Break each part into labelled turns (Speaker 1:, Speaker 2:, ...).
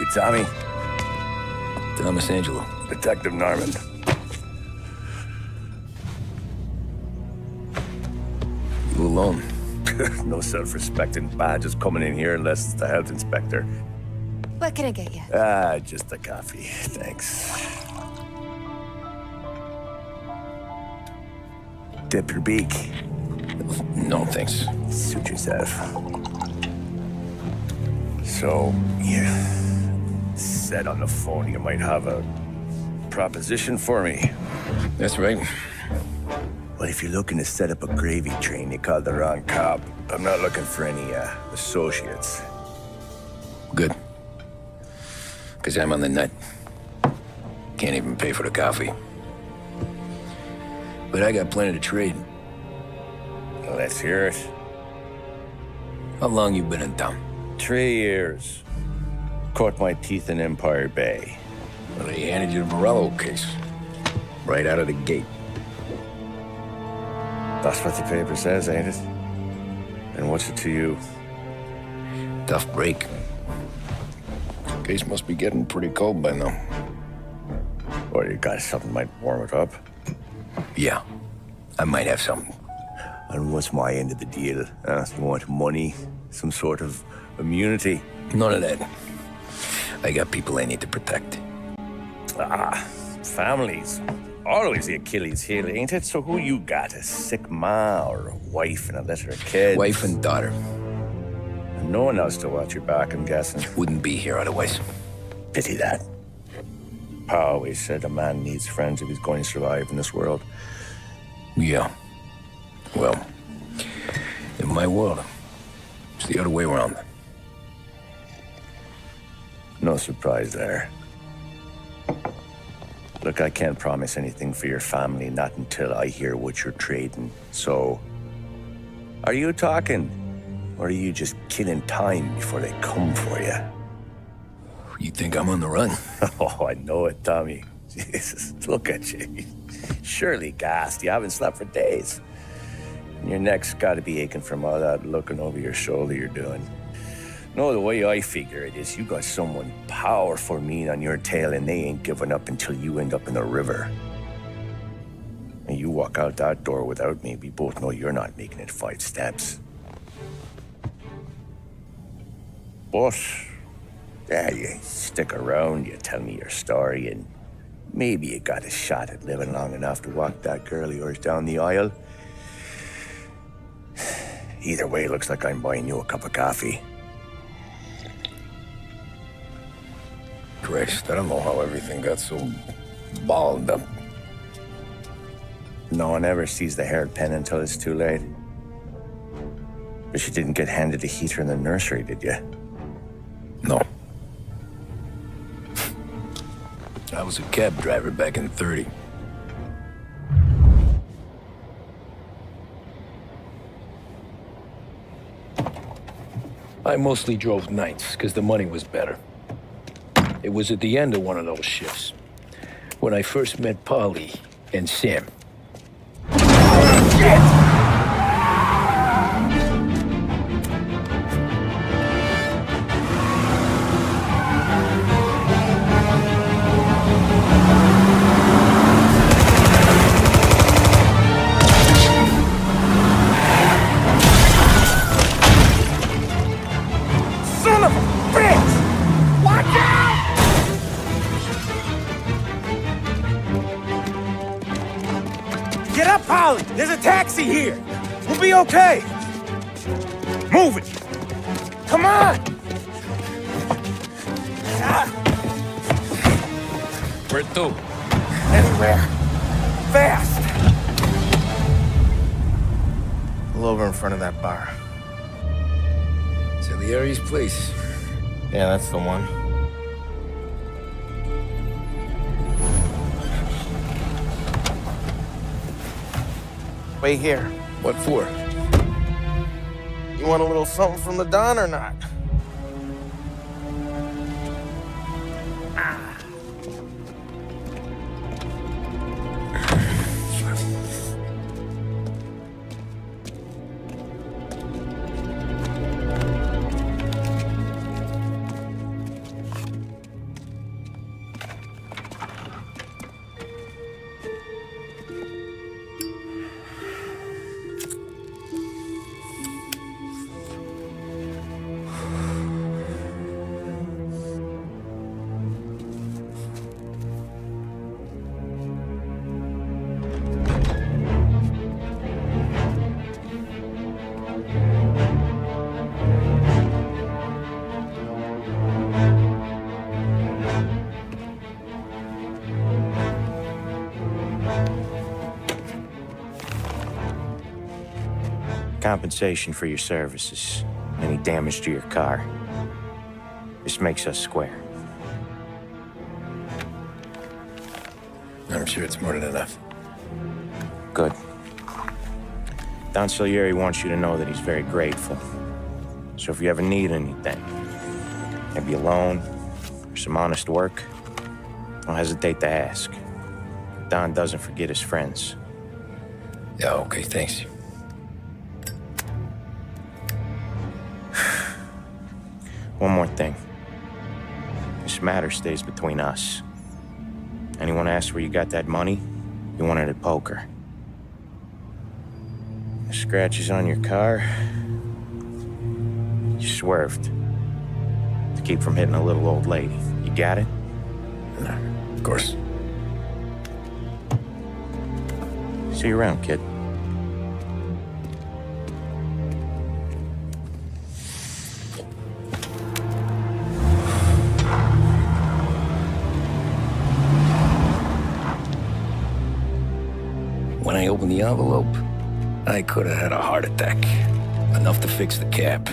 Speaker 1: You Tommy?
Speaker 2: Thomas Angelo.
Speaker 1: Detective Norman.
Speaker 2: You alone?
Speaker 1: No self-respecting badges coming in here unless it's the health inspector.
Speaker 3: What can I get you?
Speaker 1: Just a coffee. Thanks. Dip your beak.
Speaker 2: No, thanks.
Speaker 1: Suit yourself. So, you said on the phone you might have a proposition for me.
Speaker 2: That's right.
Speaker 1: Well, if you're looking to set up a gravy train, you called the wrong cop. I'm not looking for any, associates.
Speaker 2: Good. Because I'm on the nut. Can't even pay for the coffee. But I got plenty to trade.
Speaker 1: Well, let's hear it.
Speaker 2: How long you been in town?
Speaker 1: 3 years. Caught my teeth in Empire Bay.
Speaker 2: Well, they handed you the Morello case. Right out of the gate.
Speaker 1: That's what the paper says, ain't it? And what's it to you?
Speaker 2: Tough break. Case must be getting pretty cold by now.
Speaker 1: Or you got something might warm it up?
Speaker 2: Yeah, I might have something.
Speaker 1: And what's my end of the deal? You want money? Some sort of immunity?
Speaker 2: None of that. I got people I need to protect.
Speaker 1: Families. Always the Achilles heel, ain't it? So who you got? A sick ma or a wife and a litter of kids?
Speaker 2: Wife and daughter.
Speaker 1: And no one else to watch your back, I'm guessing.
Speaker 2: Wouldn't be here otherwise.
Speaker 1: Pity that. Pa always said a man needs friends if he's going to survive in this world.
Speaker 2: Yeah. Well, in my world, it's the other way around.
Speaker 1: No surprise there. Look, I can't promise anything for your family, not until I hear what you're trading. So, are you talking? Or are you just killing time before they come for you?
Speaker 2: You think I'm on the run?
Speaker 1: Oh, I know it, Tommy. Jesus, look at you. Surely gassed. You haven't slept for days. And your neck's got to be aching from all that looking over your shoulder you're doing. No, the way I figure it is you got someone powerful mean on your tail and they ain't giving up until you end up in the river. And you walk out that door without me, we both know you're not making it 5 steps. But, yeah, you stick around, you tell me your story, and maybe you got a shot at living long enough to walk that girl of yours down the aisle. Either way, looks like I'm buying you a cup of coffee.
Speaker 2: Christ, I don't know how everything got so balled up.
Speaker 1: No one ever sees the hairpin until it's too late. But you didn't get handed a heater in the nursery, did you?
Speaker 2: No. I was a cab driver back in '30. I mostly drove nights, because the money was better. It was at the end of one of those shifts, when I first met Polly and Sam.
Speaker 1: Son of a bitch! Watch out! Get up, Polly! There's a taxi here! We'll be okay! Move it! Come on!
Speaker 2: Where to?
Speaker 1: Anywhere! Fast!
Speaker 4: Pull over in front of that bar.
Speaker 2: Salieri's place.
Speaker 4: Yeah, that's the one. Wait here.
Speaker 2: What for?
Speaker 4: You want a little something from the Don or not?
Speaker 5: Compensation for your services. Any damage to your car. This makes us square.
Speaker 2: I'm sure it's more than enough.
Speaker 5: Good. Don Salieri wants you to know that he's very grateful. So if you ever need anything, maybe a loan or some honest work, don't hesitate to ask. Don doesn't forget his friends.
Speaker 2: Yeah, okay, thanks.
Speaker 5: One more thing. This matter stays between us. Anyone asks where you got that money, you won it at poker. The scratches on your car, you swerved to keep from hitting a little old lady. You got it?
Speaker 2: No, of course.
Speaker 5: See you around, kid.
Speaker 2: When I opened the envelope, I could have had a heart attack. Enough to fix the cab.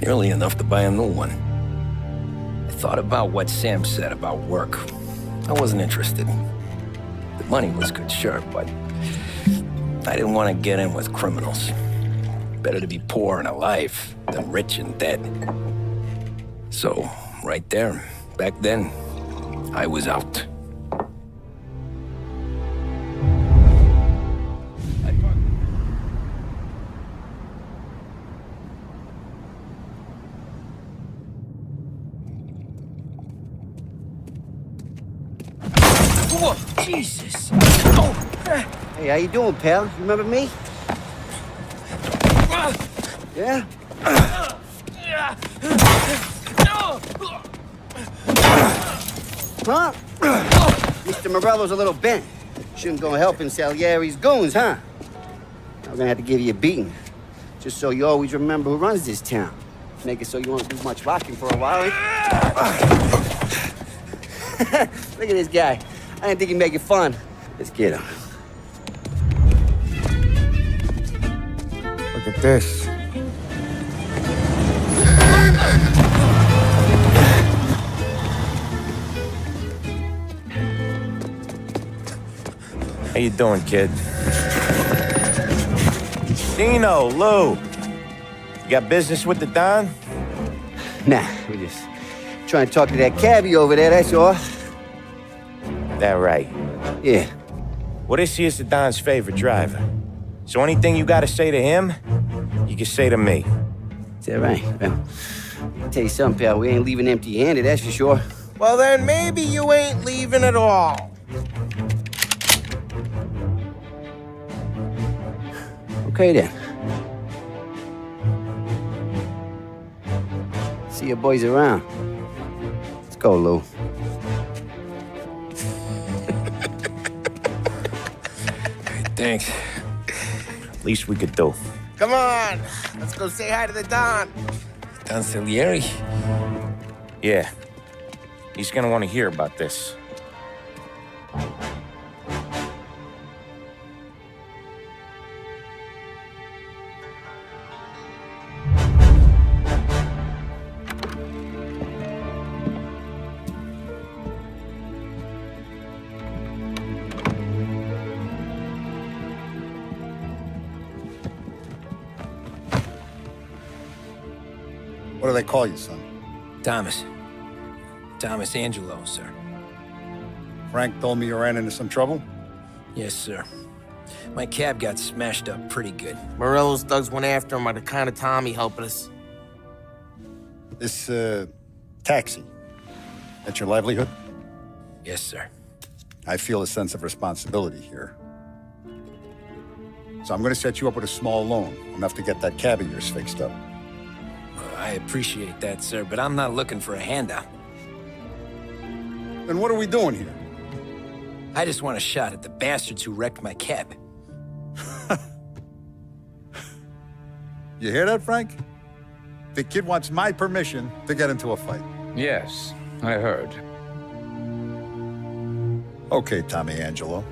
Speaker 2: Nearly enough to buy a new one. I thought about what Sam said about work. I wasn't interested. The money was good, sure, but I didn't want to get in with criminals. Better to be poor and alive than rich and dead. So, right there, back then, I was out.
Speaker 6: Whoa, Jesus! Oh.
Speaker 7: Hey, how you doing, pal? You remember me? Yeah? Huh? Mr. Morello's a little bent. Shouldn't go helping Salieri's goons, huh? I'm gonna have to give you a beating. Just so you always remember who runs this town. Make it so you won't do much rocking for a while, eh? Look at this guy. I didn't think he'd make it fun. Let's get him.
Speaker 4: Look at this.
Speaker 5: How you doing, kid? Dino, Lou. You got business with the Don?
Speaker 7: Nah, we just trying to talk to that cabbie over there, that's all.
Speaker 5: That right.
Speaker 7: Yeah.
Speaker 5: Well, this here's the Don's favorite driver. So anything you gotta say to him, you can say to me.
Speaker 7: Is that right? Well, I'll tell you something, pal. We ain't leaving empty-handed, that's for sure.
Speaker 4: Well, then maybe you ain't leaving at all.
Speaker 7: Okay, then. See you boys around. Let's go, Lou.
Speaker 2: Thanks.
Speaker 5: Least we could do.
Speaker 4: Come on, let's go say hi to the Don.
Speaker 2: Don Salieri?
Speaker 5: Yeah. He's gonna want to hear about this.
Speaker 8: What do they call you, son?
Speaker 2: Thomas. Thomas Angelo, sir.
Speaker 8: Frank told me you ran into some trouble?
Speaker 2: Yes, sir. My cab got smashed up pretty good.
Speaker 6: Morello's thugs went after him by the kind of Tommy helping us.
Speaker 8: This, taxi, that's your livelihood?
Speaker 2: Yes, sir.
Speaker 8: I feel a sense of responsibility here. So I'm gonna set you up with a small loan, enough to get that cab of yours fixed up.
Speaker 2: I appreciate that, sir, but I'm not looking for a handout.
Speaker 8: Then what are we doing here?
Speaker 2: I just want a shot at the bastards who wrecked my cab.
Speaker 8: You hear that, Frank? The kid wants my permission to get into a fight.
Speaker 9: Yes, I heard.
Speaker 8: Okay, Tommy Angelo.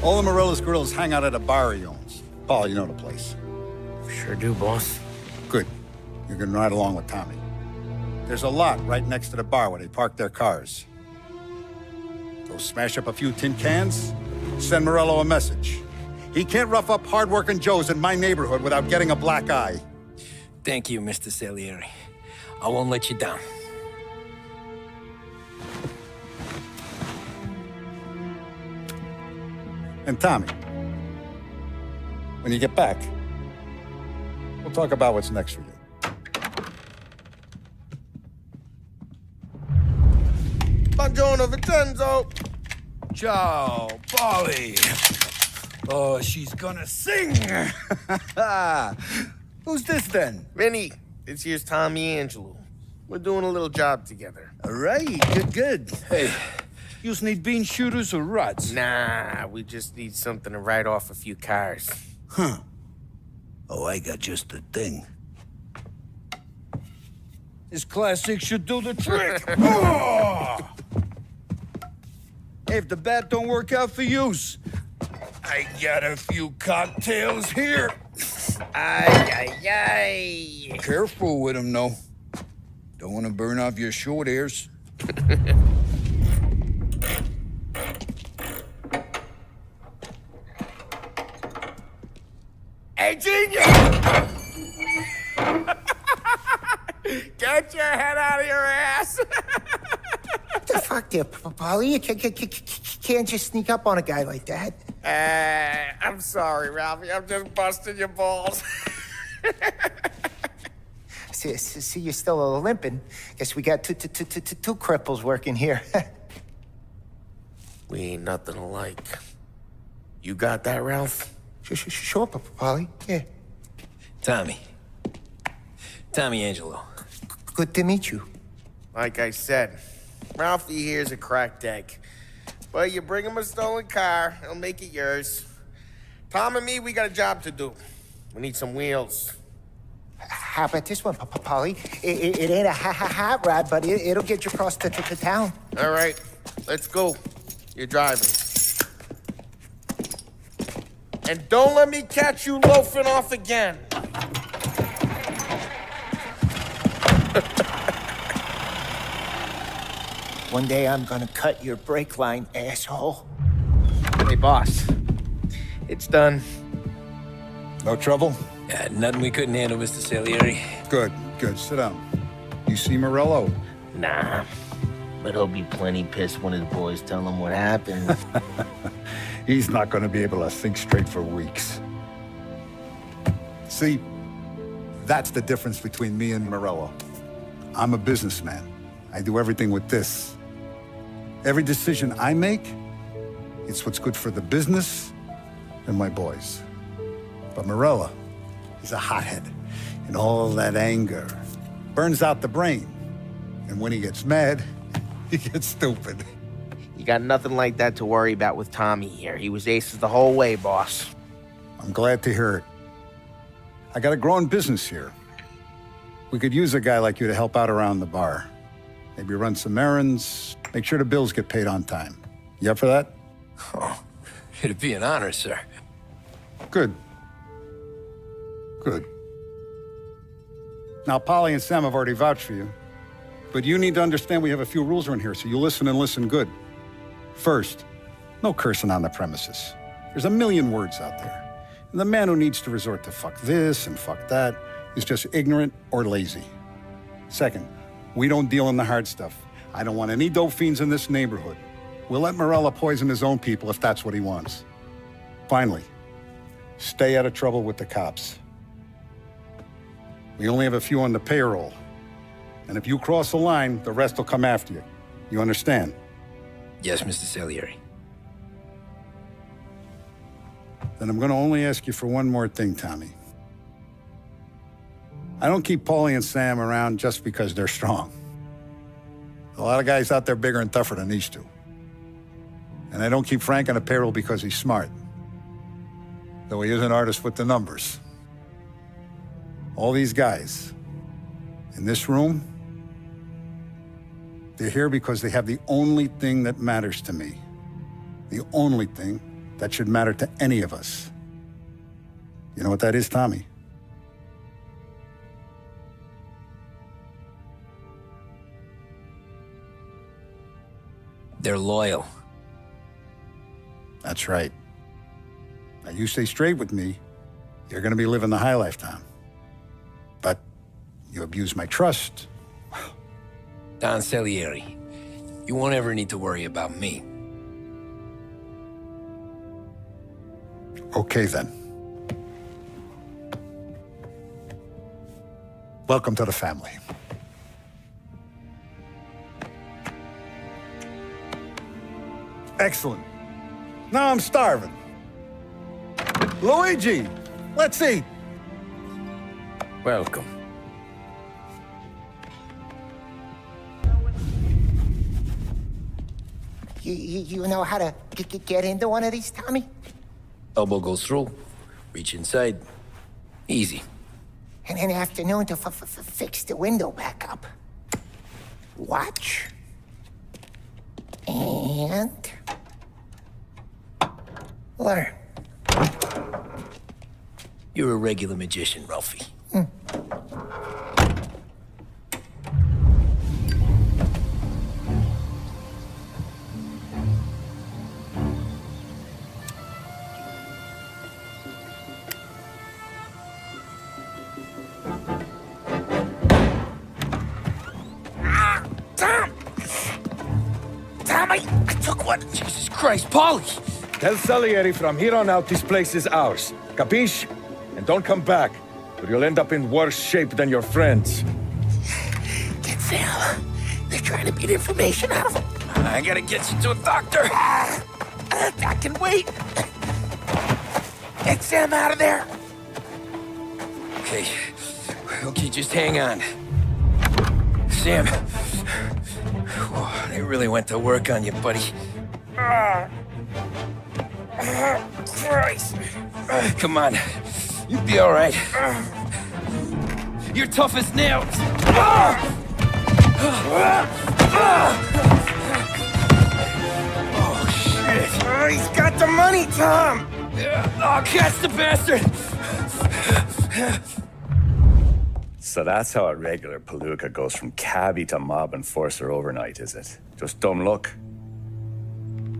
Speaker 8: All the Morello's girls hang out at a bar he owns. Paul, you know the place.
Speaker 6: Sure do, boss.
Speaker 8: Good. You can ride along with Tommy. There's a lot right next to the bar where they park their cars. Go smash up a few tin cans, send Morello a message. He can't rough up hard-working Joes in my neighborhood without getting a black eye.
Speaker 2: Thank you, Mr. Salieri. I won't let you down.
Speaker 8: And Tommy, when you get back, we'll talk about what's next for you.
Speaker 4: Buongiorno, Vincenzo.
Speaker 9: Ciao, Polly. Oh, she's gonna sing. Who's this then?
Speaker 6: Vinny, this here's Tommy Angelo. We're doing a little job together.
Speaker 9: All right, good. Hey, you need bean shooters or rods?
Speaker 6: Nah, we just need something to write off a few cars.
Speaker 9: Huh. Oh, I got just the thing. This classic should do the trick. Oh! Hey, if the bat don't work out for yous, I got a few cocktails here.
Speaker 6: Ay.
Speaker 9: Careful with them, though. Don't want to burn off your short hairs.
Speaker 6: Hey, genius! Get your head out of your ass!
Speaker 10: What the fuck there, Polly? You can't just sneak up on a guy like that.
Speaker 6: I'm sorry, Ralphie. I'm just busting your balls.
Speaker 10: See, you're still limping. Guess we got two cripples working here.
Speaker 6: We ain't nothing alike. You got that, Ralph?
Speaker 10: Sure, Polly. Yeah.
Speaker 2: Tommy Angelo.
Speaker 10: Good to meet you.
Speaker 6: Like I said, Ralphie here's a cracked egg. But you bring him a stolen car, he'll make it yours. Tom and me, we got a job to do. We need some wheels.
Speaker 10: How about this one, Polly? It ain't a hot rod, but it'll get you across to town.
Speaker 6: All right, let's go. You're driving. And don't let me catch you loafing off again.
Speaker 10: One day I'm gonna cut your brake line, asshole.
Speaker 6: Hey, boss. It's done.
Speaker 8: No trouble?
Speaker 2: Yeah, nothing we couldn't handle, Mr. Salieri.
Speaker 8: Good. Sit down. You see Morello?
Speaker 6: Nah, but he'll be plenty pissed when his boys tell him what happened.
Speaker 8: He's not going to be able to think straight for weeks. See, that's the difference between me and Morello. I'm a businessman. I do everything with this. Every decision I make, it's what's good for the business and my boys. But Morello, he's a hothead, and all that anger burns out the brain. And when he gets mad, he gets stupid.
Speaker 6: You got nothing like that to worry about with Tommy here. He was aces the whole way, boss.
Speaker 8: I'm glad to hear it. I got a growing business here. We could use a guy like you to help out around the bar. Maybe run some errands, make sure the bills get paid on time. You up for that?
Speaker 2: Oh, it'd be an honor, sir.
Speaker 8: Good. Now, Polly and Sam have already vouched for you. But you need to understand we have a few rules around here, so you listen and listen good. First, no cursing on the premises. There's a million words out there. And the man who needs to resort to fuck this and fuck that is just ignorant or lazy. Second, we don't deal in the hard stuff. I don't want any dope fiends in this neighborhood. We'll let Morello poison his own people if that's what he wants. Finally, stay out of trouble with the cops. We only have a few on the payroll. And if you cross the line, the rest will come after you. You understand?
Speaker 2: Yes, Mr. Salieri.
Speaker 8: Then I'm going to only ask you for one more thing, Tommy. I don't keep Paulie and Sam around just because they're strong. A lot of guys out there bigger and tougher than these two. And I don't keep Frank on the payroll because he's smart. Though he is an artist with the numbers. All these guys in this room, they're here because they have the only thing that matters to me. The only thing that should matter to any of us. You know what that is, Tommy?
Speaker 2: They're loyal.
Speaker 8: That's right. Now, you stay straight with me, you're gonna be living the high life, Tom. But you abuse my trust.
Speaker 2: Don Salieri, you won't ever need to worry about me.
Speaker 8: Okay, then. Welcome to the family. Excellent. Now I'm starving. Luigi, let's eat.
Speaker 1: Welcome.
Speaker 10: You know how to get into one of these, Tommy?
Speaker 2: Elbow goes through, reach inside. Easy.
Speaker 10: And an afternoon to fix the window back up. Watch. And... learn.
Speaker 2: You're a regular magician, Ralphie.
Speaker 6: Tommy, I took one.
Speaker 2: Jesus Christ, Paulie!
Speaker 9: Tell Salieri from here on out this place is ours. Capiche? And don't come back, or you'll end up in worse shape than your friends.
Speaker 6: Get Sam. They're trying to beat information out of him.
Speaker 2: I gotta get you to a doctor.
Speaker 6: I can wait. Get Sam out of there.
Speaker 2: Okay. Okay, just hang on. Sam. They really went to work on you, buddy.
Speaker 6: Christ.
Speaker 2: Come on. You'll be all right. You're tough as nails. Oh, shit.
Speaker 6: Oh, he's got the money, Tom.
Speaker 2: Oh, catch the bastard.
Speaker 1: So that's how a regular palooka goes from cabbie to mob enforcer overnight, is it? Just dumb luck?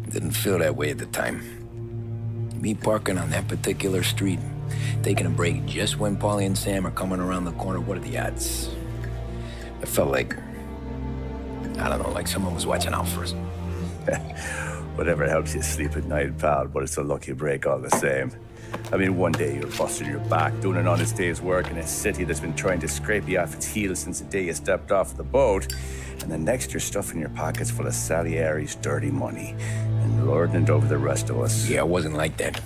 Speaker 2: Didn't feel that way at the time. Me parking on that particular street, taking a break just when Paulie and Sam are coming around the corner, what are the odds? I felt like, I don't know, like someone was watching out for us.
Speaker 1: Whatever helps you sleep at night, pal, but it's a lucky break all the same. I mean, one day you're busting your back, doing an honest day's work in a city that's been trying to scrape you off its heels since the day you stepped off the boat, and the next you're stuffing your pockets full of Salieri's dirty money and lording it over the rest of us.
Speaker 2: Yeah, it wasn't like that.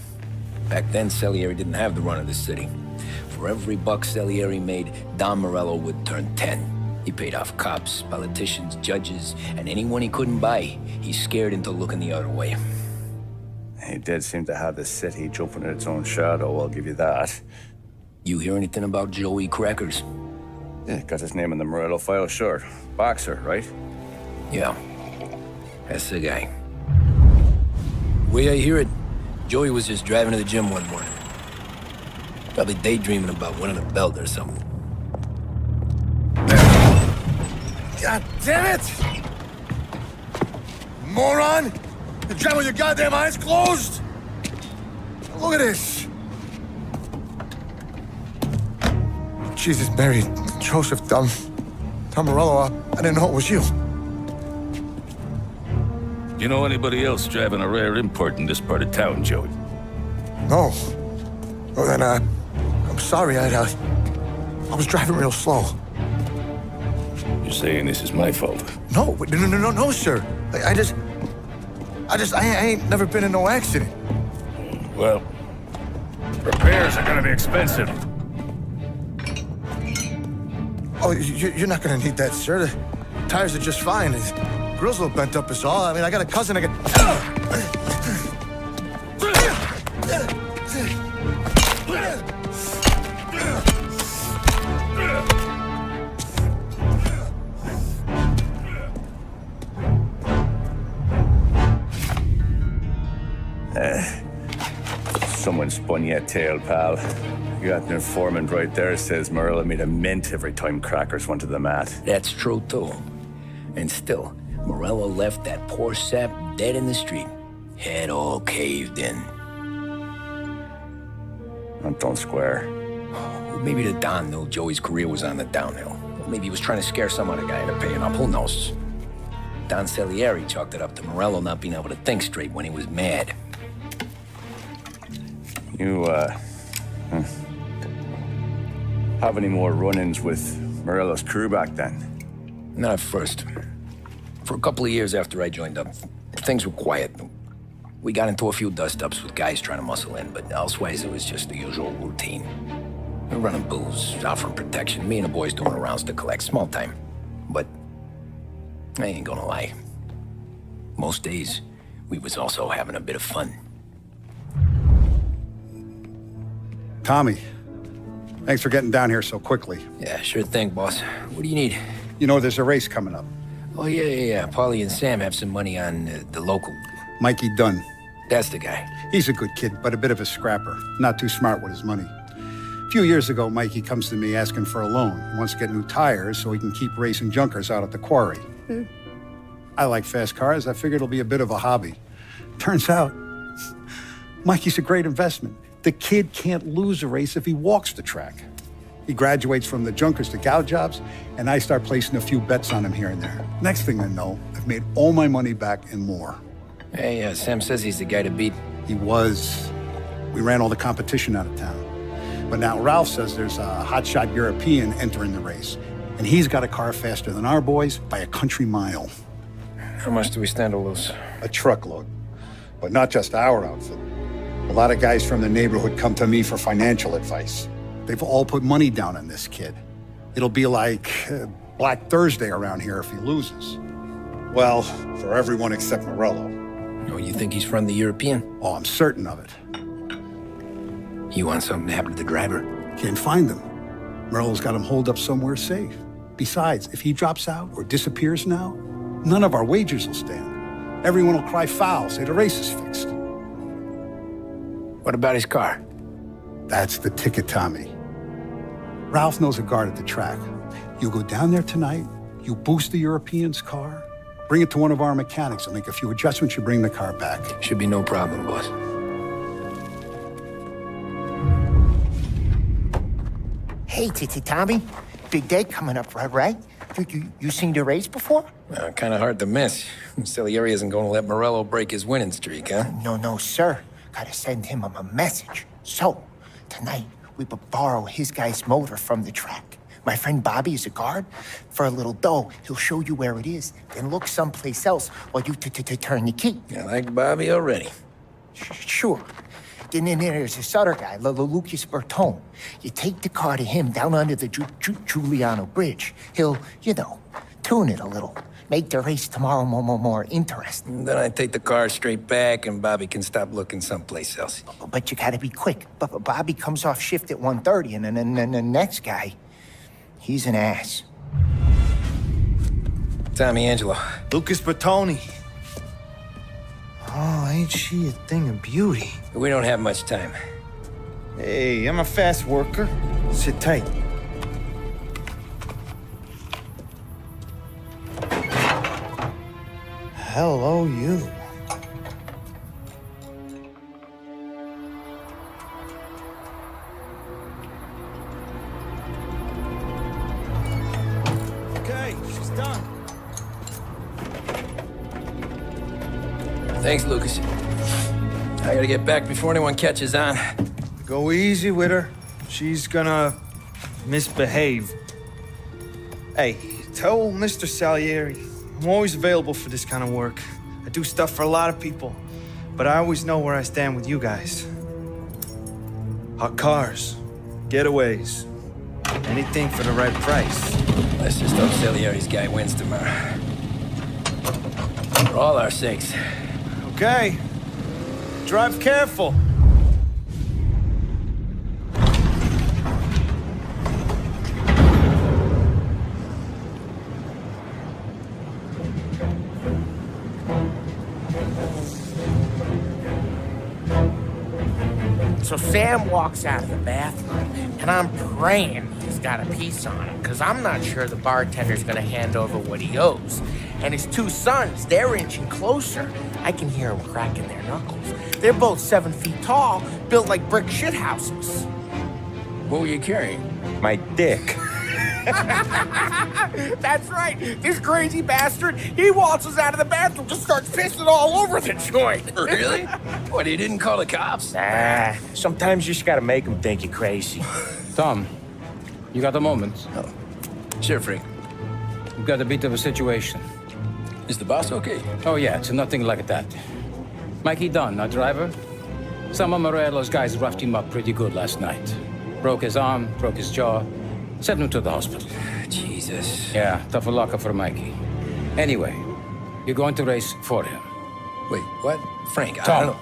Speaker 2: Back then, Salieri didn't have the run of the city. For every buck Salieri made, Don Morello would turn 10. He paid off cops, politicians, judges, and anyone he couldn't buy, he scared into looking the other way.
Speaker 1: He did seem to have the city jumping in its own shadow, I'll give you that.
Speaker 2: You hear anything about Joey Crackers?
Speaker 1: Yeah, got his name in the Morello file, sure. Boxer, right?
Speaker 2: Yeah, that's the guy. The way I hear it, Joey was just driving to the gym one morning. Probably daydreaming about winning a belt or something.
Speaker 9: God damn it! Moron! You drive with your goddamn eyes closed? Look at this! Jesus, Mary, Joseph, Tom Morello, I didn't know it was you.
Speaker 11: You know anybody else driving a rare import in this part of town, Joey?
Speaker 9: No. Well, then, I'm sorry, I was driving real slow.
Speaker 11: You're saying this is my fault?
Speaker 9: No, sir. I ain't never been in no accident.
Speaker 11: Well, repairs are gonna be expensive.
Speaker 9: Oh, you're not gonna need that, sir. The tires are just fine. His grill's a little bent up is all. I mean, I got a cousin I can...
Speaker 1: Someone haven't spun yet, tail, pal. You got an informant right there says Morello made a mint every time crackers went to the mat.
Speaker 2: That's true, too. And still, Morello left that poor sap dead in the street. Head all caved in.
Speaker 1: That don't square.
Speaker 2: Well, maybe the Don knew Joey's career was on the downhill. Or maybe he was trying to scare some other guy into paying up. Who knows? Don Salieri chalked it up to Morello not being able to think straight when he was mad.
Speaker 1: You, have any more run-ins with Morello's crew back then?
Speaker 2: Not at first. For a couple of years after I joined up, things were quiet. We got into a few dust-ups with guys trying to muscle in, but elsewise it was just the usual routine. We were running booze, offering protection, me and the boys doing rounds to collect, small time. But I ain't gonna lie. Most days, we was also having a bit of fun.
Speaker 8: Tommy, thanks for getting down here so quickly.
Speaker 2: Yeah, sure thing, boss. What do you need?
Speaker 8: You know, there's a race coming up.
Speaker 2: Oh, yeah. Paulie and Sam have some money on the local.
Speaker 8: Mikey Dunn.
Speaker 2: That's the guy.
Speaker 8: He's a good kid, but a bit of a scrapper. Not too smart with his money. A few years ago, Mikey comes to me asking for a loan. He wants to get new tires so he can keep racing junkers out at the quarry. I like fast cars. I figured it'll be a bit of a hobby. Turns out, Mikey's a great investment. The kid can't lose a race if he walks the track. He graduates from the junkers to gal jobs, and I start placing a few bets on him here and there. Next thing I know, I've made all my money back and more.
Speaker 2: Hey, Sam says he's the guy to beat.
Speaker 8: He was. We ran all the competition out of town. But now Ralph says there's a hotshot European entering the race, and he's got a car faster than our boys by a country mile.
Speaker 2: How much do we stand to lose?
Speaker 8: A truckload. But not just our outfit. A lot of guys from the neighborhood come to me for financial advice. They've all put money down on this kid. It'll be like Black Thursday around here if he loses. Well, for everyone except Morello.
Speaker 2: Oh, you think he's from the European?
Speaker 8: Oh, I'm certain of it.
Speaker 2: You want something to happen to the driver?
Speaker 8: Can't find him. Morello's got him holed up somewhere safe. Besides, if he drops out or disappears now, none of our wagers will stand. Everyone will cry foul, say the race is fixed.
Speaker 2: What about his car?
Speaker 8: That's the ticket, Tommy. Ralph knows a guard at the track. You go down there tonight, you boost the European's car, bring it to one of our mechanics, and make a few adjustments, you bring the car back.
Speaker 2: Should be no problem, boss.
Speaker 10: Hey, Tommy. Big day coming up, right? You seen the race before?
Speaker 2: Kind of hard to miss. Salieri isn't going to let Morello break his winning streak, huh?
Speaker 10: No, sir. Gotta send him a message. So, tonight, we borrow his guy's motor from the track. My friend Bobby is a guard. For a little dough, he'll show you where it is, then look someplace else while you turn the key.
Speaker 2: I like Bobby already.
Speaker 10: Sure. Then there's this other guy, Lucas Bertone. You take the car to him down under the Giuliano Bridge. He'll, tune it a little. Make the race tomorrow more interesting.
Speaker 2: Then I take the car straight back and Bobby can stop looking someplace else.
Speaker 10: But you gotta be quick. But Bobby comes off shift at 1:30, and then the next guy, he's an ass.
Speaker 2: Tommy Angelo.
Speaker 12: Lucas Bertoni. Oh, ain't she a thing of beauty?
Speaker 2: We don't have much time.
Speaker 12: Hey, I'm a fast worker. Sit tight. Hello, you. Okay, she's done.
Speaker 2: Thanks, Lucas. I gotta get back before anyone catches on.
Speaker 12: Go easy with her. She's gonna misbehave. Hey, tell Mr. Salieri I'm always available for this kind of work. I do stuff for a lot of people, but I always know where I stand with you guys. Hot cars, getaways, anything for the right price.
Speaker 2: Let's just hope Salieri's guy wins tomorrow. For all our sakes.
Speaker 12: Okay. Drive careful.
Speaker 6: So Sam walks out of the bathroom, and I'm praying he's got a piece on him, because I'm not sure the bartender's gonna hand over what he owes. And his two sons, they're inching closer. I can hear them cracking their knuckles. They're both 7 feet tall, built like brick shithouses.
Speaker 2: What were you carrying?
Speaker 5: My dick.
Speaker 6: That's right. This crazy bastard, he waltzes out of the bathroom, just starts pissing all over the joint.
Speaker 2: Really? What, he didn't call the cops?
Speaker 5: Nah, sometimes you just gotta make them think you're crazy.
Speaker 13: Tom, you got a moment?
Speaker 2: Oh. Sure, Frank.
Speaker 13: We've got a bit of a situation.
Speaker 2: Is the boss okay?
Speaker 13: Oh, yeah, it's nothing like that. Mikey Dunn, our driver. Some of Morello's guys roughed him up pretty good last night. Broke his arm, broke his jaw. Sent him to the hospital.
Speaker 2: Jesus.
Speaker 13: Yeah, tough luck for Mikey. Anyway, you're going to race for him.
Speaker 2: Wait, what? Frank, I
Speaker 13: Tom,
Speaker 2: don't know.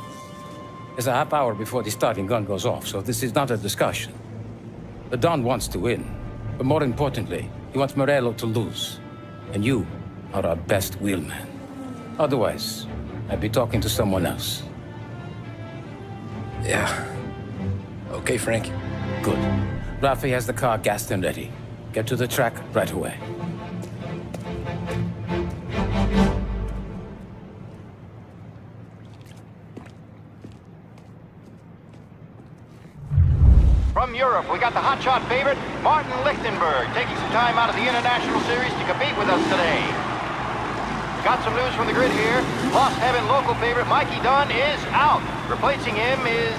Speaker 13: it's a half hour before the starting gun goes off, so this is not a discussion. The Don wants to win, but more importantly, he wants Morello to lose. And you are our best wheelman. Otherwise, I'd be talking to someone else.
Speaker 2: Yeah. Okay, Frank.
Speaker 13: Good. Rafi has the car gassed and ready. Get to the track right away.
Speaker 14: From Europe, we got the hotshot favorite, Martin Lichtenberg, taking some time out of the International Series to compete with us today. Got some news from the grid here. Lost Heaven local favorite Mikey Dunn is out. Replacing him is,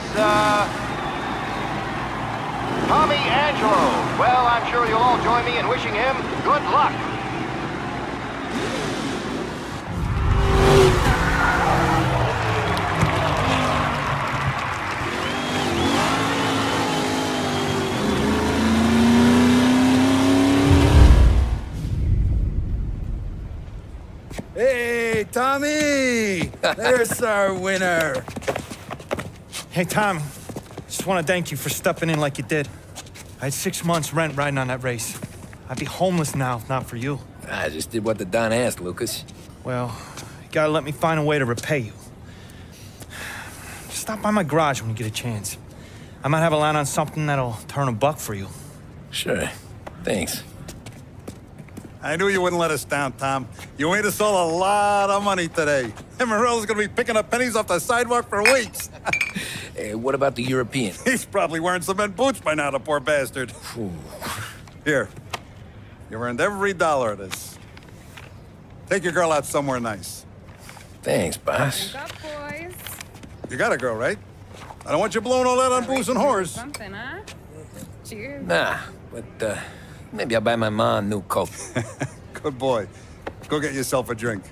Speaker 14: Tommy Angelo. Well, I'm sure you'll all join me in wishing him good luck.
Speaker 15: Hey, Tommy! There's our winner.
Speaker 12: Hey, Tom. Just want to thank you for stepping in like you did. I had 6 months rent riding on that race. I'd be homeless now if not for you.
Speaker 2: I just did what the Don asked, Lucas.
Speaker 12: Well, you gotta let me find a way to repay you. Stop by my garage when you get a chance. I might have a line on something that'll turn a buck for you.
Speaker 2: Sure. Thanks.
Speaker 8: I knew you wouldn't let us down, Tom. You made us all a lot of money today. And Morello's gonna be picking up pennies off the sidewalk for weeks.
Speaker 2: Hey, what about the European?
Speaker 8: He's probably wearing cement boots by now, the poor bastard. Here, you earned every dollar of this. Take your girl out somewhere nice.
Speaker 2: Thanks, boss.
Speaker 16: Up, boys.
Speaker 8: You got a girl, right? I don't want you blowing all that on booze and whores.
Speaker 16: Something, huh? Cheers.
Speaker 2: Nah, but maybe I'll buy my mom a new coat.
Speaker 8: Good boy. Go get yourself a drink.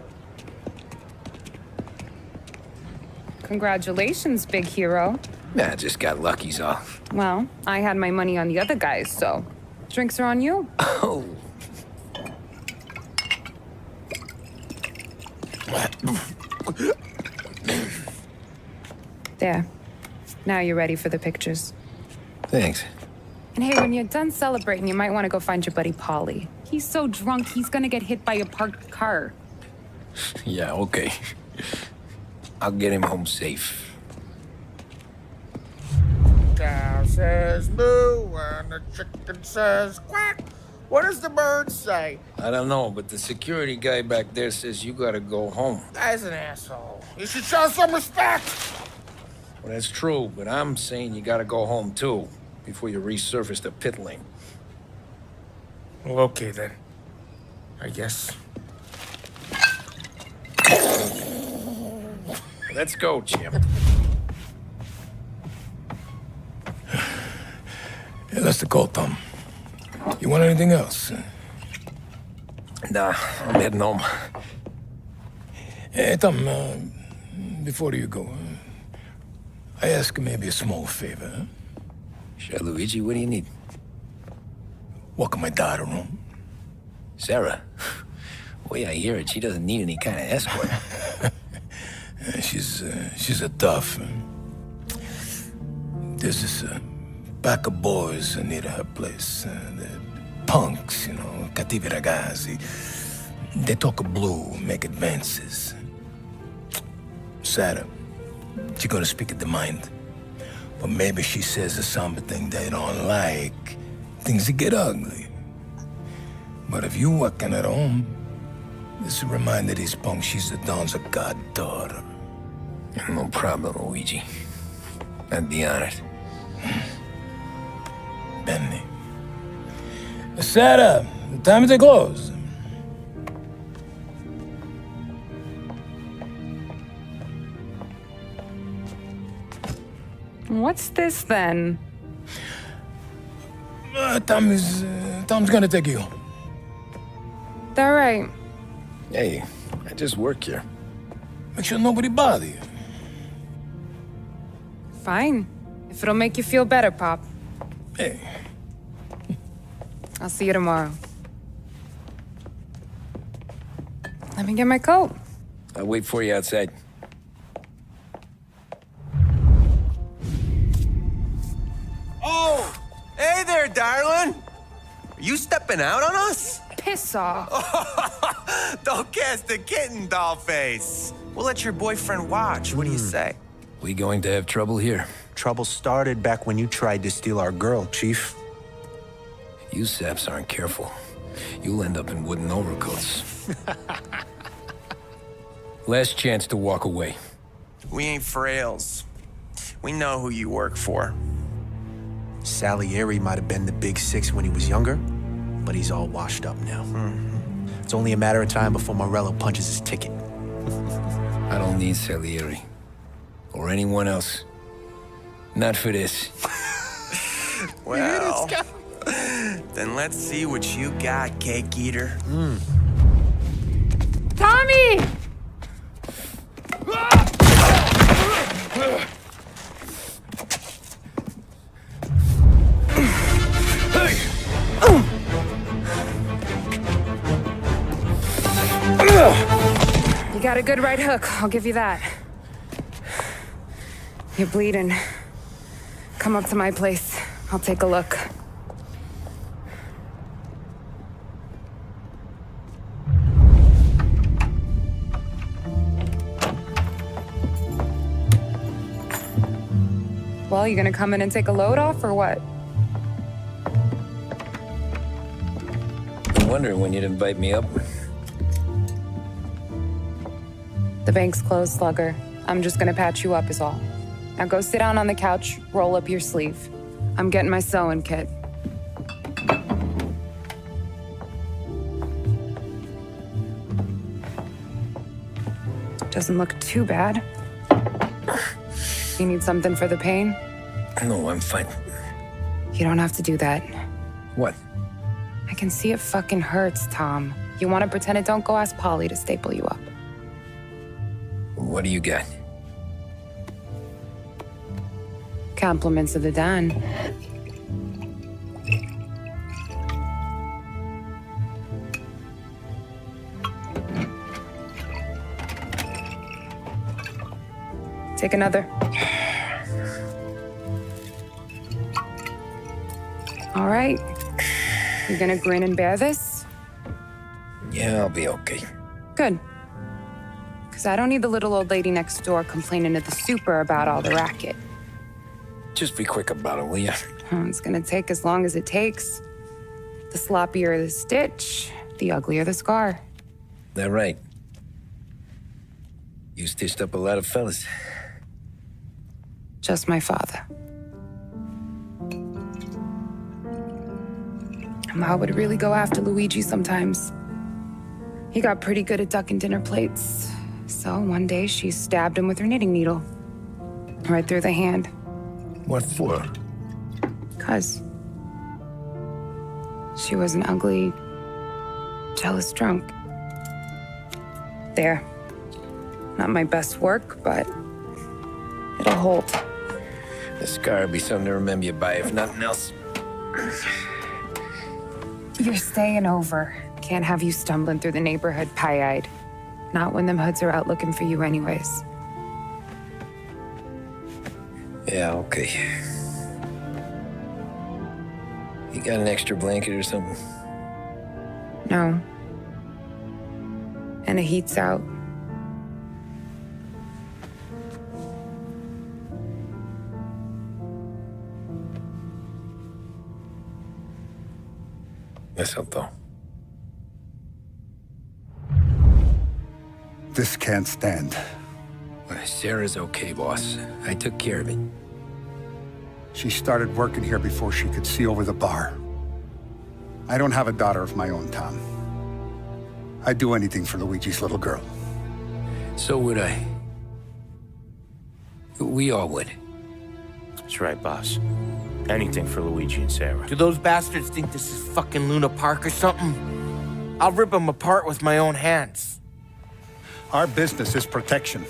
Speaker 16: Congratulations, big hero.
Speaker 2: Nah, I just got lucky's off.
Speaker 16: Well, I had my money on the other guys, so drinks are on you.
Speaker 2: Oh.
Speaker 16: There. Now you're ready for the pictures.
Speaker 2: Thanks.
Speaker 16: And hey, when you're done celebrating, you might want to go find your buddy Paulie. He's so drunk, he's gonna get hit by a parked car.
Speaker 2: Yeah, okay. I'll get him home safe.
Speaker 6: Cow says moo and the chicken says quack. What does the bird say?
Speaker 2: I don't know, but the security guy back there says you gotta go home.
Speaker 6: Guy's an asshole. You should show some respect.
Speaker 2: Well, that's true, but I'm saying you gotta go home too, before you resurface the pit lane.
Speaker 6: Well, okay then. I guess.
Speaker 2: Let's go, Jim.
Speaker 11: Yeah, that's the call, Tom. You want anything else?
Speaker 2: Nah, I'm heading home.
Speaker 11: Hey, Tom, before you go, I ask maybe a small favor. Huh?
Speaker 2: Sure, Luigi, what do you need?
Speaker 11: Welcome my daughter home.
Speaker 2: Sarah? The way I hear it, she doesn't need any kind of escort.
Speaker 11: She's a tough. There's this pack of boys near her place. The punks, you know, cattivi ragazzi. They talk blue, make advances. Sarah, she's gonna speak at the mind. But maybe she says something they don't like. Things get ugly. But if you working at home, this will remind these punks she's the Don's goddaughter.
Speaker 2: No problem, Luigi. I'd be honored.
Speaker 11: Benny. Sarah, time to close.
Speaker 16: What's this then?
Speaker 11: Tom's gonna take you home.
Speaker 16: All right.
Speaker 2: Hey, I just work here.
Speaker 11: Make sure nobody bother you.
Speaker 16: Fine. If it'll make you feel better, Pop.
Speaker 11: Hey.
Speaker 16: I'll see you tomorrow. Let me get my coat.
Speaker 2: I'll wait for you outside.
Speaker 17: Oh! Hey there, darling! Are you stepping out on us?
Speaker 16: Piss off.
Speaker 17: Don't cast a kitten, dollface. We'll let your boyfriend watch. What do you say?
Speaker 2: We going to have trouble here?
Speaker 18: Trouble started back when you tried to steal our girl, Chief.
Speaker 2: You saps aren't careful. You'll end up in wooden overcoats. Last chance to walk away.
Speaker 17: We ain't frails. We know who you work for.
Speaker 18: Salieri might have been the big six when he was younger, but he's all washed up now. It's only a matter of time before Morello punches his ticket.
Speaker 2: I don't need Salieri. Or anyone else. Not for this.
Speaker 17: Well, then let's see what you got, cake eater.
Speaker 16: Tommy! You got a good right hook, I'll give you that. You're bleeding. Come up to my place. I'll take a look. Well, you gonna come in and take a load off, or what?
Speaker 2: I'm wondering when you'd invite me up.
Speaker 16: The bank's closed, Slugger. I'm just gonna patch you up is all. Now go sit down on the couch, roll up your sleeve. I'm getting my sewing kit. Doesn't look too bad. You need something for the pain?
Speaker 2: No, I'm fine.
Speaker 16: You don't have to do that.
Speaker 2: What?
Speaker 16: I can see it fucking hurts, Tom. You want to pretend it don't go ask Polly to staple you up.
Speaker 2: What do you got?
Speaker 16: Compliments of the Don. Take another. All right. You gonna grin and bear this?
Speaker 2: Yeah, I'll be okay.
Speaker 16: Good. Because I don't need the little old lady next door complaining to the super about all the racket.
Speaker 2: Just be quick about it, will ya?
Speaker 16: It's gonna take as long as it takes. The sloppier the stitch, the uglier the scar.
Speaker 2: That right? You stitched up a lot of fellas.
Speaker 16: Just my father. Ma would really go after Luigi sometimes. He got pretty good at ducking dinner plates. So one day she stabbed him with her knitting needle. Right through the hand.
Speaker 11: What for?
Speaker 16: 'Cause she was an ugly, jealous drunk. There. Not my best work, but it'll hold.
Speaker 2: The scar will be something to remember you by, if nothing else.
Speaker 16: You're staying over. Can't have you stumbling through the neighborhood pie-eyed. Not when them hoods are out looking for you anyways.
Speaker 2: Yeah, okay. You got an extra blanket or something?
Speaker 16: No. And the heat's out.
Speaker 2: Eso todo.
Speaker 8: This can't stand.
Speaker 2: Sarah's okay, boss. I took care of it.
Speaker 8: She started working here before she could see over the bar. I don't have a daughter of my own, Tom. I'd do anything for Luigi's little girl.
Speaker 2: So would I. We all would.
Speaker 5: That's right, boss. Anything for Luigi and Sarah.
Speaker 6: Do those bastards think this is fucking Luna Park or something? I'll rip them apart with my own hands.
Speaker 8: Our business is protection.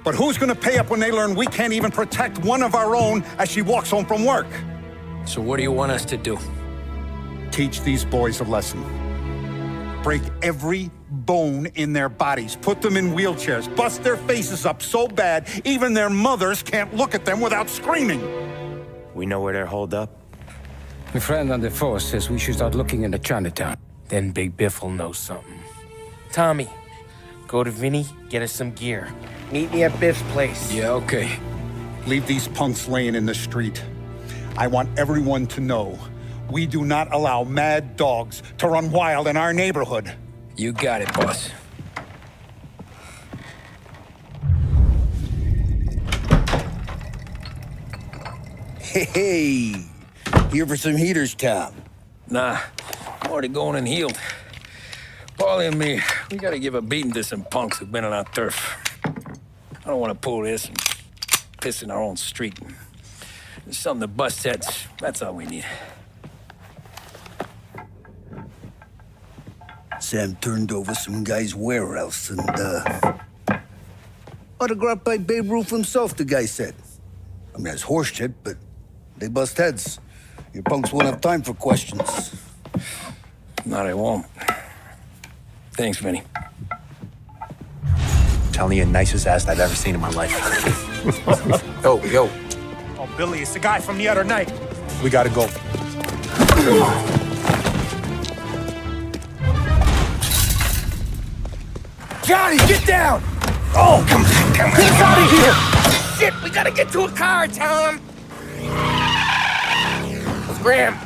Speaker 8: But who's gonna pay up when they learn we can't even protect one of our own as she walks home from work?
Speaker 2: So what do you want us to do?
Speaker 8: Teach these boys a lesson. Break every bone in their bodies, put them in wheelchairs, bust their faces up so bad even their mothers can't look at them without screaming.
Speaker 5: We know where they're holed up?
Speaker 13: My friend on the force says we should start looking into Chinatown.
Speaker 6: Then Big Biff will know something. Tommy, go to Vinny, get us some gear. Meet me at Biff's place.
Speaker 2: Yeah, okay.
Speaker 8: Leave these punks laying in the street. I want everyone to know we do not allow mad dogs to run wild in our neighborhood.
Speaker 2: You got it, boss.
Speaker 15: Hey, here for some heaters, Tom?
Speaker 2: Nah, I'm already going and healed. Paulie and me, we gotta give a beating to some punks who've been on our turf. I don't want to pull this and piss in our own street. There's something to bust heads. That's all we need.
Speaker 15: Sam turned over some guy's warehouse and, autographed by Babe Ruth himself, the guy said. I mean, that's horse shit, but they bust heads. Your punks won't have time for questions.
Speaker 2: No, they won't. Thanks, Vinny.
Speaker 18: Telling you, nicest ass I've ever seen in my life.
Speaker 10: Yo.
Speaker 17: Oh, Billy, it's the guy from the other night.
Speaker 18: We gotta go.
Speaker 6: Johnny, get down! Oh, come on. Get us out of here! Shit, we gotta get to a car, Tom! Scram!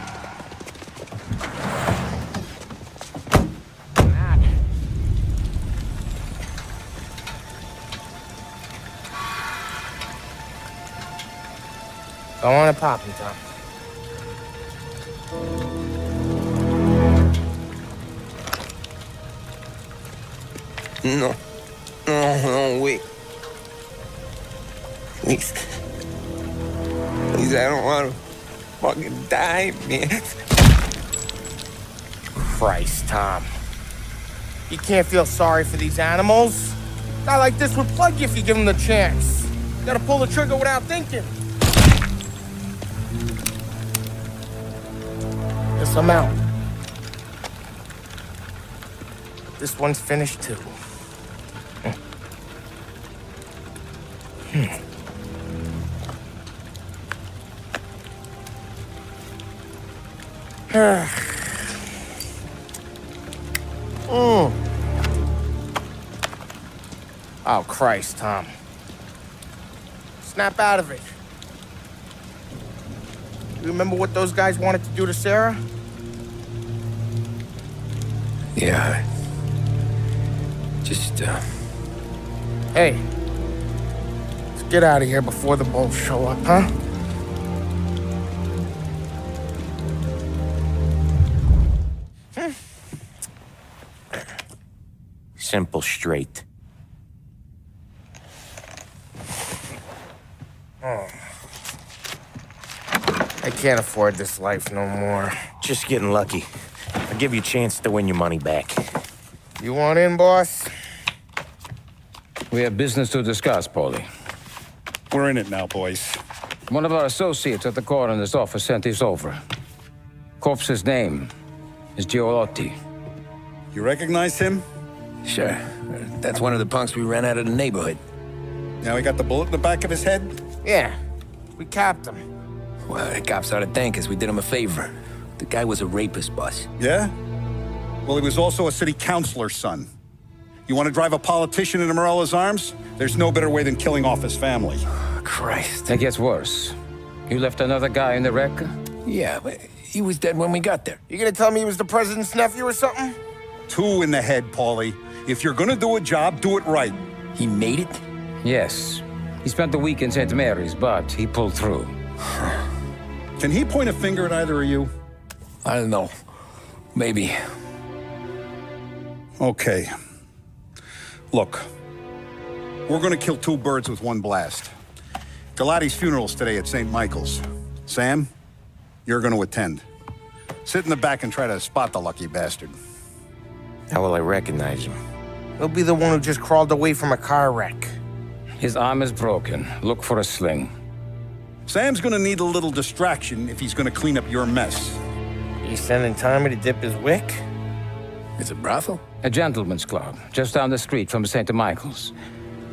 Speaker 6: Go on and pop him, Tom.
Speaker 15: No, wait. Please, I don't want to fucking die, man.
Speaker 6: Christ, Tom. You can't feel sorry for these animals. A guy like this would plug you if you give him the chance. You gotta pull the trigger without thinking. Guess I'm out. This one's finished too. Oh, Christ, Tom. Snap out of it. You remember what those guys wanted to do to Sarah?
Speaker 2: Yeah. Just,
Speaker 6: Hey. Let's get out of here before the bulls show up, huh?
Speaker 5: Simple, straight.
Speaker 6: Oh. I can't afford this life no more.
Speaker 5: Just getting lucky. I'll give you a chance to win your money back.
Speaker 6: You want in, boss?
Speaker 13: We have business to discuss, Paulie.
Speaker 8: We're in it now, boys.
Speaker 13: One of our associates at the coroner's office sent this over. Corpse's name is Giolotti.
Speaker 8: You recognize him?
Speaker 2: Sure. That's one of the punks we ran out of the neighborhood.
Speaker 8: Now he got the bullet in the back of his head?
Speaker 6: Yeah. We capped him.
Speaker 2: Well, the cops ought to thank us. We did him a favor. The guy was a rapist, boss.
Speaker 8: Yeah? Well, he was also a city councilor's son. You want to drive a politician into Morella's arms? There's no better way than killing off his family.
Speaker 2: Christ.
Speaker 13: It gets worse. You left another guy in the wreck?
Speaker 2: Yeah, but He was dead when we got there.
Speaker 6: You gonna tell me he was the president's nephew or something?
Speaker 8: 2 in the head, Paulie. If you're gonna do a job, do it right.
Speaker 2: He made it?
Speaker 13: Yes. He spent the week in St. Mary's, but he pulled through.
Speaker 8: Can he point a finger at either of you?
Speaker 2: I don't know. Maybe.
Speaker 8: Okay. Look, we're gonna kill 2 birds with 1 blast. Galati's funeral's today at St. Michael's. Sam, you're gonna attend. Sit in the back and try to spot the lucky bastard.
Speaker 5: How will I recognize him?
Speaker 6: He'll be the one who just crawled away from a car wreck.
Speaker 13: His arm is broken. Look for a sling.
Speaker 8: Sam's gonna need a little distraction if he's gonna clean up your mess.
Speaker 6: He's sending Tommy to dip his wick?
Speaker 2: It's a brothel?
Speaker 13: A gentleman's club, just down the street from St. Michael's.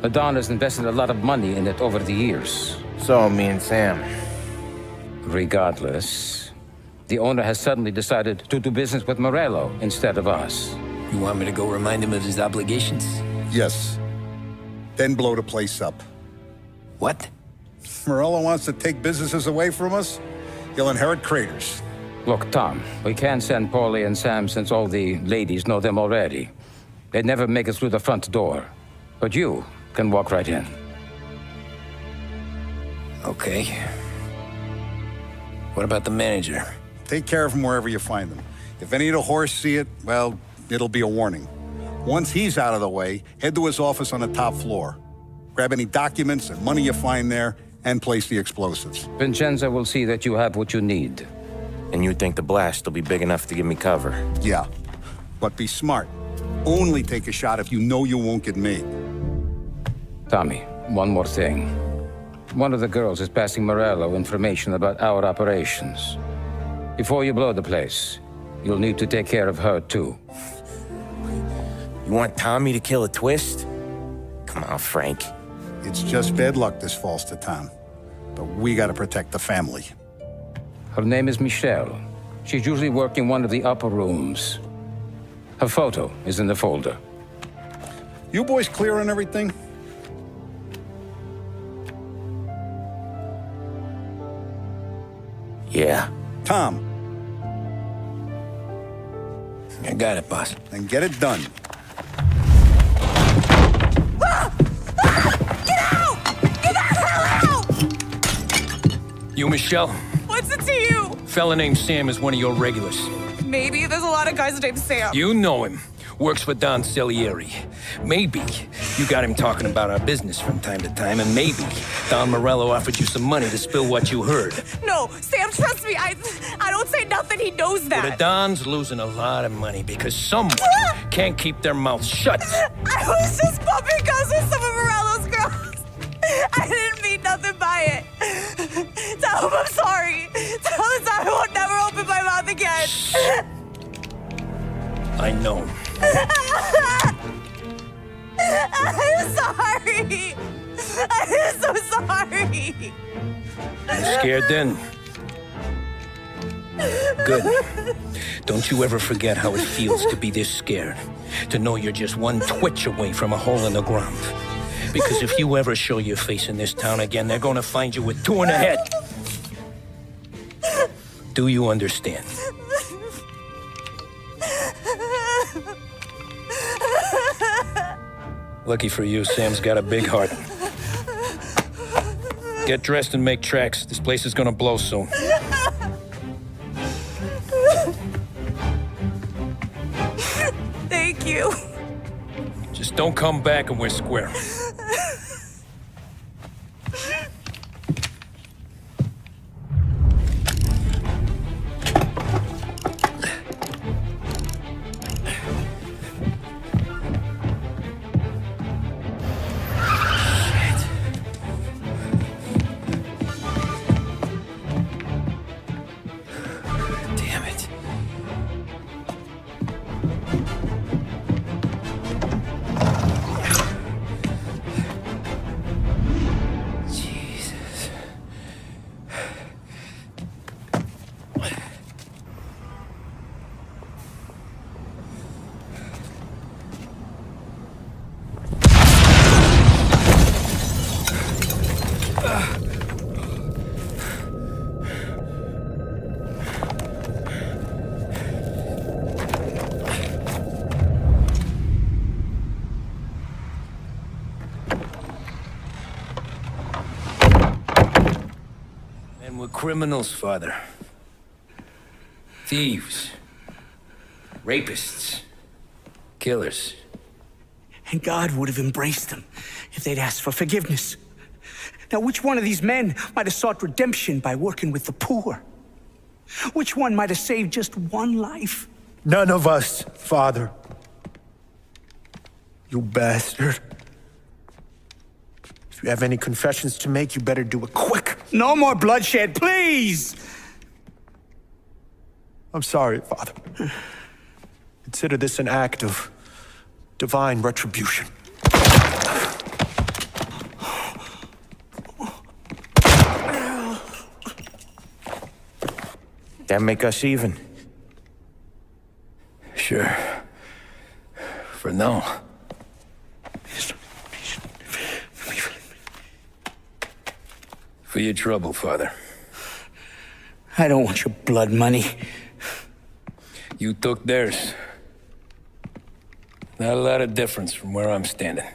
Speaker 13: The Don has invested a lot of money in it over the years.
Speaker 6: So, me and Sam.
Speaker 13: Regardless, the owner has suddenly decided to do business with Morello instead of us.
Speaker 2: You want me to go remind him of his obligations?
Speaker 8: Yes. Then blow the place up.
Speaker 2: What?
Speaker 8: Morello wants to take businesses away from us? He'll inherit craters.
Speaker 13: Look, Tom, we can't send Paulie and Sam since all the ladies know them already. They'd never make it through the front door. But you can walk right in.
Speaker 2: Okay. What about the manager?
Speaker 8: Take care of him wherever you find him. If any of the horse see it, well, it'll be a warning. Once he's out of the way, head to his office on the top floor. Grab any documents and money you find there, and place the explosives.
Speaker 13: Vincenzo will see that you have what you need.
Speaker 5: And you think the blast will be big enough to give me cover?
Speaker 8: Yeah, but be smart. Only take a shot if you know you won't get made.
Speaker 13: Tommy, one more thing. One of the girls is passing Morello information about our operations. Before you blow the place, you'll need to take care of her, too.
Speaker 5: You want Tommy to kill a twist? Come on, Frank.
Speaker 8: It's just bad luck this falls to Tom. But we gotta protect the family.
Speaker 13: Her name is Michelle. She's usually working one of the upper rooms. Her photo is in the folder.
Speaker 8: You boys clear on everything?
Speaker 5: Yeah.
Speaker 8: Tom.
Speaker 2: I got it, boss.
Speaker 8: Then get it done.
Speaker 2: You, Michelle?
Speaker 19: What's it to you?
Speaker 2: Fella named Sam is one of your regulars.
Speaker 19: Maybe there's a lot of guys named Sam.
Speaker 2: You know him. Works for Don Salieri. Maybe you got him talking about our business from time to time, and maybe Don Morello offered you some money to spill what you heard.
Speaker 19: No, Sam, trust me. I don't say nothing. He knows that.
Speaker 2: Well, the Don's losing a lot of money because someone can't keep their mouths shut.
Speaker 19: I was just bumping guns with some of Morello's girls. I didn't mean nothing by it. Tell him I'm sorry. Tell him I won't never open my mouth again.
Speaker 2: I know.
Speaker 19: I'm sorry. I'm so sorry.
Speaker 2: You scared then? Good. Don't you ever forget how it feels to be this scared. To know you're just one twitch away from a hole in the ground. Because if you ever show your face in this town again, they're gonna find you with 2 in the head. Do you understand? Lucky for you, Sam's got a big heart. Get dressed and make tracks. This place is gonna blow soon.
Speaker 19: Thank you.
Speaker 2: Just don't come back and we're square. criminals, Father. Thieves. Rapists. Killers.
Speaker 20: And God would have embraced them if they'd asked for forgiveness. Now, which one of these men might have sought redemption by working with the poor? Which one might have saved just one life?
Speaker 18: None of us, Father. You bastard. If you have any confessions to make, you better do it quick.
Speaker 20: No more bloodshed, please!
Speaker 18: I'm sorry, Father. Consider this an act of divine retribution.
Speaker 5: That make us even?
Speaker 2: Sure. For now. For your trouble, Father.
Speaker 20: I don't want your blood money.
Speaker 2: You took theirs. Not a lot of difference from where I'm standing.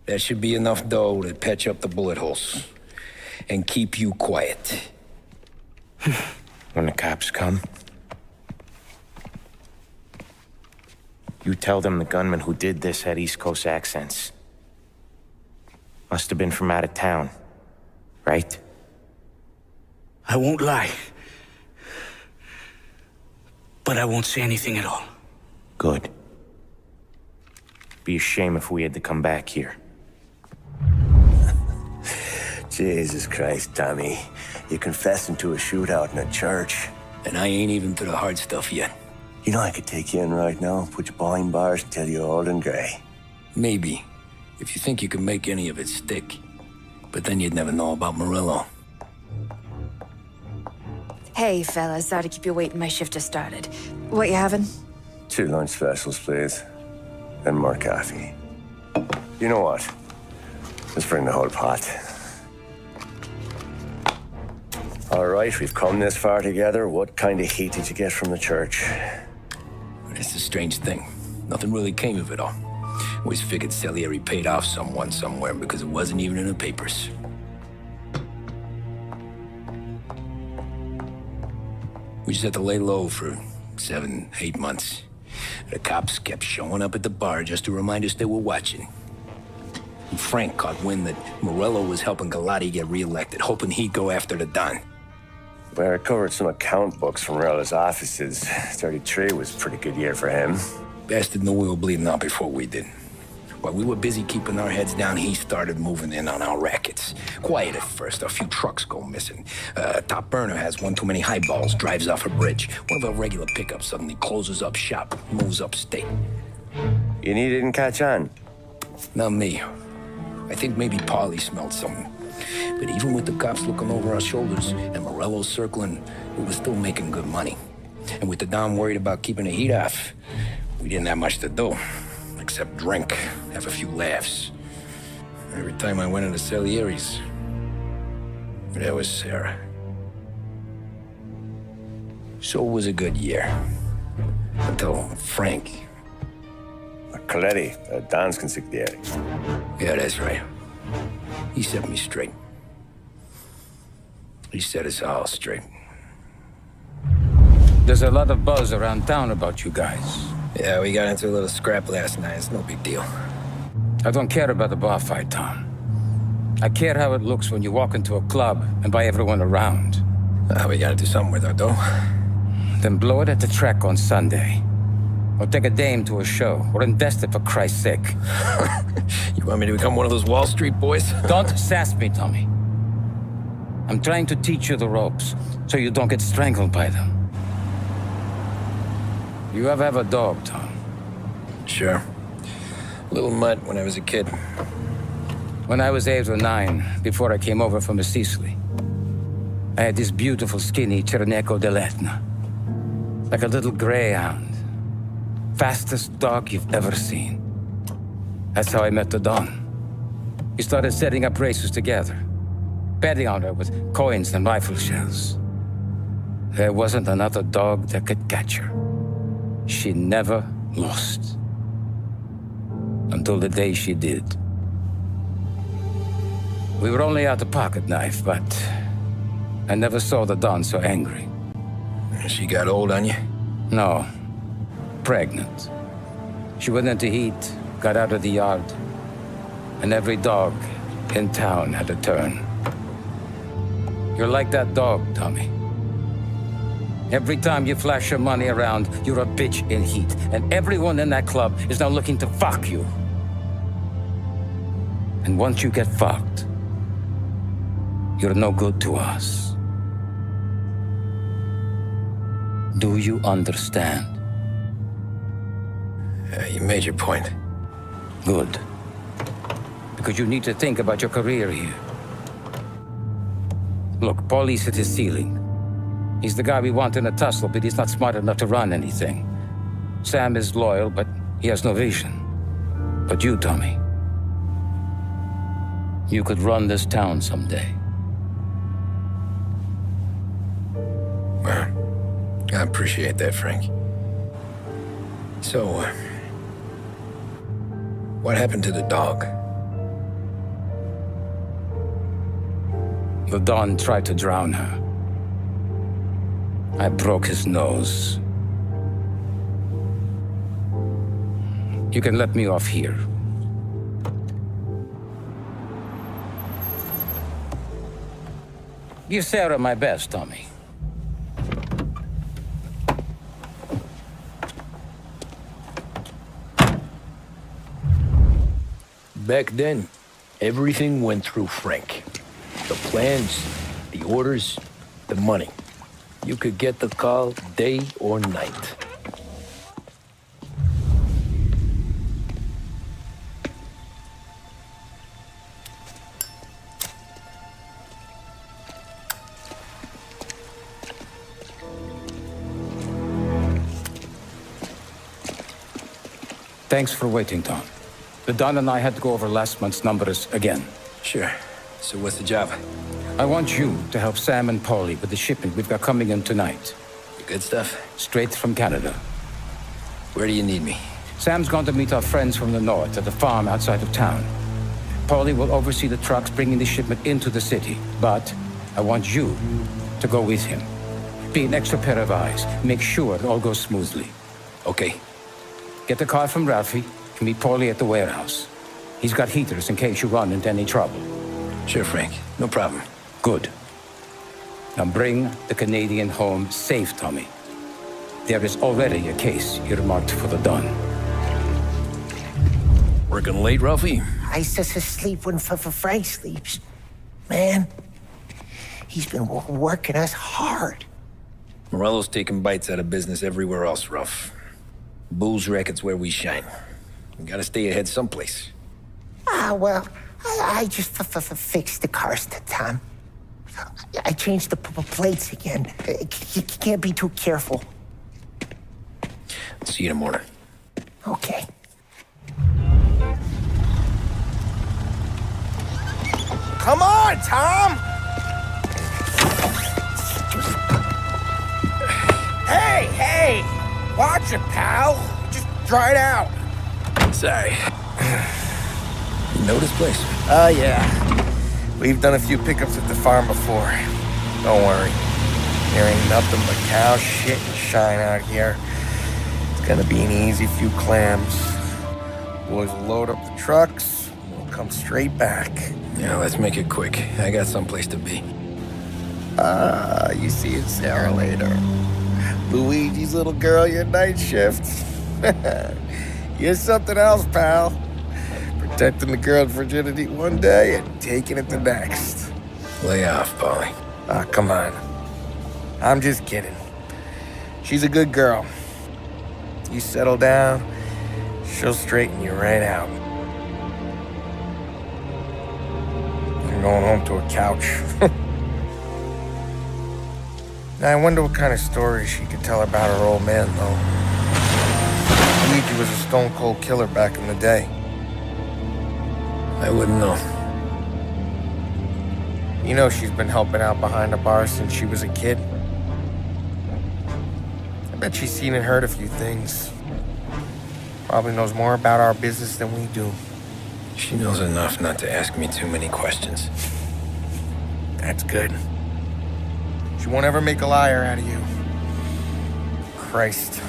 Speaker 2: That should be enough dough to patch up the bullet holes. And keep you quiet.
Speaker 5: When the cops come, you tell them the gunman who did this had East Coast accents. Must have been from out of town, right?
Speaker 20: I won't lie. But I won't say anything at all.
Speaker 5: Good. Be a shame if we had to come back here.
Speaker 1: Jesus Christ, Tommy. You're confessing to a shootout in a church.
Speaker 2: And I ain't even to the hard stuff yet.
Speaker 1: You know I could take you in right now, put you behind bars and tell you old and grey.
Speaker 2: Maybe. If you think you can make any of it stick. But then you'd never know about Morello.
Speaker 3: Hey, fellas. Sorry to keep you waiting. My shift just started. What you having?
Speaker 1: 2 lunch specials, please. And more coffee. You know what? Let's bring the whole pot. All right, we've come this far together. What kind of heat did you get from the church?
Speaker 2: It's a strange thing. Nothing really came of it all. Always figured Salieri paid off someone somewhere because it wasn't even in the papers. We just had to lay low for 7, 8 months. The cops kept showing up at the bar just to remind us they were watching. And Frank caught wind that Morello was helping Galati get reelected, hoping he'd go after the Don.
Speaker 1: Well, I recovered some account books from Morello's offices. 33 was a pretty good year for him.
Speaker 2: Bastard knew we were bleeding out before we did. While we were busy keeping our heads down, he started moving in on our rackets. Quiet at first, a few trucks go missing. Top burner has one too many highballs, drives off a bridge. One of our regular pickups suddenly closes up shop, moves upstate.
Speaker 1: You didn't catch on?
Speaker 2: Not me. I think maybe Paulie smelled something. But even with the cops looking over our shoulders and Morello circling, we were still making good money. And with the Don worried about keeping the heat off, we didn't have much to do. Except drink, have a few laughs. Every time I went into Salieri's, there was Sarah. So it was a good year. Until Frank.
Speaker 1: Coletti, Don's consigliere.
Speaker 2: Yeah, that's right. He set me straight. He set us all straight.
Speaker 13: There's a lot of buzz around town about you guys.
Speaker 2: Yeah, we got into a little scrap last night. It's no big deal.
Speaker 13: I don't care about the bar fight, Tom. I care how it looks when you walk into a club and buy everyone around.
Speaker 2: We gotta do something with our dough.
Speaker 13: Then blow it at the track on Sunday. Or take a dame to a show. Or invest it for Christ's sake.
Speaker 2: You want me to become one of those Wall Street boys?
Speaker 13: Don't sass me, Tommy. I'm trying to teach you the ropes, so you don't get strangled by them. You ever have a dog, Tom?
Speaker 2: Sure. Little mutt when I was a kid.
Speaker 13: When I was 8 or 9, before I came over from Sicily, I had this beautiful, skinny Cerneco dell'Etna. Like a little greyhound. Fastest dog you've ever seen. That's how I met the Don. We started setting up races together, betting on her with coins and rifle shells. There wasn't another dog that could catch her. She never lost. Until the day she did. We were only out a pocket knife, but I never saw the Don so angry.
Speaker 2: She got old on you?
Speaker 13: No. Pregnant. She went into heat, got out of the yard, and every dog in town had a turn. You're like that dog, Tommy. Every time you flash your money around, you're a bitch in heat, and everyone in that club is now looking to fuck you. And once you get fucked, you're no good to us. Do you understand?
Speaker 2: You made your point.
Speaker 13: Good. Because you need to think about your career here. Look, Paulie's hit his ceiling. He's the guy we want in a tussle, but he's not smart enough to run anything. Sam is loyal, but he has no vision. But you, Tommy, you could run this town someday.
Speaker 2: Well, I appreciate that, Frank. So, what happened to the dog?
Speaker 13: The Don tried to drown her. I broke his nose. You can let me off here. Give Sarah my best, Tommy.
Speaker 2: Back then, everything went through Frank. The plans, the orders, the money. You could get the call day or night.
Speaker 13: Thanks for waiting, Tom. The Don and I had to go over last month's numbers again.
Speaker 2: Sure. So what's the job?
Speaker 13: I want you to help Sam and Paulie with the shipment we've got coming in tonight.
Speaker 2: Good stuff?
Speaker 13: Straight from Canada.
Speaker 2: Where do you need me?
Speaker 13: Sam's going to meet our friends from the north at the farm outside of town. Paulie will oversee the trucks bringing the shipment into the city. But I want you to go with him. Be an extra pair of eyes. Make sure it all goes smoothly.
Speaker 2: Okay.
Speaker 13: Get the car from Ralphie and meet Paulie at the warehouse. He's got heaters in case you run into any trouble.
Speaker 2: Sure, Frank. No problem.
Speaker 13: Good. Now bring the Canadian home safe, Tommy. There is already a case earmarked for the Don.
Speaker 2: Working late, Ralphie?
Speaker 10: I sleep when Frank sleeps. Man, he's been working us hard.
Speaker 2: Morello's taking bites out of business everywhere else, Ralph. Bull's racket's where we shine. We gotta stay ahead someplace.
Speaker 10: Well, I just fixed the cars, Tom. I changed the plates again. You can't be too careful.
Speaker 2: See you in the morning.
Speaker 10: Okay.
Speaker 6: Come on, Tom! Hey! Watch it, pal. Just dried out.
Speaker 2: Sorry. You know this place?
Speaker 6: Yeah. We've done a few pickups at the farm before. Don't worry. There ain't nothing but cow shit and shine out here. It's gonna be an easy few clams. Boys will load up the trucks, and we'll come straight back.
Speaker 2: Yeah, let's make it quick. I got someplace to be.
Speaker 6: You see Sarah later. Luigi's little girl, your night shift. You're something else, pal. Protecting the girl's virginity one day and taking it the next.
Speaker 2: Lay off, Paulie.
Speaker 6: Come on. I'm just kidding. She's a good girl. You settle down, she'll straighten you right out. You're going home to a couch. Now, I wonder what kind of stories she could tell about her old man, though. Luigi was a stone-cold killer back in the day.
Speaker 2: I wouldn't know.
Speaker 6: You know she's been helping out behind the bar since she was a kid. I bet she's seen and heard a few things. Probably knows more about our business than we do.
Speaker 2: She knows enough not to ask me too many questions.
Speaker 6: That's good. She won't ever make a liar out of you. Christ.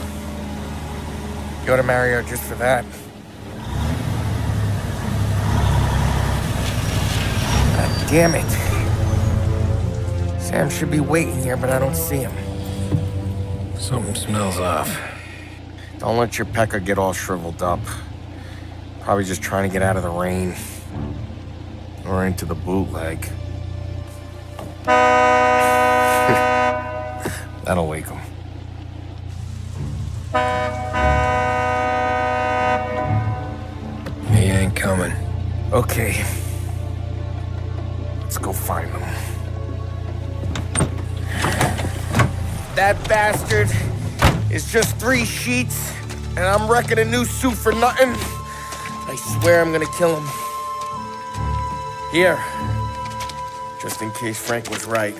Speaker 6: You ought to marry her just for that. God damn it. Sam should be waiting here, but I don't see him.
Speaker 2: Something smells off.
Speaker 6: Don't let your pecker get all shriveled up. Probably just trying to get out of the rain. Or into the bootleg. That'll wake him.
Speaker 2: He ain't coming.
Speaker 6: Okay. Let's go find him. That bastard is just 3 sheets, and I'm wrecking a new suit for nothing. I swear I'm gonna kill him. Here. Just in case Frank was right.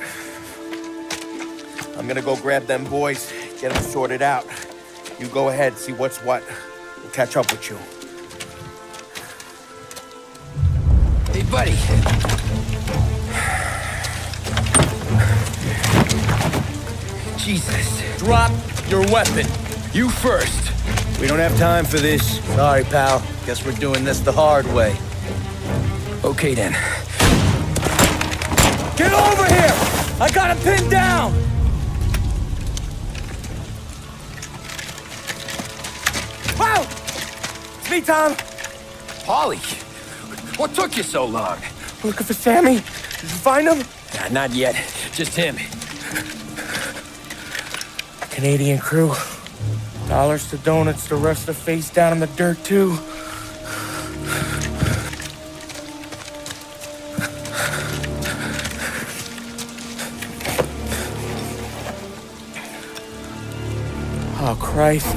Speaker 6: I'm gonna go grab them boys, get them sorted out. You go ahead, see what's what. We'll catch up with you.
Speaker 2: Hey, buddy. Jesus.
Speaker 21: Drop your weapon.
Speaker 2: You first.
Speaker 21: We don't have time for this. Sorry, pal. Guess we're doing this the hard way.
Speaker 2: Okay, then.
Speaker 21: Get over here! I got him pinned down!
Speaker 6: Wow! It's me, Tom.
Speaker 2: Polly, what took you so long?
Speaker 6: Looking for Sammy. Did you find him?
Speaker 2: Nah, not yet. Just him.
Speaker 6: Canadian crew. Dollars to donuts, the rest are face down in the dirt, too. Oh, Christ.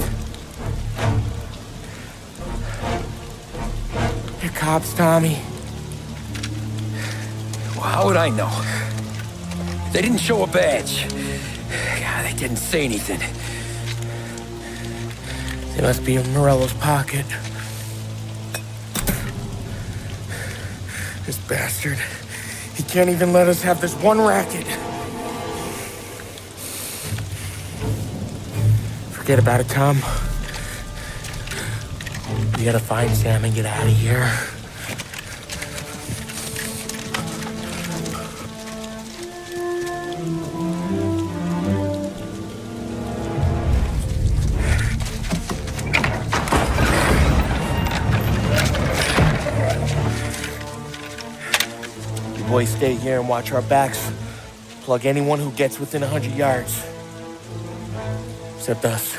Speaker 6: You're cops, Tommy.
Speaker 2: Well, how would I know? They didn't show a badge. God, they didn't say anything.
Speaker 6: They must be in Morello's pocket. This bastard. He can't even let us have this one racket. Forget about it, Tom. We gotta find Sam and get out of here. You boys stay here and watch our backs. Plug anyone who gets within 100 yards. Except us.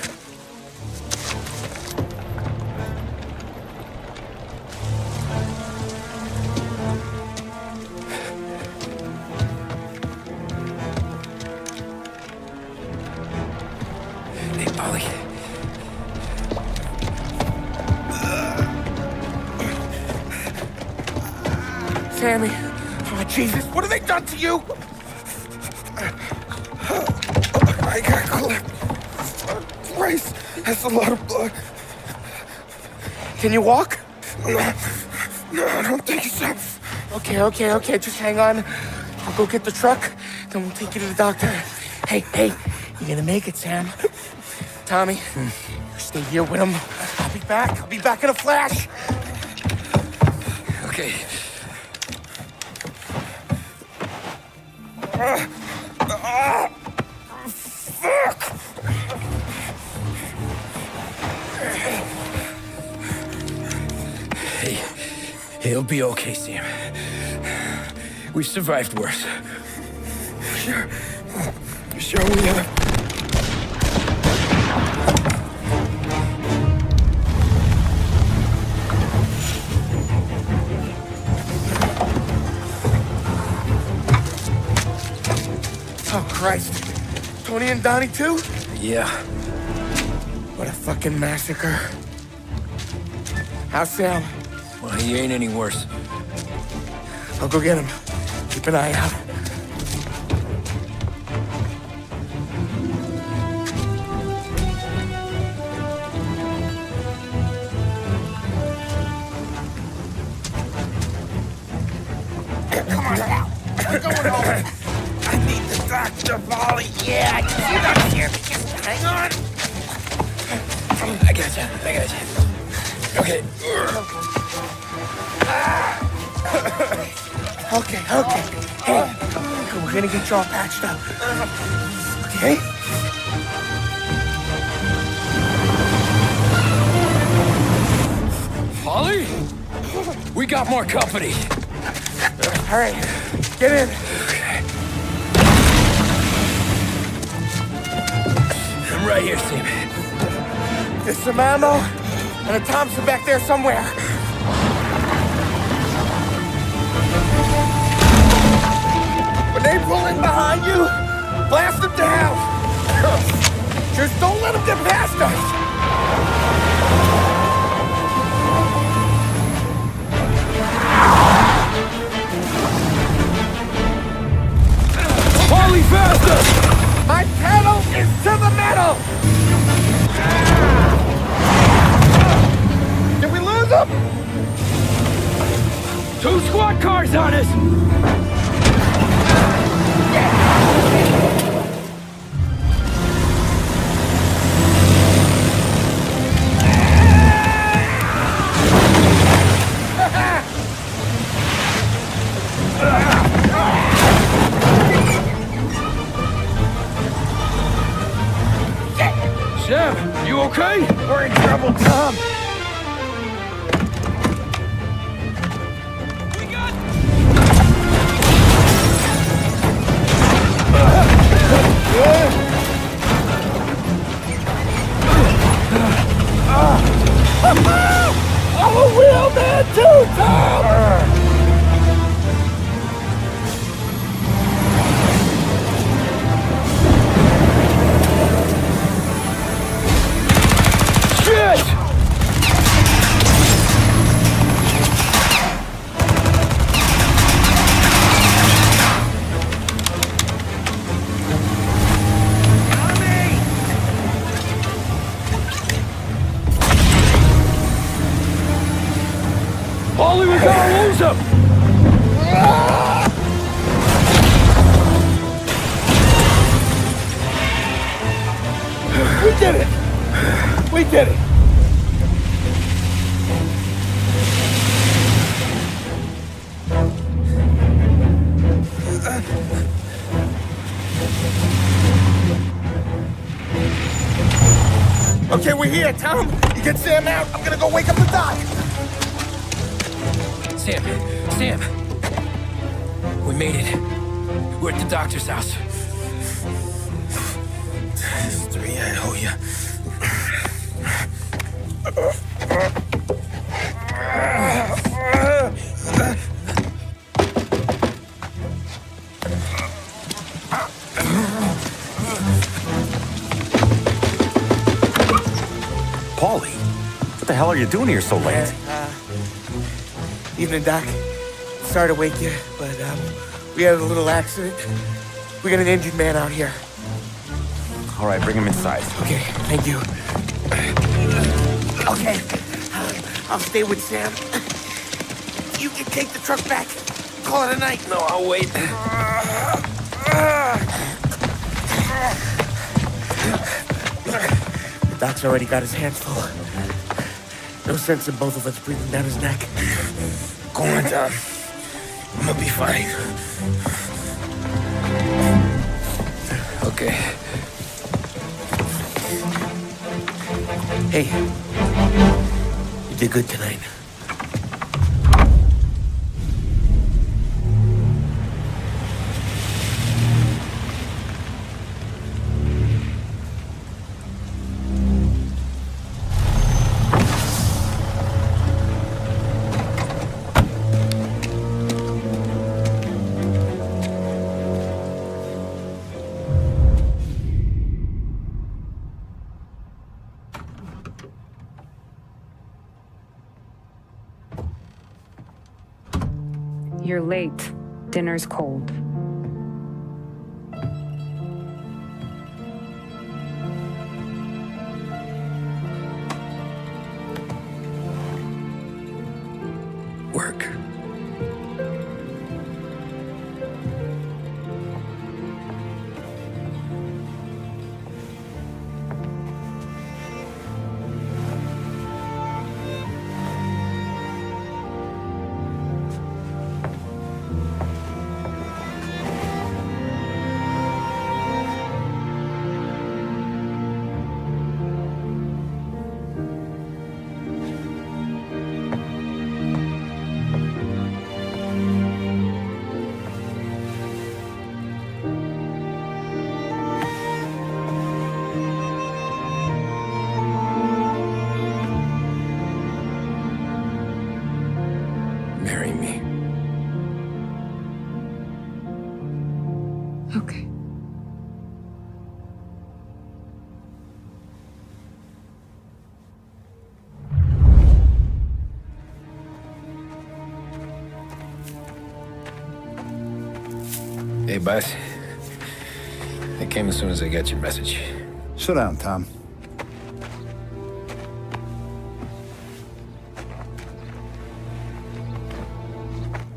Speaker 2: Hey, Polly.
Speaker 6: Sammy. Oh, Jesus, what have they done to you? I got clipped. Christ, that's a lot of blood. Can you walk? No, I don't think so. Okay, just hang on. I'll go get the truck, then we'll take you to the doctor. Hey, you're gonna make it, Sam. Tommy, you stay here with him. I'll be back in a flash.
Speaker 2: Okay.
Speaker 6: Fuck!
Speaker 2: Hey, he'll be okay, Sam. We've survived worse.
Speaker 6: Sure we have. Oh, Christ. Tony and Donnie, too?
Speaker 2: Yeah.
Speaker 6: What a fucking massacre. How's Sam?
Speaker 2: Well, he ain't any worse.
Speaker 6: I'll go get him. Keep an eye out. Yeah, I can see that here. Just hang on.
Speaker 2: I got you. Okay.
Speaker 6: Okay. Hey, we're gonna get you all patched up. Okay?
Speaker 2: Polly? We got more company.
Speaker 6: All right, get in.
Speaker 2: I'm right here, Sam.
Speaker 6: There's some ammo and a Thompson back there somewhere. When they pull in behind you, blast them down. Just don't let them get past us.
Speaker 2: Polly, faster!
Speaker 6: My pedal is to the metal! Did we lose them?
Speaker 2: 2 squad cars on us! Sam, you okay?
Speaker 6: We're in trouble, Tom. I'm a real man too, Tom!
Speaker 2: Polly, we gotta lose him!
Speaker 6: We did it! We did it! Okay, we're here, Tom. You get Sam out. I'm gonna go wake up the doc.
Speaker 2: Sam! We made it. We're at the doctor's house.
Speaker 11: 3, I owe you.
Speaker 5: Paulie, what the hell are you doing here so late?
Speaker 6: Evening, Doc. Sorry to wake you, but we had a little accident. We got an injured man out here.
Speaker 5: All right, bring him inside.
Speaker 6: Okay, thank you. Okay, I'll stay with Sam. You can take the truck back. Call it a night.
Speaker 2: No, I'll wait.
Speaker 6: The doc's already got his hands full. No sense in both of us breathing down his neck.
Speaker 11: Go on, Tom. I'm gonna be fine.
Speaker 2: Okay.
Speaker 6: Hey, you did good tonight.
Speaker 16: You're late. Dinner's cold.
Speaker 2: Work. Hey, boss. I came as soon as I got your message.
Speaker 8: Sit down, Tom.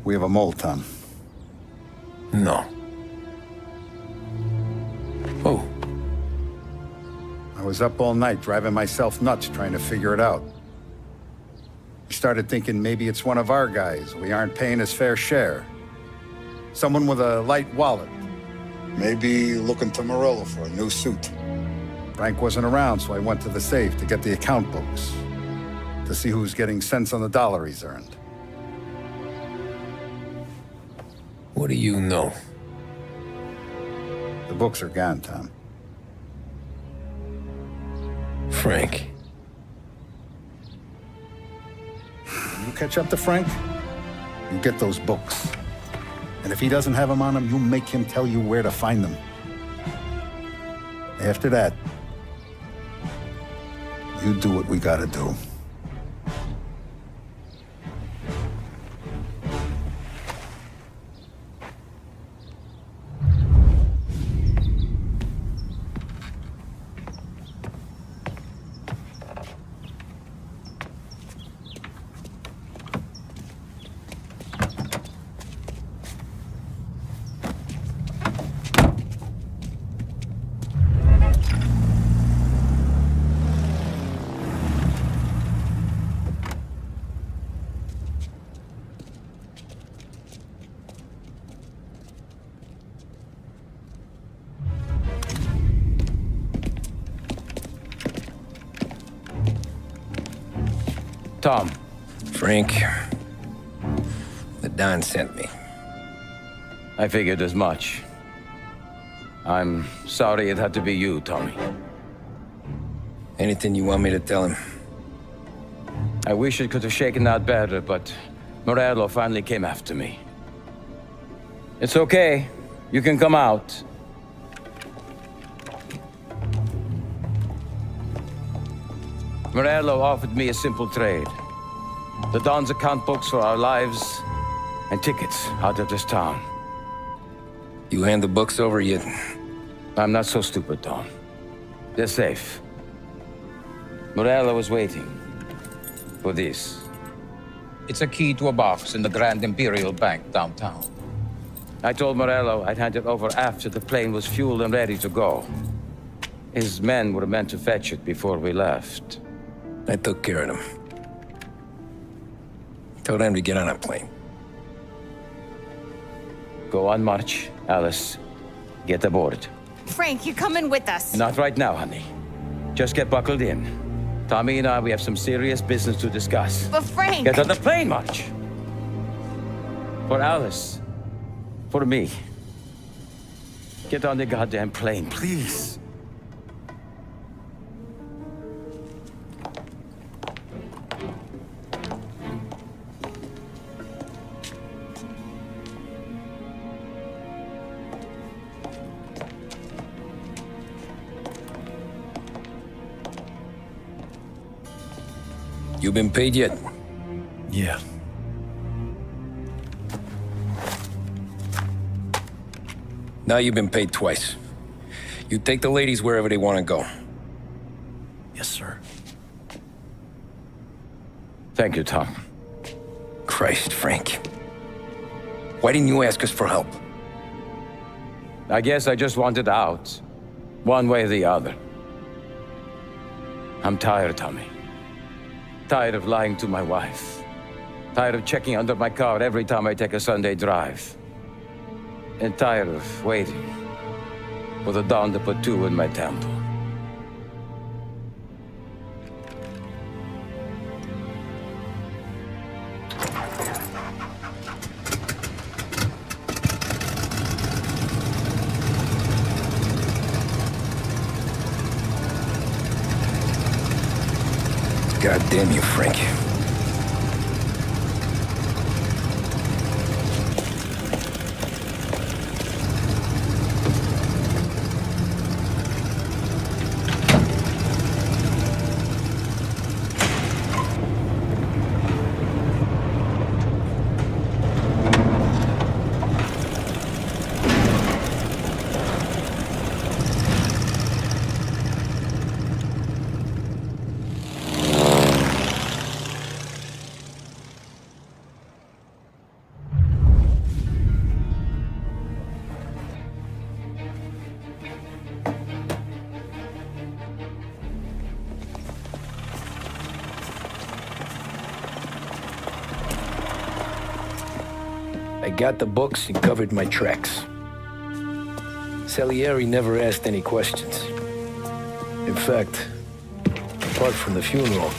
Speaker 8: We have a mole, Tom.
Speaker 2: No. Oh.
Speaker 8: I was up all night driving myself nuts trying to figure it out. I started thinking maybe it's one of our guys. We aren't paying his fair share. Someone with a light wallet. Maybe looking to Morello for a new suit. Frank wasn't around, so I went to the safe to get the account books. To see who's getting cents on the dollar he's earned.
Speaker 2: What do you know?
Speaker 8: The books are gone, Tom.
Speaker 2: Frank.
Speaker 8: You catch up to Frank, you get those books. And if he doesn't have them on him, you make him tell you where to find them. After that, you do what we gotta do.
Speaker 13: Tom.
Speaker 2: Frank. The Don sent me.
Speaker 13: I figured as much. I'm sorry it had to be you, Tommy.
Speaker 2: Anything you want me to tell him?
Speaker 13: I wish it could have shaken out better, but Morello finally came after me. It's okay. You can come out. Morello offered me a simple trade. The Don's account books for our lives and tickets out of this town.
Speaker 2: You hand the books over yet?
Speaker 13: I'm not so stupid, Don. They're safe. Morello was waiting for this. It's a key to a box in the Grand Imperial Bank downtown. I told Morello I'd hand it over after the plane was fueled and ready to go. His men were meant to fetch it before we left.
Speaker 2: I took care of them. Told them to get on a plane.
Speaker 13: Go on, March. Alice, get aboard.
Speaker 19: Frank, you're coming with us.
Speaker 13: Not right now, honey. Just get buckled in. Tommy and I, we have some serious business to discuss.
Speaker 19: But Frank...
Speaker 13: Get on the plane, March. For Alice. For me. Get on the goddamn plane, please.
Speaker 2: You been paid yet?
Speaker 21: Yeah.
Speaker 2: Now you've been paid twice. You take the ladies wherever they want to go.
Speaker 21: Yes, sir.
Speaker 13: Thank you, Tom.
Speaker 2: Christ, Frank. Why didn't you ask us for help?
Speaker 13: I guess I just wanted out. One way or the other. I'm tired, Tommy. Tired of lying to my wife. Tired of checking under my car every time I take a Sunday drive. And tired of waiting for the Dawn to put two in my temple.
Speaker 2: God damn you, Frank. I got the books and covered my tracks. Salieri never asked any questions. In fact, apart from the funeral,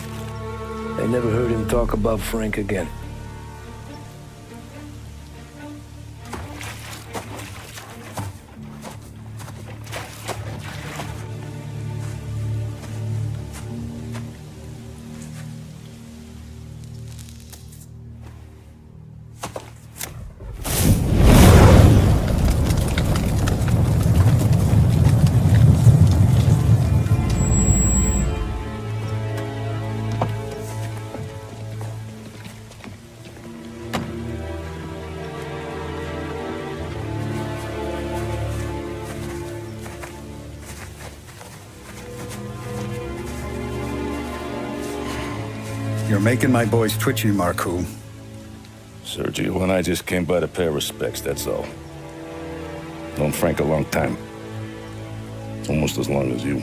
Speaker 2: I never heard him talk about Frank again.
Speaker 8: You're making my boys twitchy, Marku.
Speaker 7: Sergio and I just came by to pay respects, that's all. Known Frank a long time. Almost as long as you.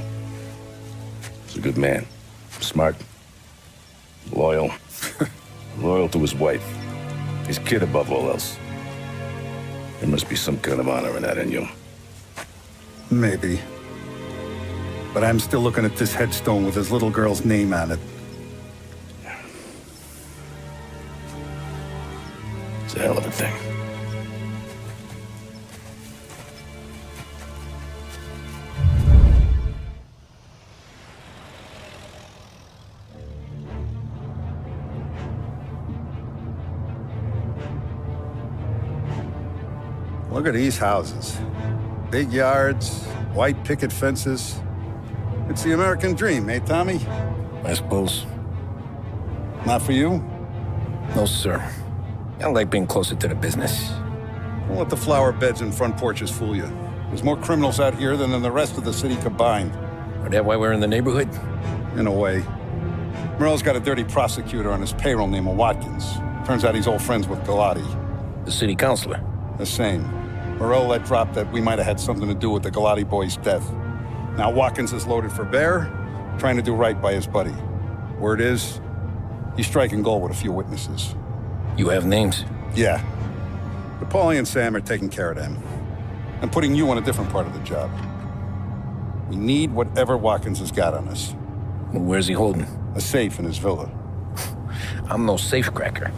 Speaker 7: He's a good man. Smart. Loyal. Loyal to his wife. His kid above all else. There must be some kind of honor in that in you.
Speaker 8: Maybe. But I'm still looking at this headstone with his little girl's name on it.
Speaker 7: It's a hell of a thing.
Speaker 8: Look at these houses. Big yards, white picket fences. It's the American dream, eh, Tommy?
Speaker 2: I suppose.
Speaker 8: Not for you?
Speaker 2: No, sir. I like being closer to the business.
Speaker 8: Don't let the flower beds and front porches fool you. There's more criminals out here than in the rest of the city combined.
Speaker 2: Is that why we're in the neighborhood?
Speaker 8: In a way. Morell's got a dirty prosecutor on his payroll named Watkins. Turns out he's old friends with Galati.
Speaker 2: The city councilor?
Speaker 8: The same. Morell let drop that we might have had something to do with the Galati boy's death. Now Watkins is loaded for bear, trying to do right by his buddy. Word is, he's striking gold with a few witnesses.
Speaker 2: You have names?
Speaker 8: Yeah. But Paulie and Sam are taking care of them. I'm putting you on a different part of the job. We need whatever Watkins has got on us.
Speaker 2: Well, where's he holding?
Speaker 8: A safe in his villa.
Speaker 2: I'm no safecracker.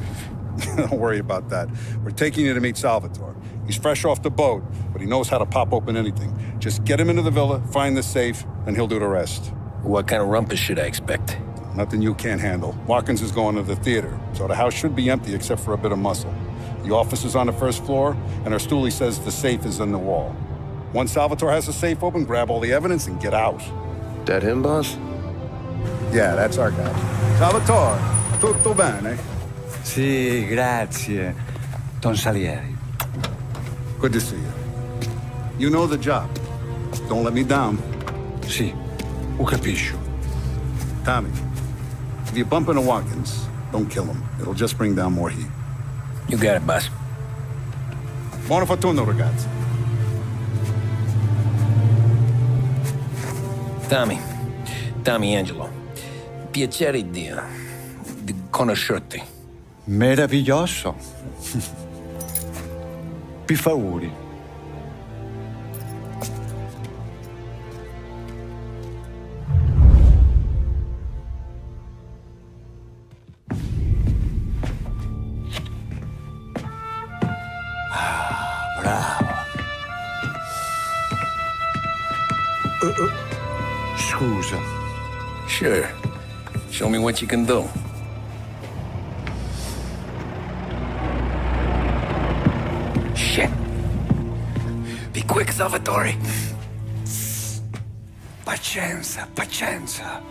Speaker 8: Don't worry about that. We're taking you to meet Salvatore. He's fresh off the boat, but he knows how to pop open anything. Just get him into the villa, find the safe, and he'll do the rest.
Speaker 2: What kind of rumpus should I expect?
Speaker 8: Nothing you can't handle. Watkins is going to the theater, so the house should be empty except for a bit of muscle. The office is on the first floor, and our stoolie says the safe is in the wall. Once Salvatore has the safe open, grab all the evidence and get out.
Speaker 4: That him, boss?
Speaker 8: Yeah, that's our guy. Salvatore, tutto bene?
Speaker 22: Sì, grazie, Don Salieri.
Speaker 8: Good to see you. You know the job. Don't let me down.
Speaker 22: Sì, ho capisco.
Speaker 8: Tommy, if you bump into Watkins, don't kill him. It'll just bring down more heat.
Speaker 2: You got it, boss.
Speaker 8: Buona fortuna, ragazzi.
Speaker 2: Tommy Angelo. Piacere di conoscerti.
Speaker 22: Meraviglioso. Per favore. Bravo. Scusa.
Speaker 2: Sure. Show me what you can do. Shit. Be quick, Salvatore.
Speaker 22: Pazienza, pazienza.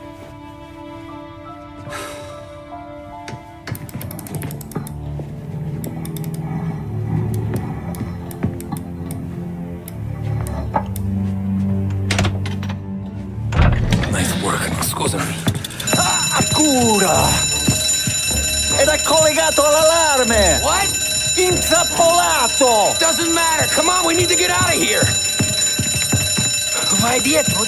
Speaker 2: Nice work, scusami.
Speaker 22: Cura! Ed è collegato all'allarme!
Speaker 2: What?
Speaker 22: Intrappolato!
Speaker 2: Doesn't matter. Come on, we need to get out of here. Vai dietro.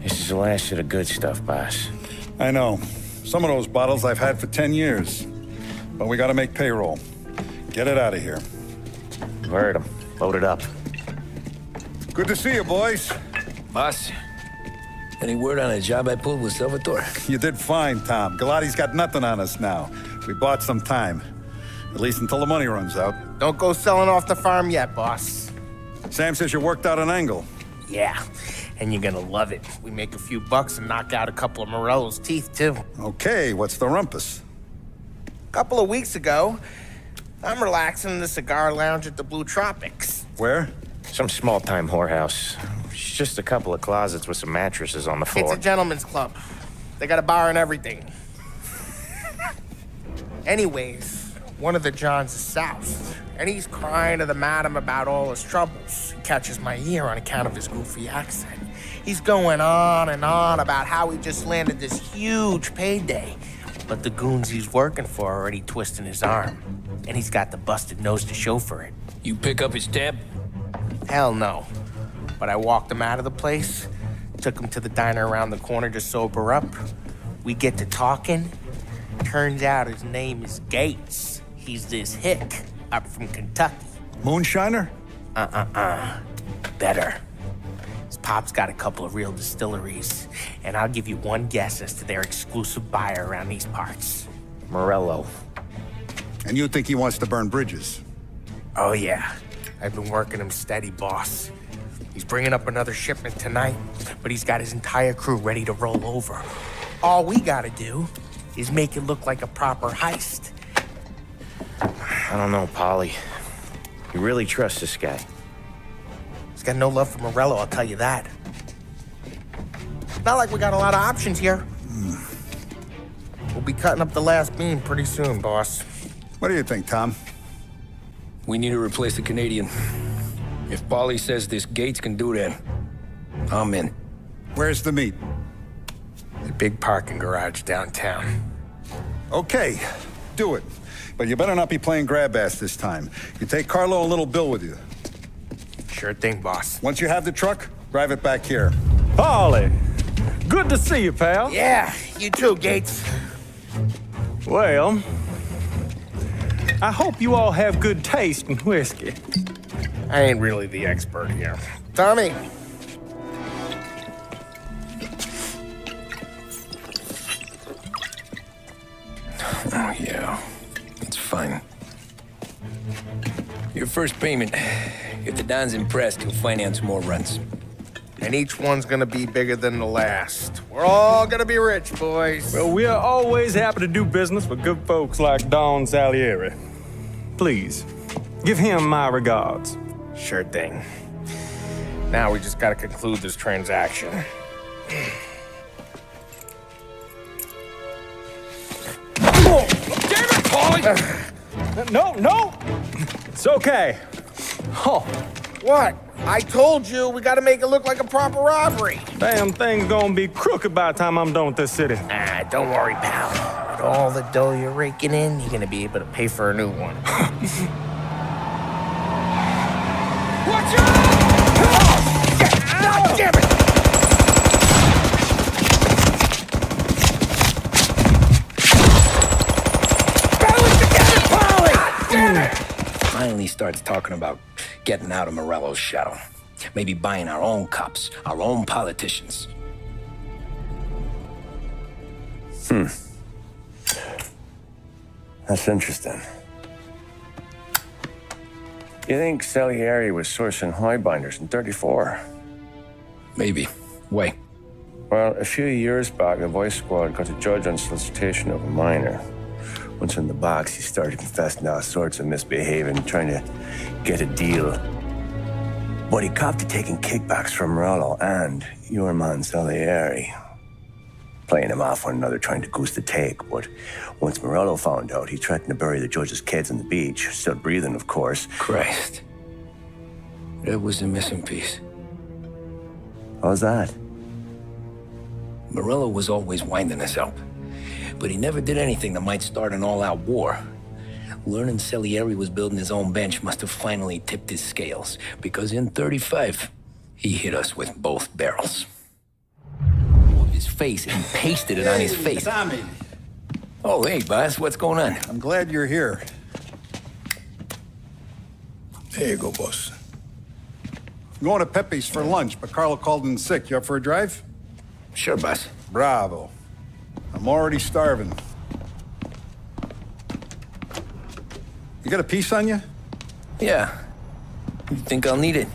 Speaker 5: This is the last of the good stuff, boss.
Speaker 8: I know. Some of those bottles I've had for 10 years. But we gotta make payroll. Get it out of here.
Speaker 5: Heard him. Load it up.
Speaker 8: Good to see you, boys.
Speaker 2: Boss, any word on a job I pulled with Salvatore?
Speaker 8: You did fine, Tom. Galati's got nothing on us now. We bought some time. At least until the money runs out.
Speaker 6: Don't go selling off the farm yet, boss.
Speaker 8: Sam says you worked out an angle.
Speaker 6: Yeah, and you're gonna love it. We make a few bucks and knock out a couple of Morello's teeth, too.
Speaker 8: Okay, what's the rumpus?
Speaker 6: A couple of weeks ago, I'm relaxing in the cigar lounge at the Blue Tropics.
Speaker 8: Where?
Speaker 5: Some small-time whorehouse. It's just a couple of closets with some mattresses on the floor.
Speaker 6: It's a gentleman's club. They got a bar and everything. Anyways, one of the Johns is south, and he's crying to the madam about all his troubles. He catches my ear on account of his goofy accent. He's going on and on about how he just landed this huge payday, but the goons he's working for are already twisting his arm, and he's got the busted nose to show for it.
Speaker 2: You pick up his tab?
Speaker 6: Hell no. But I walked him out of the place, took him to the diner around the corner to sober up. We get to talking. Turns out his name is Gates. He's this hick up from Kentucky.
Speaker 8: Moonshiner?
Speaker 6: Better. His pop's got a couple of real distilleries, and I'll give you one guess as to their exclusive buyer around these parts.
Speaker 5: Morello.
Speaker 8: And you think he wants to burn bridges?
Speaker 6: Oh, yeah. I've been working him steady, boss. He's bringing up another shipment tonight, but he's got his entire crew ready to roll over. All we gotta do is make it look like a proper heist.
Speaker 5: I don't know, Polly. You really trust this guy?
Speaker 6: He's got no love for Morello, I'll tell you that. It's not like we got a lot of options here. We'll be cutting up the last beam pretty soon, boss.
Speaker 8: What do you think, Tom?
Speaker 2: We need to replace the Canadian. If Polly says this Gates can do that, I'm in.
Speaker 8: Where's the meet?
Speaker 6: The big parking garage downtown.
Speaker 8: Okay, do it. But you better not be playing grab ass this time. You take Carlo and Little Bill with you.
Speaker 6: Sure thing, boss.
Speaker 8: Once you have the truck, drive it back here.
Speaker 9: Polly, good to see you, pal.
Speaker 6: Yeah, you too, Gates.
Speaker 9: Well, I hope you all have good taste in whiskey.
Speaker 6: I ain't really the expert here. Tommy.
Speaker 2: Oh, yeah. It's fine. Your first payment. If the Don's impressed, he'll finance more runs.
Speaker 6: And each one's gonna be bigger than the last. We're all gonna be rich, boys.
Speaker 9: Well, we are always happy to do business with good folks like Don Salieri. Please, give him my regards.
Speaker 6: Sure thing. Now we just gotta conclude this transaction.
Speaker 9: Oh, damn it, Polly! No! It's okay. Oh.
Speaker 6: What? I told you, we gotta make it look like a proper robbery.
Speaker 9: Damn thing's gonna be crooked by the time I'm done with this city.
Speaker 6: Don't worry, pal. With all the dough you're raking in, you're gonna be able to pay for a new one.
Speaker 9: Watch out!
Speaker 6: God damn it! Balance together, Polly! God damn it!
Speaker 2: Finally starts talking about getting out of Morello's shadow. Maybe buying our own cops, our own politicians.
Speaker 1: That's interesting. You think Salieri was sourcing highbinders in 34?
Speaker 2: Maybe. Why?
Speaker 1: Well, a few years back, the Vice Squad got a judge on solicitation of a minor. Once in the box, he started confessing all sorts of misbehaving, trying to get a deal. But he copped to taking kickbacks from Morello and your man Salieri. Playing them off one another, trying to goose the take. But once Morello found out, he threatened to bury the judge's kids on the beach. Still breathing, of course.
Speaker 2: Christ. That was the missing piece.
Speaker 1: How's that?
Speaker 2: Morello was always winding us up. But he never did anything that might start an all-out war. Learning Salieri was building his own bench must have finally tipped his scales, because in 35, he hit us with both barrels. his face and pasted it on his face.
Speaker 8: Tommy.
Speaker 2: Oh, hey, boss, what's going on?
Speaker 8: I'm glad you're here.
Speaker 11: There you go, boss.
Speaker 8: I'm going to Pepe's for lunch, but Carlo called in sick. You up for a drive?
Speaker 2: Sure, boss.
Speaker 8: Bravo. I'm already starving. You got a piece on you?
Speaker 2: Yeah. You think I'll need it?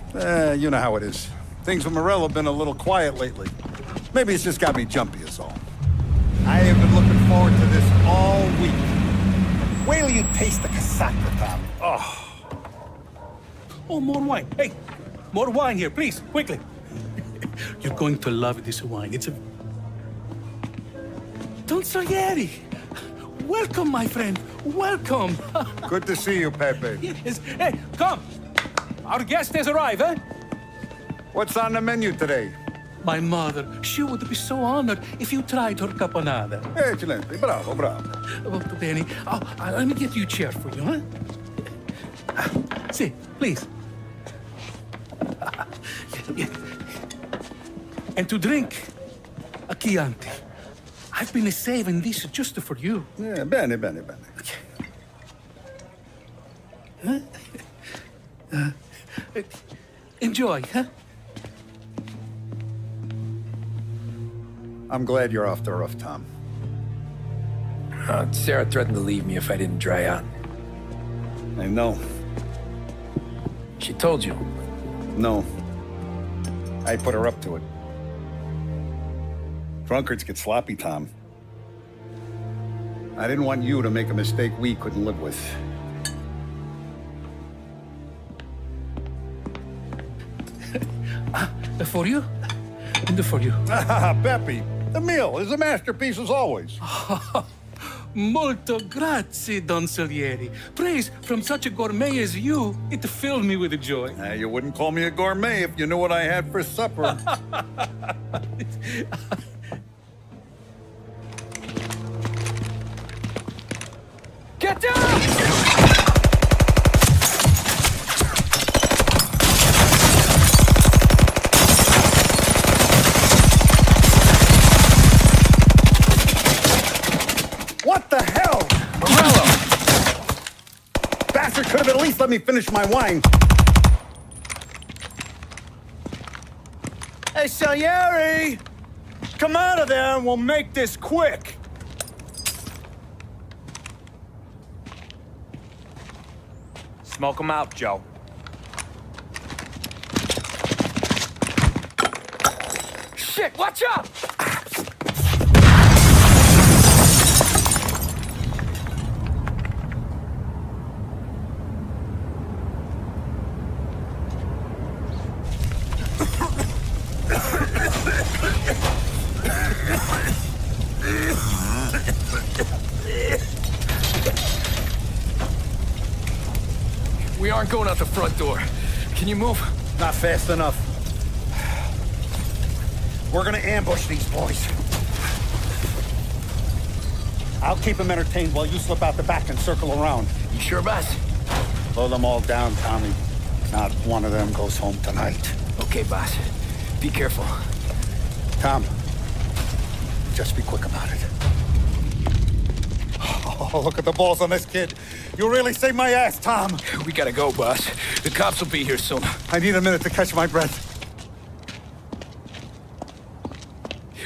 Speaker 8: You know how it is. Things with Morello have been a little quiet lately. Maybe it's just got me jumpy is all. I have been looking forward to this all week. Wait till you taste the casaca, Tommy.
Speaker 20: Oh, more wine. Hey, more wine here, please, quickly. You're going to love this wine. It's a... Don Salieri. Welcome, my friend. Welcome.
Speaker 8: Good to see you, Pepe.
Speaker 20: Yes. Hey, come. Our guest has arrived, eh?
Speaker 8: What's on the menu today?
Speaker 20: My mother, she would be so honored if you tried her caponata.
Speaker 8: Excelente. Bravo, bravo.
Speaker 20: Molto bene. Let me get you a chair for you, huh? See, please. And to drink, a Chianti. I've been saving this just for you.
Speaker 8: Yeah, bene, bene, bene.
Speaker 20: Huh? Enjoy, huh?
Speaker 8: I'm glad you're off the roof, Tom.
Speaker 2: Sarah threatened to leave me if I didn't dry out.
Speaker 8: I know.
Speaker 2: She told you?
Speaker 8: No. I put her up to it. Drunkards get sloppy, Tom. I didn't want you to make a mistake we couldn't live with.
Speaker 20: For you? And for you.
Speaker 8: Pepe, the meal is a masterpiece as always.
Speaker 20: Molto grazie, Don Salieri. Praise from such a gourmet as you, it filled me with joy.
Speaker 8: You wouldn't call me a gourmet if you knew what I had for supper.
Speaker 2: Get down!
Speaker 8: What the hell? Morello! Bastard could have at least let me finish my wine.
Speaker 22: Hey, Salieri! Come out of there and we'll make this quick.
Speaker 17: Smoke him out, Joe.
Speaker 2: Shit, watch out! We aren't going out the front door. Can you move?
Speaker 8: Not fast enough. We're gonna ambush these boys. I'll keep them entertained while you slip out the back and circle around.
Speaker 2: You sure, boss?
Speaker 8: Blow them all down, Tommy. Not one of them goes home tonight.
Speaker 2: Okay, boss. Be careful.
Speaker 8: Tom, just be quick about it. Oh, look at the balls on this kid. You really saved my ass, Tom.
Speaker 2: We gotta go, boss. The cops will be here soon.
Speaker 8: I need a minute to catch my breath.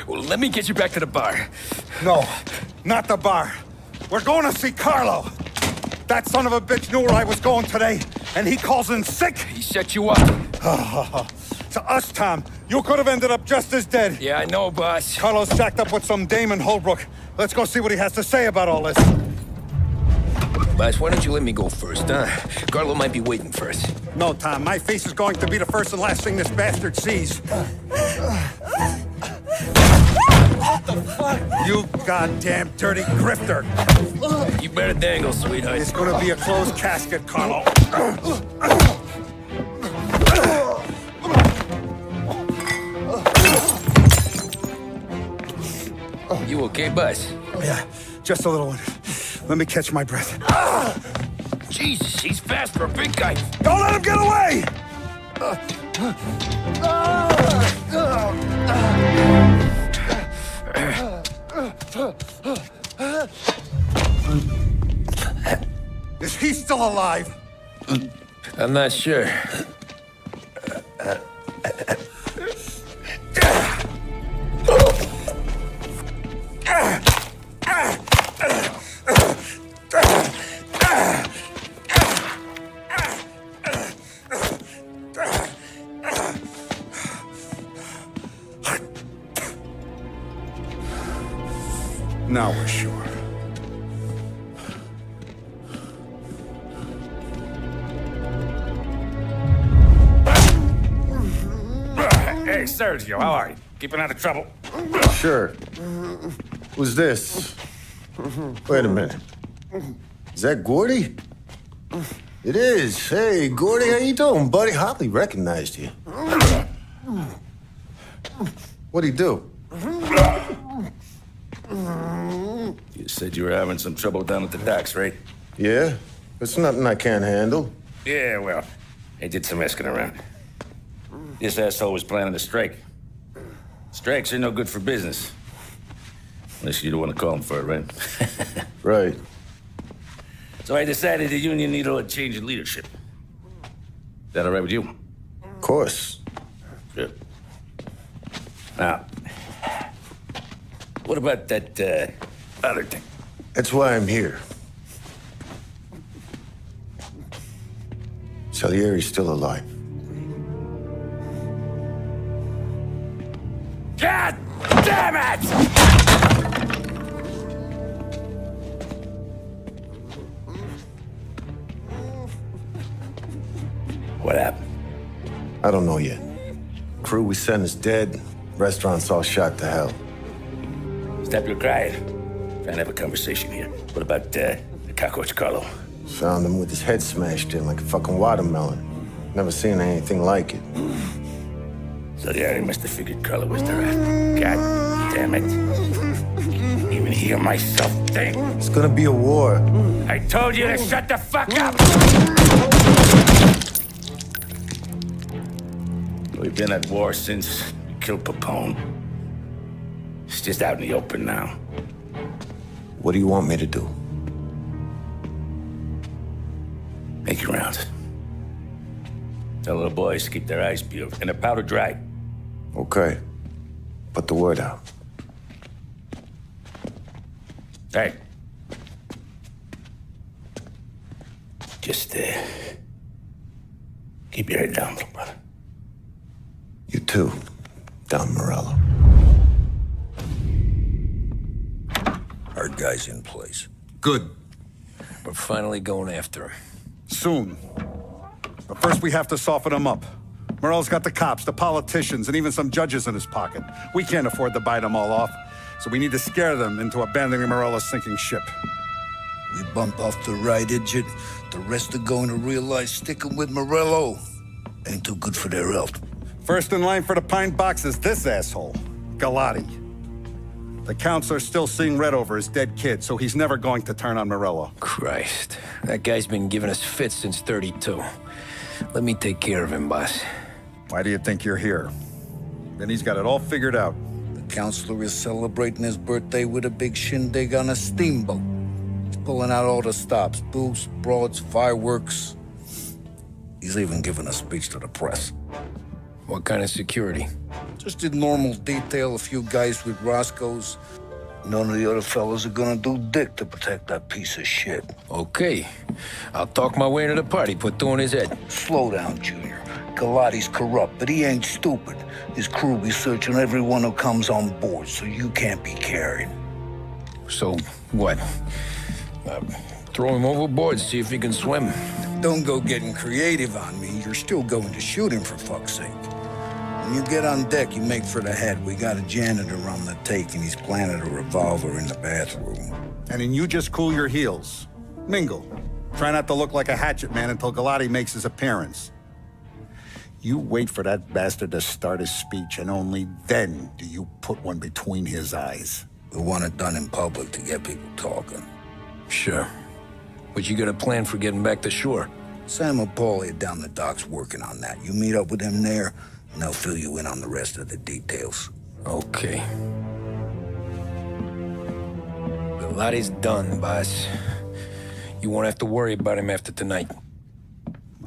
Speaker 2: Well, let me get you back to the bar.
Speaker 8: No, not the bar. We're going to see Carlo. That son of a bitch knew where I was going today, and he calls in sick.
Speaker 2: He set you up.
Speaker 8: To us, Tom, you could have ended up just as dead.
Speaker 2: Yeah, I know, boss.
Speaker 8: Carlo's jacked up with some dame in Holbrook. Let's go see what he has to say about all this.
Speaker 2: Boss, why don't you let me go first, huh? Carlo might be waiting first.
Speaker 8: No, Tom, my face is going to be the first and last thing this bastard sees. What the fuck? You goddamn dirty grifter.
Speaker 2: You better dangle, sweetheart.
Speaker 8: It's gonna be a closed casket, Carlo.
Speaker 2: You okay, boss?
Speaker 8: Yeah, just a little one. Let me catch my breath.
Speaker 2: Jesus, he's fast for a big guy.
Speaker 8: Don't let him get away! Is he still alive?
Speaker 2: I'm not sure.
Speaker 8: Now we're sure.
Speaker 7: Hey, Sergio, how are you? Keeping out of trouble?
Speaker 4: Sure. Who's this? Wait a minute. Is that Gordy? It is. Hey, Gordy, how you doing, buddy? Hardly recognized you. What'd he do?
Speaker 7: You said you were having some trouble down at the docks, right?
Speaker 4: Yeah? It's nothing I can't handle.
Speaker 7: Yeah, well, I did some asking around. This asshole was planning a strike. Strikes are no good for business. Unless you don't want to call him for it, right?
Speaker 4: Right.
Speaker 7: So I decided the union needed a change in leadership. Is that all right with you?
Speaker 4: Of course.
Speaker 7: Good. Now, what about that, other thing?
Speaker 4: That's why I'm here. Salieri's still alive.
Speaker 7: God damn it! What happened?
Speaker 4: I don't know yet. Crew we sent is dead. Restaurant's all shot to hell.
Speaker 7: Stop your crying. Trying to have a conversation here. What about, the cockroach Carlo?
Speaker 4: Found him with his head smashed in like a fucking watermelon. Never seen anything like it.
Speaker 7: So yeah, he must have figured Carlo was the rat. God damn it. Even hear myself think.
Speaker 4: It's gonna be a war.
Speaker 7: I told you to shut the fuck up! We've been at war since we killed Papone. It's just out in the open now.
Speaker 4: What do you want me to do?
Speaker 7: Make your rounds. Tell little boys to keep their eyes peeled and their powder dry.
Speaker 4: Okay. Put the word out.
Speaker 7: Hey. Just, keep your head down, little brother.
Speaker 4: You too, Don Morello.
Speaker 2: Our guy's in place.
Speaker 8: Good.
Speaker 2: We're finally going after him.
Speaker 8: Soon. But first we have to soften him up. Morello's got the cops, the politicians, and even some judges in his pocket. We can't afford to bite them all off, so we need to scare them into abandoning Morello's sinking ship.
Speaker 15: We bump off the right idiot, the rest are going to realize sticking with Morello ain't too good for their health.
Speaker 8: First in line for the pine box is this asshole, Galati. The counselor's still seeing red over his dead kid, so he's never going to turn on Morello.
Speaker 2: Christ. That guy's been giving us fits since 32. Let me take care of him, boss.
Speaker 8: Why do you think you're here? Then he's got it all figured out.
Speaker 15: The counselor is celebrating his birthday with a big shindig on a steamboat. He's pulling out all the stops, booze, broads, fireworks. He's even giving a speech to the press.
Speaker 2: What kind of security?
Speaker 15: Just in normal detail, a few guys with Roscoe's. None of the other fellas are gonna do dick to protect that piece of shit.
Speaker 2: Okay. I'll talk my way into the party, put two in his head.
Speaker 15: Slow down, Junior. Galati's corrupt, but he ain't stupid. His crew be searching everyone who comes on board, so you can't be carried.
Speaker 2: So, what? Throw him overboard, see if he can swim.
Speaker 15: Don't go getting creative on me. You're still going to shoot him, for fuck's sake. When you get on deck, you make for the head. We got a janitor on the take, and he's planted a revolver in the bathroom.
Speaker 8: And then you just cool your heels. Mingle. Try not to look like a hatchet man until Galati makes his appearance. You wait for that bastard to start his speech, and only then do you put one between his eyes.
Speaker 15: We want it done in public to get people talking.
Speaker 2: Sure. But you got a plan for getting back to shore?
Speaker 15: Sam and Paulie are down the docks working on that. You meet up with them there, and they'll fill you in on the rest of the details.
Speaker 2: Okay. Lottie's done, boss. You won't have to worry about him after tonight.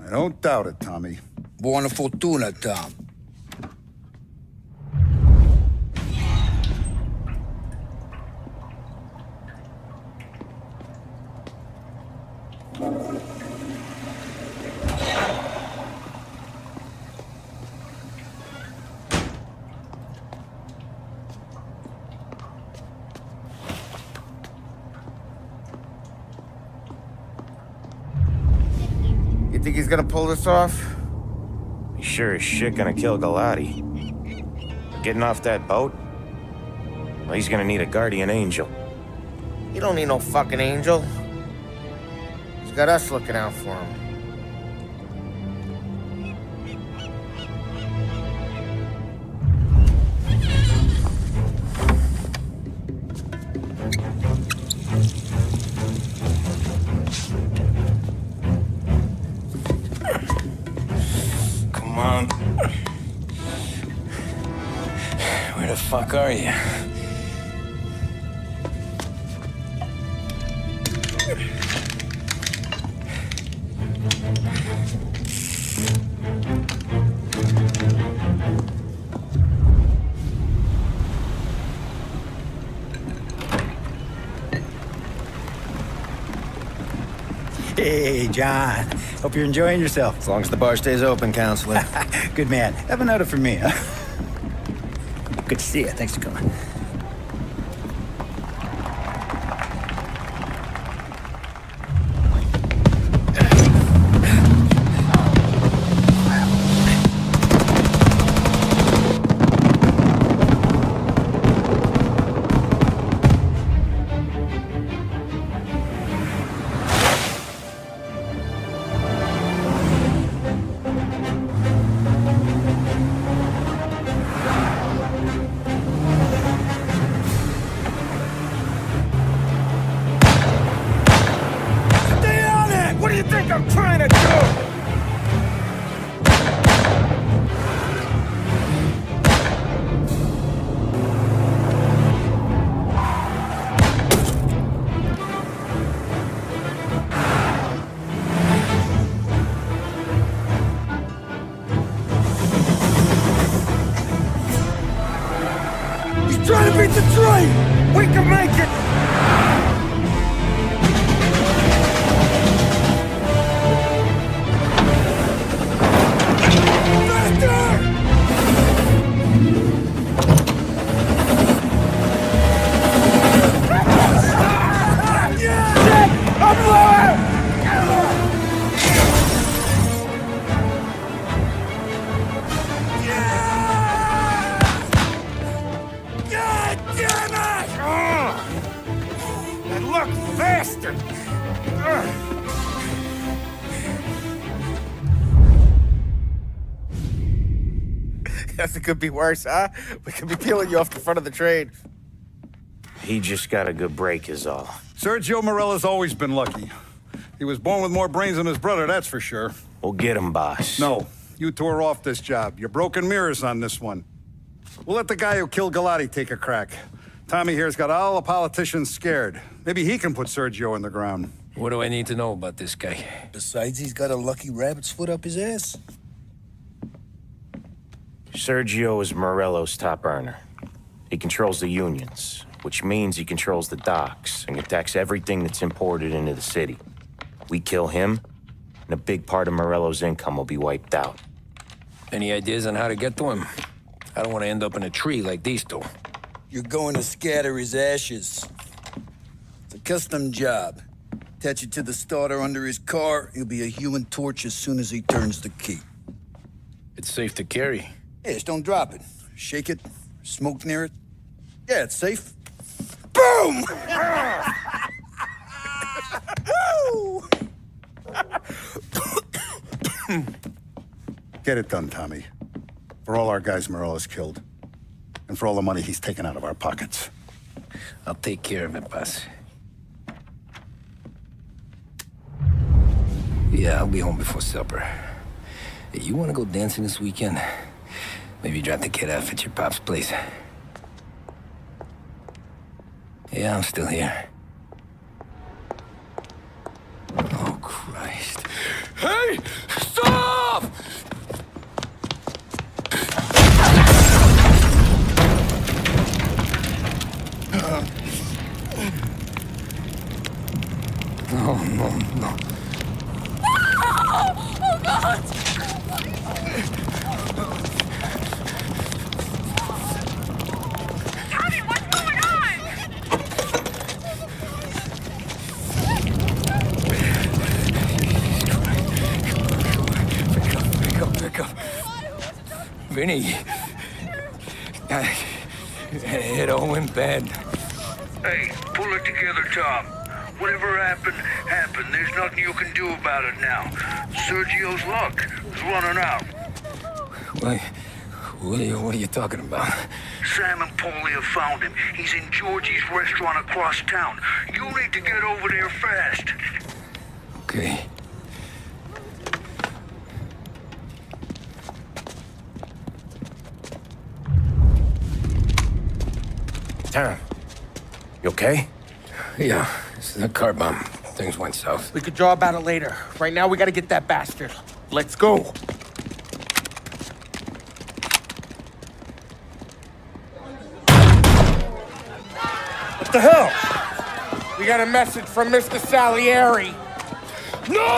Speaker 8: I don't doubt it, Tommy.
Speaker 15: Buona fortuna, Tom.
Speaker 6: You think he's gonna pull this off?
Speaker 5: He's sure as shit gonna kill Galati. Getting off that boat? Well, he's gonna need a guardian angel.
Speaker 6: He don't need no fucking angel. He's got us looking out for him.
Speaker 2: Come on. Where the fuck are you?
Speaker 12: Hey, John. Hope you're enjoying yourself.
Speaker 21: As long as the bar stays open, counselor.
Speaker 12: Good man. Have another for me, huh? Good to see you. Thanks for coming.
Speaker 22: Trying to beat the train! We can make it!
Speaker 6: Guess it could be worse, huh? We could be peeling you off the front of the train.
Speaker 5: He just got a good break is all.
Speaker 8: Sergio Morella's always been lucky. He was born with more brains than his brother, that's for sure.
Speaker 5: We'll get him, boss.
Speaker 8: No, you tore off this job. You're broken mirrors on this one. We'll let the guy who killed Galati take a crack. Tommy here's got all the politicians scared. Maybe he can put Sergio in the ground.
Speaker 2: What do I need to know about this guy?
Speaker 15: Besides, he's got a lucky rabbit's foot up his ass.
Speaker 5: Sergio is Morello's top earner. He controls the unions, which means he controls the docks and attacks everything that's imported into the city. We kill him, and a big part of Morello's income will be wiped out.
Speaker 2: Any ideas on how to get to him? I don't want to end up in a tree like these two.
Speaker 15: You're going to scatter his ashes. It's a custom job. Attach it to the starter under his car. He'll be a human torch as soon as he turns the key.
Speaker 2: It's safe to carry.
Speaker 15: Yeah, just don't drop it. Shake it, smoke near it. Yeah, it's safe. Boom!
Speaker 8: Get it done, Tommy. For all our guys Morella's killed. And for all the money he's taken out of our pockets.
Speaker 2: I'll take care of it, boss. Yeah, I'll be home before supper. Hey, you want to go dancing this weekend? Maybe drop the kid off at your pop's place. Yeah, I'm still here.
Speaker 19: Oh, God! Tommy, what's going on?
Speaker 2: Pick up. Vinny. It all went bad.
Speaker 14: Hey, pull it together, Tom. Whatever happened, happened. There's nothing you can do about it now. Sergio's luck is running out.
Speaker 2: What are you talking about?
Speaker 14: Sam and Paulie have found him. He's in Georgie's restaurant across town. You need to get over there fast.
Speaker 2: Okay.
Speaker 6: Tom, you okay?
Speaker 2: Yeah, it's a car bomb. Things went south.
Speaker 6: We could draw about it later. Right now, we gotta get that bastard. Let's go. What the hell? We got a message from Mr. Salieri. No!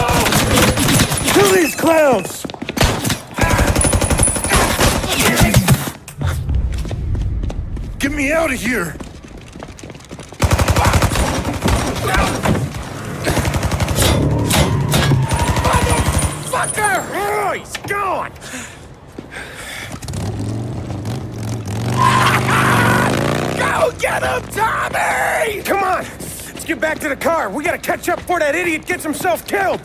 Speaker 6: Kill these clowns! Get me out of here! Motherfucker! Oh, he's gone! Go get him, Tommy! Come on! Let's get back to the car. We gotta catch up before that idiot gets himself killed!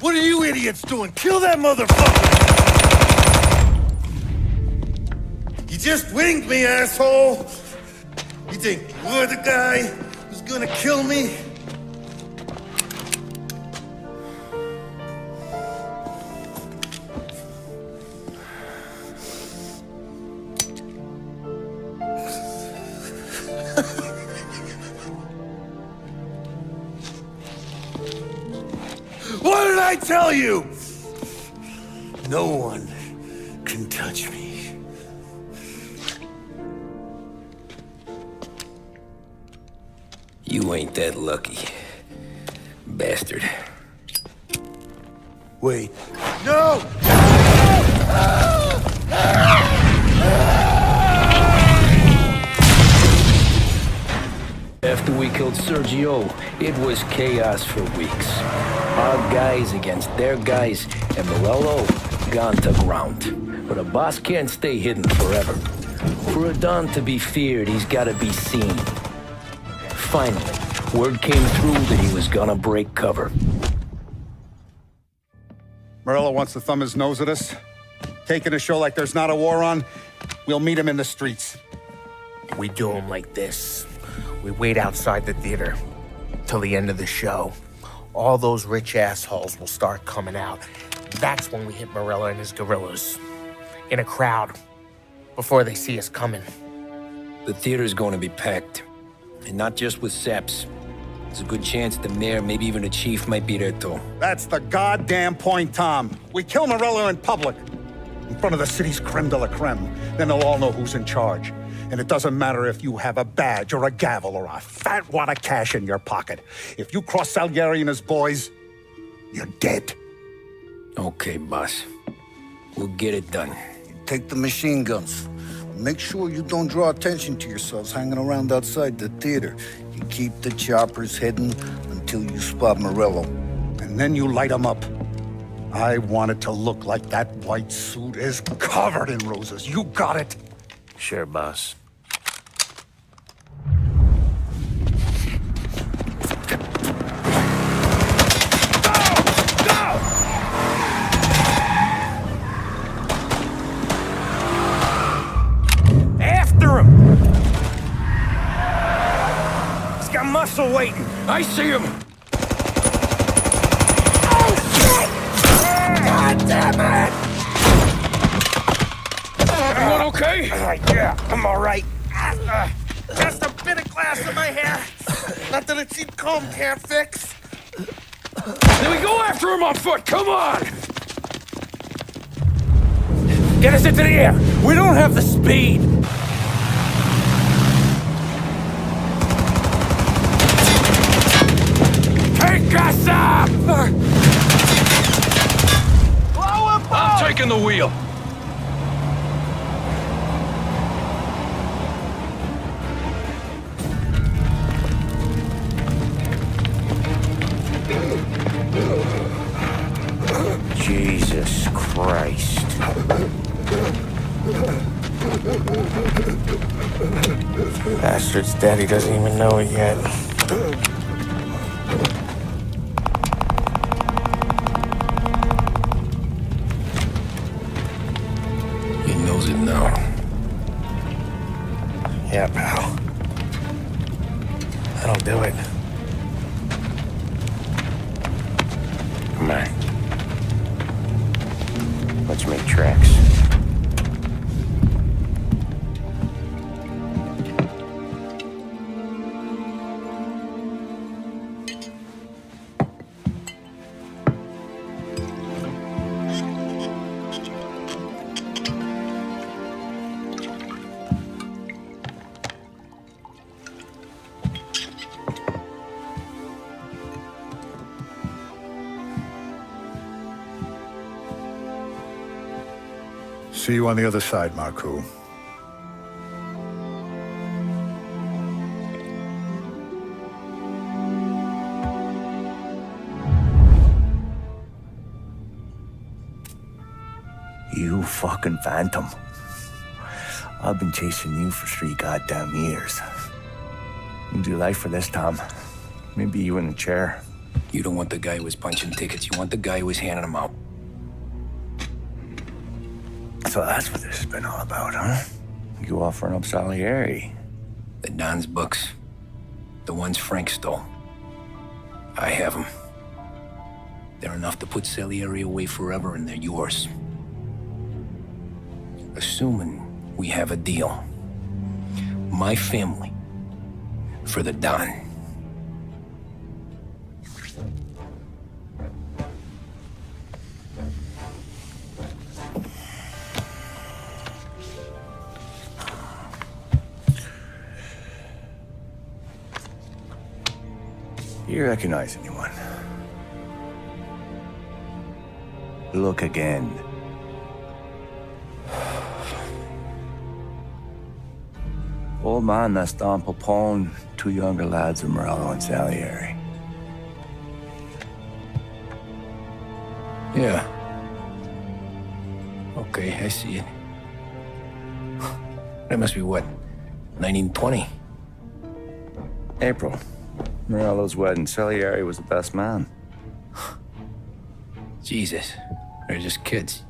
Speaker 6: What are you idiots doing? Kill that motherfucker! You just winged me, asshole! You think you're the guy who's gonna kill me? What did I tell you? No one can touch me.
Speaker 2: You ain't that lucky, bastard.
Speaker 4: Wait.
Speaker 6: No!
Speaker 2: After we killed Sergio, it was chaos for weeks. Our guys against their guys, and Morello gone to ground. But a boss can't stay hidden forever. For a Don to be feared, he's gotta be seen. Finally, word came through that he was gonna break cover.
Speaker 8: Morello wants to thumb his nose at us. Taking a show like there's not a war on, we'll meet him in the streets.
Speaker 6: We do him like this. We wait outside the theater till the end of the show. All those rich assholes will start coming out. That's when we hit Morello and his gorillas. In a crowd. Before they see us coming.
Speaker 2: The theater's going to be packed. And not just with saps. There's a good chance the mayor, maybe even the chief, might be there too.
Speaker 8: That's the goddamn point, Tom. We kill Morello in public. In front of the city's creme de la creme. Then they'll all know who's in charge. And it doesn't matter if you have a badge or a gavel or a fat wad of cash in your pocket. If you cross Salieri and his boys, you're dead.
Speaker 2: Okay, boss. We'll get it done.
Speaker 15: Take the machine guns. Make sure you don't draw attention to yourselves hanging around outside the theater. You keep the choppers hidden until you spot Morello.
Speaker 8: And then you light them up. I want it to look like that white suit is covered in roses. You got it?
Speaker 5: Sure, boss.
Speaker 6: After him! He's got muscle waiting.
Speaker 2: I see him!
Speaker 6: Oh, shit! God damn it!
Speaker 2: Everyone okay?
Speaker 6: Yeah, I'm all right. Just a bit of glass in my hair. Nothing a cheap comb can't fix.
Speaker 2: Then we go after him on foot, come on! Get us into the air!
Speaker 22: We don't have the speed!
Speaker 2: Take us up!
Speaker 22: I'm
Speaker 2: taking the wheel.
Speaker 5: Jesus Christ.
Speaker 6: Bastard's daddy doesn't even know it yet.
Speaker 2: He knows it now.
Speaker 6: Yeah, pal. That'll do it.
Speaker 5: Come on. Let's make tracks.
Speaker 8: See you on the other side, Marku.
Speaker 1: You fucking phantom. I've been chasing you for 3 goddamn years. You do life for this, Tom. Maybe you in a chair.
Speaker 2: You don't want the guy who was punching tickets. You want the guy who was handing them out.
Speaker 1: So that's what this has been all about, huh? You offering up Salieri.
Speaker 2: The Don's books. The ones Frank stole. I have them. They're enough to put Salieri away forever, and they're yours. Assuming we have a deal. My family for the Don.
Speaker 1: You recognize anyone? Look again. Old man, that's Don Popone, 2 younger lads of Morello and Salieri.
Speaker 2: Yeah. Okay, I see it. That must be what? 1920?
Speaker 1: April. Morello's wedding. Salieri was the best man.
Speaker 2: Jesus. They're just kids.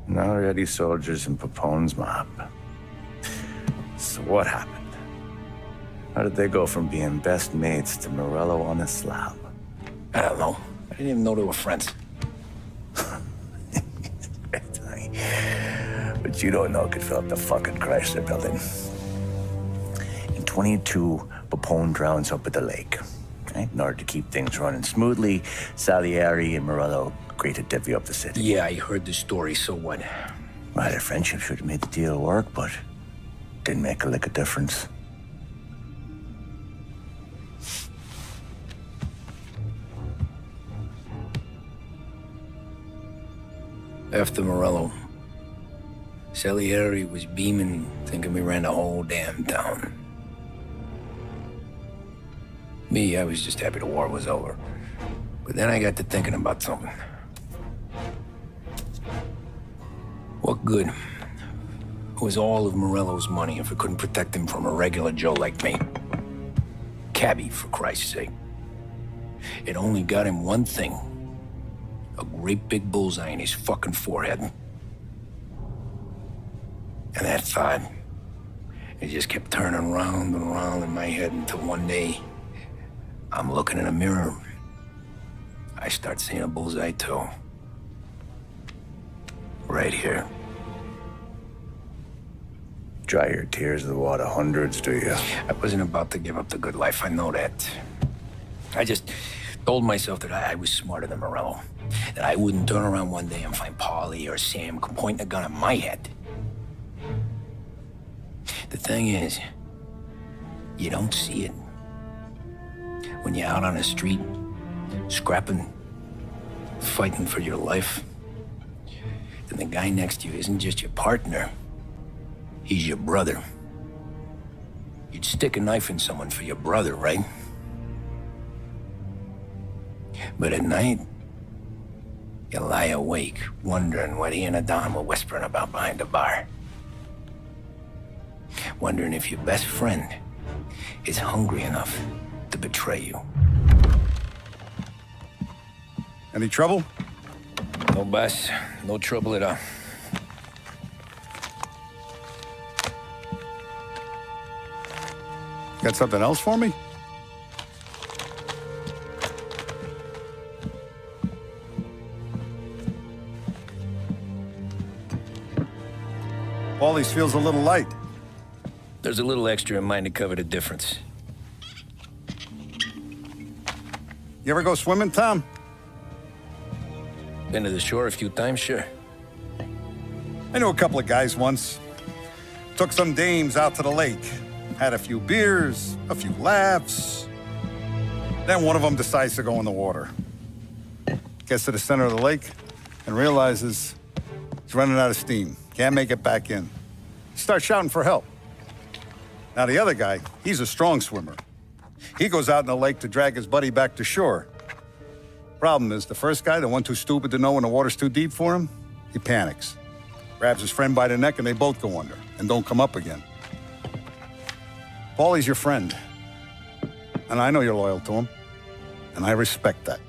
Speaker 1: Now already soldiers in Papone's mob. So what happened? How did they go from being best mates to Morello on a slab?
Speaker 2: I don't know. I didn't even know they were friends.
Speaker 1: But you don't know could fill up the fucking Chrysler building. In 22, Papone drowns up at the lake. Right? In order to keep things running smoothly, Salieri and Morello agreed to divvy up the city.
Speaker 2: Yeah, I heard the story, so what?
Speaker 1: Well, their friendship should have made the deal work, but didn't make a lick of difference.
Speaker 2: After Morello, Salieri was beaming, thinking we ran the whole damn town. Me, I was just happy the war was over. But then I got to thinking about something. What good was all of Morello's money if it couldn't protect him from a regular Joe like me? Cabbie, for Christ's sake. It only got him one thing. A great big bullseye in his fucking forehead. And that thought, it just kept turning round and round in my head until one day, I'm looking in a mirror. I start seeing a bullseye too. Right here.
Speaker 1: Dry your tears of the water hundreds, do you?
Speaker 2: I wasn't about to give up the good life, I know that. I just told myself that I was smarter than Morello. that I wouldn't turn around one day and find Paulie or Sam pointing a gun at my head. The thing is, you don't see it. When you're out on the street, scrapping, fighting for your life, then the guy next to you isn't just your partner, he's your brother. You'd stick a knife in someone for your brother, right? But at night, you lie awake, wondering what he and Adam were whispering about behind the bar. Wondering if your best friend is hungry enough to betray you.
Speaker 8: Any trouble?
Speaker 2: No, boss. No trouble at all.
Speaker 8: Got something else for me? Paulie's feels a little light.
Speaker 2: There's a little extra in mine to cover the difference.
Speaker 8: You ever go swimming, Tom?
Speaker 2: Been to the shore a few times, sure.
Speaker 8: I knew a couple of guys once. Took some dames out to the lake. Had a few beers, a few laughs. Then one of them decides to go in the water. Gets to the center of the lake and realizes he's running out of steam. Can't make it back in. Starts shouting for help. Now the other guy, he's a strong swimmer. He goes out in the lake to drag his buddy back to shore. Problem is, the first guy, the one too stupid to know when the water's too deep for him, he panics. Grabs his friend by the neck and they both go under and don't come up again. Paulie's your friend. And I know you're loyal to him. And I respect that.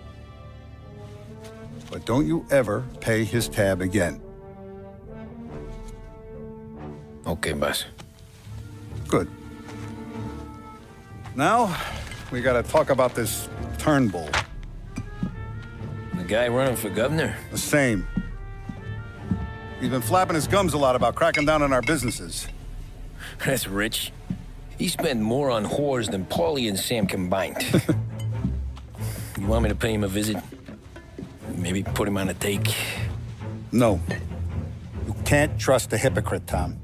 Speaker 8: But don't you ever pay his tab again.
Speaker 2: Okay, boss.
Speaker 8: Good. Now, we gotta talk about this Turnbull.
Speaker 2: The guy running for governor?
Speaker 8: The same. He's been flapping his gums a lot about cracking down on our businesses.
Speaker 2: That's rich. He spent more on whores than Paulie and Sam combined. You want me to pay him a visit? Maybe put him on a take?
Speaker 8: No. You can't trust a hypocrite, Tom.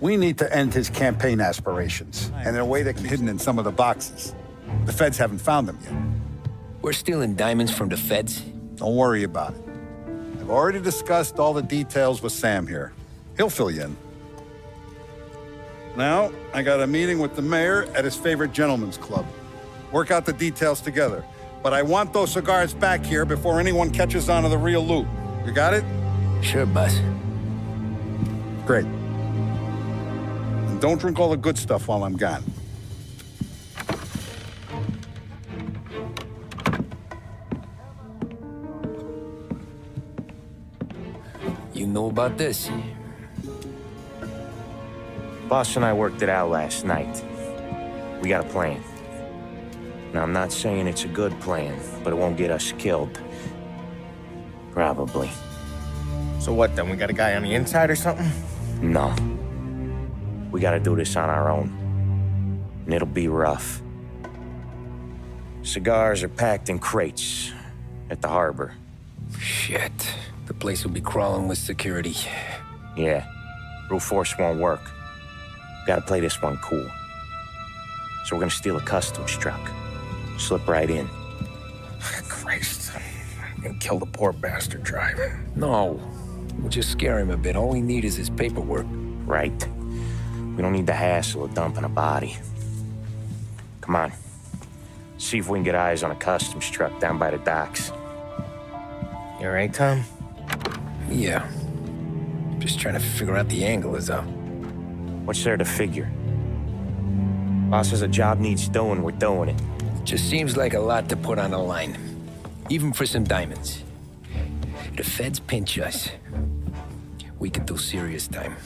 Speaker 8: We need to end his campaign aspirations, and in a way that can be hidden in some of the boxes. The feds haven't found them yet.
Speaker 2: We're stealing diamonds from the feds?
Speaker 8: Don't worry about it. I've already discussed all the details with Sam here. He'll fill you in. Now, I got a meeting with the mayor at his favorite gentleman's club. Work out the details together. But I want those cigars back here before anyone catches on to the real loot. You got it?
Speaker 2: Sure, boss.
Speaker 8: Great. And don't drink all the good stuff while I'm gone.
Speaker 2: You know about this?
Speaker 5: Boss and I worked it out last night. We got a plan. Now, I'm not saying it's a good plan, but it won't get us killed. Probably.
Speaker 6: So what then? We got a guy on the inside or something?
Speaker 5: No. We gotta do this on our own. And it'll be rough. Cigars are packed in crates at the harbor.
Speaker 2: Shit. The place will be crawling with security.
Speaker 5: Yeah. Brute force won't work. Gotta play this one cool. So we're gonna steal a customs truck. Slip right in.
Speaker 6: Christ. I'm gonna kill the poor bastard driver.
Speaker 2: No. We'll just scare him a bit. All we need is his paperwork.
Speaker 5: Right. We don't need the hassle of dumping a body. Come on. See if we can get eyes on a customs truck down by the docks.
Speaker 6: You all right, Tom?
Speaker 2: Yeah. Just trying to figure out the angle is up.
Speaker 5: What's there to figure? Boss says a job needs doing, we're doing it.
Speaker 2: Just seems like a lot to put on the line. Even for some diamonds. If the feds pinch us, we could do serious time.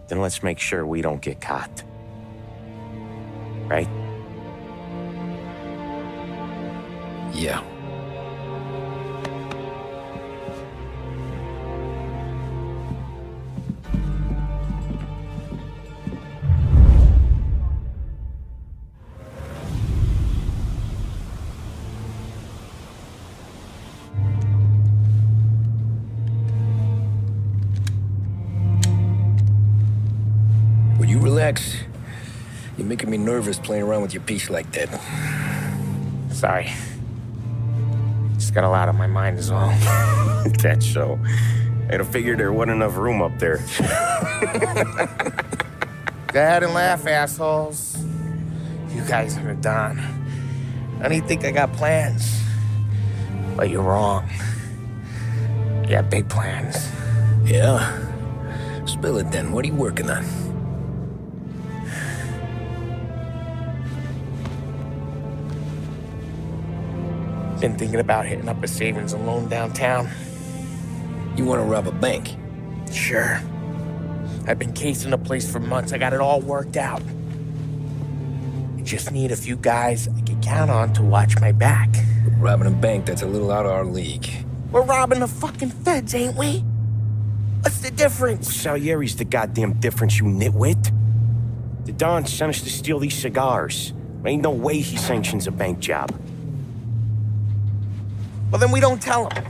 Speaker 5: Then let's make sure we don't get caught. Right?
Speaker 2: Yeah. relax. You're making me nervous playing around with your piece like that.
Speaker 6: Sorry. Just got a lot on my mind is all.
Speaker 5: That's so. I'd have figured there wasn't enough room up there.
Speaker 6: Go ahead and laugh, assholes. You guys are done. I don't think I got plans. But you're wrong. You got big plans.
Speaker 2: Yeah? Spill it then. What are you working on?
Speaker 6: Been thinking about hitting up a savings and loan downtown.
Speaker 2: You want to rob a bank?
Speaker 6: Sure. I've been casing the place for months. I got it all worked out. I just need a few guys I can count on to watch my back.
Speaker 2: Robbing a bank, that's a little out of our league.
Speaker 6: We're robbing the fucking feds, ain't we? What's the difference?
Speaker 5: Salieri's the goddamn difference, you nitwit. The Don sent us to steal these cigars. There ain't no way he sanctions a bank job.
Speaker 6: Well, then we don't tell him.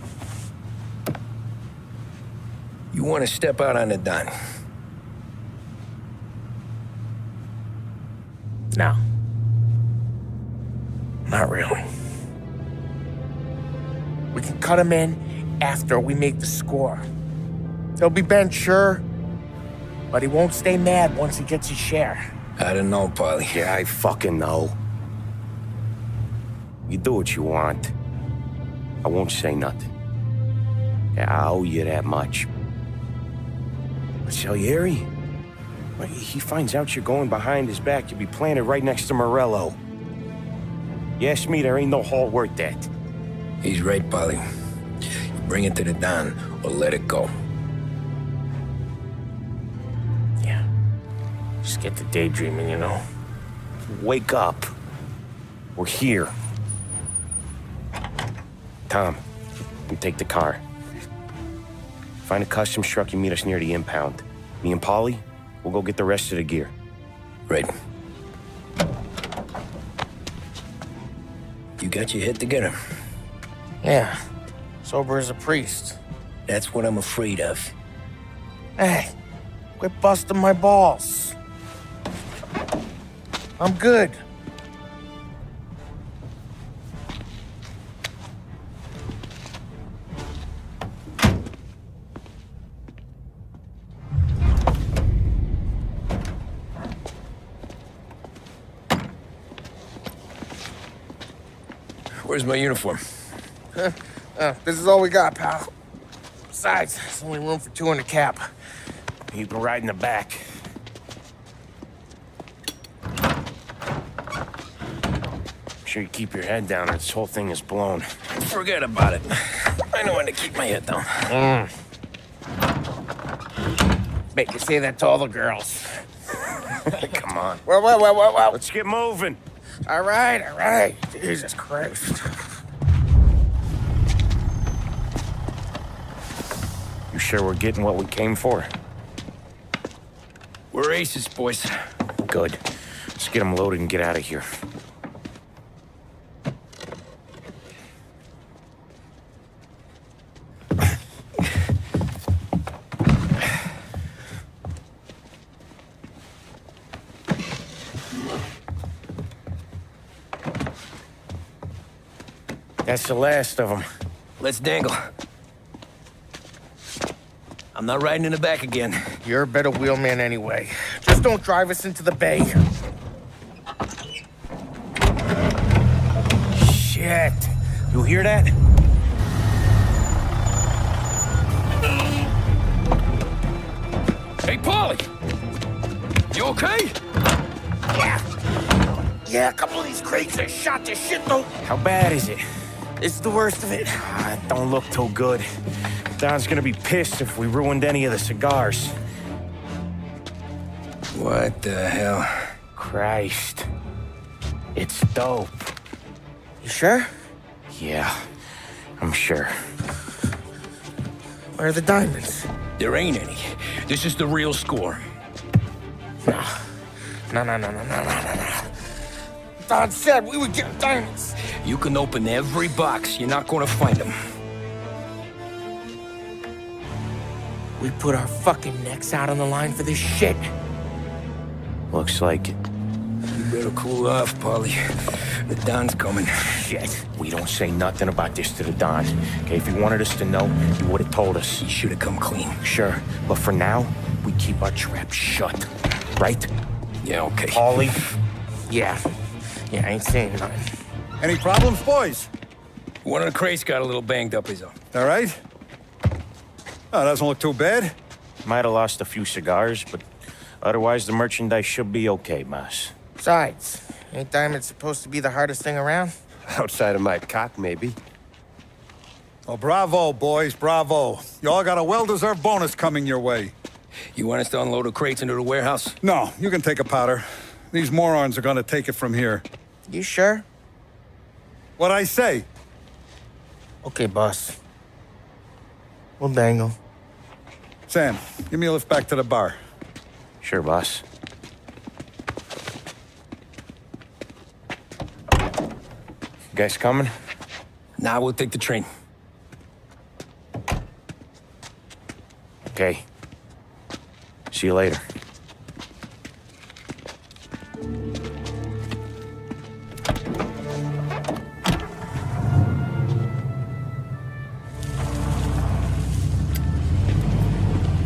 Speaker 2: You want to step out on the Don?
Speaker 6: No. Not really. We can cut him in after we make the score. He'll be bent, sure, but he won't stay mad once he gets his share.
Speaker 2: I don't know, Polly.
Speaker 5: Yeah, I fucking know. You do what you want. I won't say nothing. Yeah, I owe you that much. But Salieri? Well, he finds out you're going behind his back, you'll be planted right next to Morello. You ask me, there ain't no haul worth that.
Speaker 2: He's right, Polly. You bring it to the Don or let it go.
Speaker 6: Yeah. Just get to daydreaming, you know?
Speaker 5: Wake up. We're here. Tom, you take the car. Find a customs truck and meet us near the impound. Me and Polly, we'll go get the rest of the gear.
Speaker 2: Right. You got your head together?
Speaker 6: Yeah. Sober as a priest.
Speaker 2: That's what I'm afraid of.
Speaker 6: Hey, quit busting my balls. I'm good.
Speaker 2: Where's my uniform?
Speaker 6: This is all we got, pal. Besides, there's only room for two in the cab.
Speaker 5: You can ride in the back. Make sure you keep your head down or this whole thing is blown.
Speaker 2: Forget about it. I know when to keep my head down.
Speaker 6: Bet you say that to all the girls.
Speaker 5: Come on.
Speaker 6: Well.
Speaker 5: Let's get moving.
Speaker 6: All right. Jesus Christ.
Speaker 5: You sure we're getting what we came for?
Speaker 2: We're aces, boys.
Speaker 5: Good. Let's get them loaded and get out of here. That's the last of them.
Speaker 2: Let's dangle. I'm not riding in the back again.
Speaker 6: You're a better wheelman anyway. Just don't drive us into the bay.
Speaker 5: Shit. You hear that?
Speaker 2: Hey, Paulie! You okay?
Speaker 6: Yeah, a couple of these crates are shot to shit, though.
Speaker 5: How bad is it?
Speaker 6: It's the worst of it.
Speaker 5: It don't look too good. Don's gonna be pissed if we ruined any of the cigars.
Speaker 2: What the hell?
Speaker 5: Christ. It's dope.
Speaker 6: You sure?
Speaker 5: Yeah, I'm sure.
Speaker 6: Where are the diamonds?
Speaker 2: There ain't any. This is the real score.
Speaker 6: No. Don said we would get diamonds.
Speaker 2: You can open every box. You're not gonna find them.
Speaker 6: We put our fucking necks out on the line for this shit.
Speaker 5: Looks like it.
Speaker 2: You better cool off, Paulie. The Don's coming.
Speaker 5: Shit. We don't say nothing about this to the Don. Okay, if he wanted us to know, he would have told us.
Speaker 2: He should have come clean.
Speaker 5: Sure, but for now, we keep our trap shut. Right?
Speaker 2: Yeah, okay.
Speaker 6: Paulie? Yeah. Yeah, I ain't saying nothing.
Speaker 8: Any problems, boys?
Speaker 2: One of the crates got a little banged up, is all.
Speaker 8: All right? Oh, doesn't look too bad.
Speaker 5: Might have lost a few cigars, but otherwise the merchandise should be okay, boss.
Speaker 6: Besides, ain't diamonds supposed to be the hardest thing around?
Speaker 17: Outside of my cock, maybe.
Speaker 8: Oh, bravo, boys, bravo. You all got a well-deserved bonus coming your way.
Speaker 2: You want us to unload the crates into the warehouse?
Speaker 8: No, you can take a powder. These morons are gonna take it from here.
Speaker 6: You sure?
Speaker 8: What'd I say?
Speaker 6: Okay, boss. We'll dangle.
Speaker 8: Sam, give me a lift back to the bar.
Speaker 5: Sure, boss. You guys coming?
Speaker 2: Nah, we'll take the train.
Speaker 5: Okay. See you later.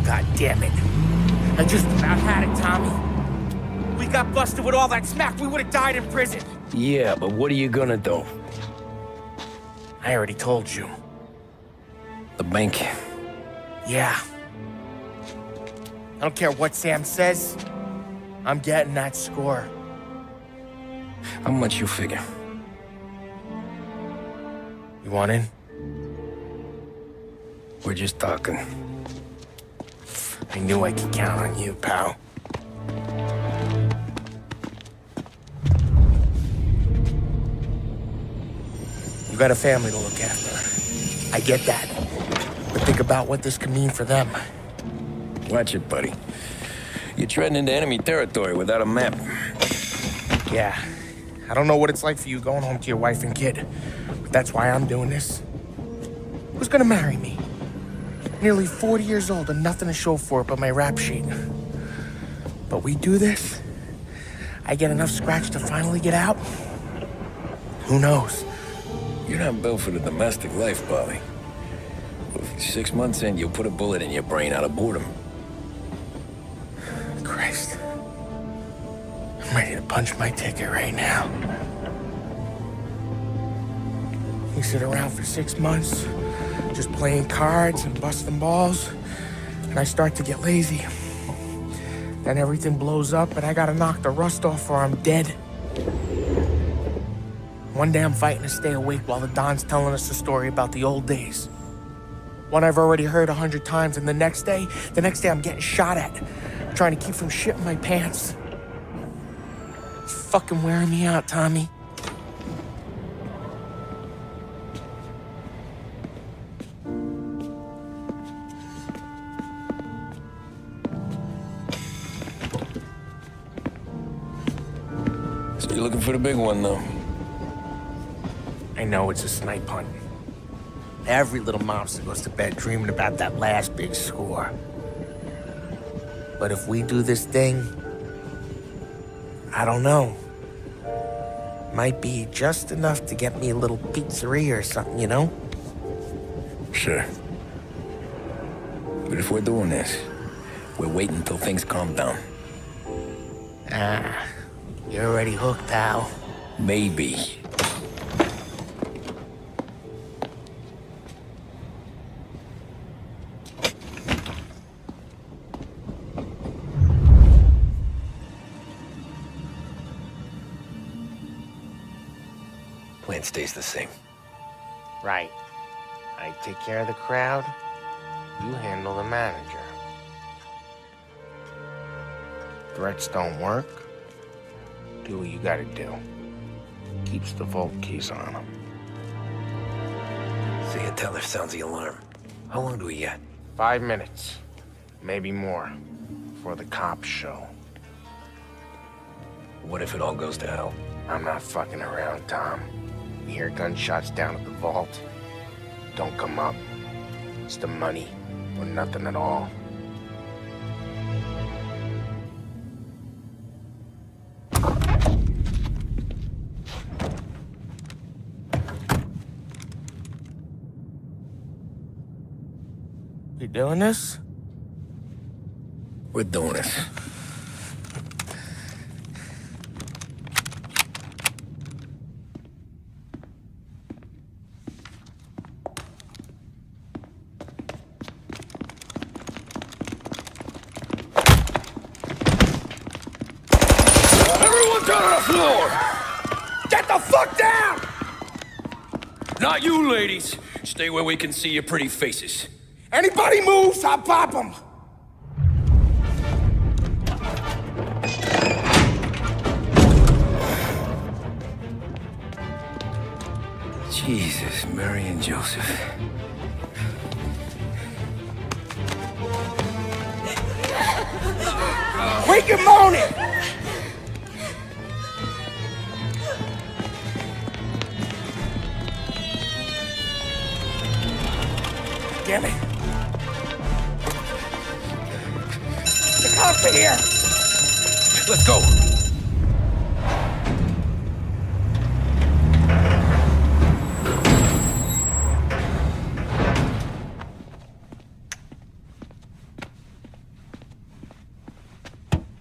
Speaker 6: God damn it. I just about had it, Tommy. We got busted with all that smack. We would have died in prison.
Speaker 2: Yeah, but what are you gonna do?
Speaker 6: I already told you.
Speaker 2: The bank.
Speaker 6: Yeah. I don't care what Sam says. I'm getting that score.
Speaker 2: How much you figure?
Speaker 6: You want in?
Speaker 2: We're just talking.
Speaker 6: I knew I could count on you, pal. You got a family to look after. I get that. But think about what this could mean for them.
Speaker 2: Watch it, buddy. You're treading into enemy territory without a map.
Speaker 6: Yeah. I don't know what it's like for you going home to your wife and kid. But that's why I'm doing this. Who's gonna marry me? Nearly 40 years old and nothing to show for it but my rap sheet. But we do this, I get enough scratch to finally get out? Who knows?
Speaker 2: You're not built for the domestic life, Paulie. 6 months in, you'll put a bullet in your brain out of boredom.
Speaker 6: Christ. I'm ready to punch my ticket right now. We sit around for 6 months, just playing cards and busting balls, and I start to get lazy. Then everything blows up and I gotta knock the rust off or I'm dead. One day I'm fighting to stay awake while the Don's telling us a story about the old days. One I've already heard 100 times, and the next day I'm getting shot at, trying to keep from shitting my pants. It's fucking wearing me out, Tommy.
Speaker 2: So you're looking for the big one, though?
Speaker 6: I know it's a snipe hunt. Every little mobster goes to bed dreaming about that last big score. But if we do this thing, I don't know. Might be just enough to get me a little pizzeria or something, you know?
Speaker 2: Sure. But if we're doing this, we're waiting until things calm down.
Speaker 6: Ah, you're already hooked, pal.
Speaker 2: Maybe. Plan stays the same.
Speaker 6: Right. I take care of the crowd, you handle the manager. Threats don't work, do what you gotta do. Keeps the vault keys on them.
Speaker 2: See a teller sounds the alarm. How long do we get?
Speaker 6: 5 minutes, maybe more, before the cops show.
Speaker 2: What if it all goes to hell?
Speaker 6: I'm not fucking around, Tom. You hear gunshots down at the vault? Don't come up. It's the money, or nothing at all. You doing this?
Speaker 2: We're doing this.
Speaker 3: Everyone down on the floor! Get the fuck down! Not you, ladies. Stay where we can see your pretty faces.
Speaker 6: Anybody moves, I'll pop them!
Speaker 2: Jesus, Mary and Joseph.
Speaker 6: Wake and moan it! Damn it. The cops are here!
Speaker 3: Let's go.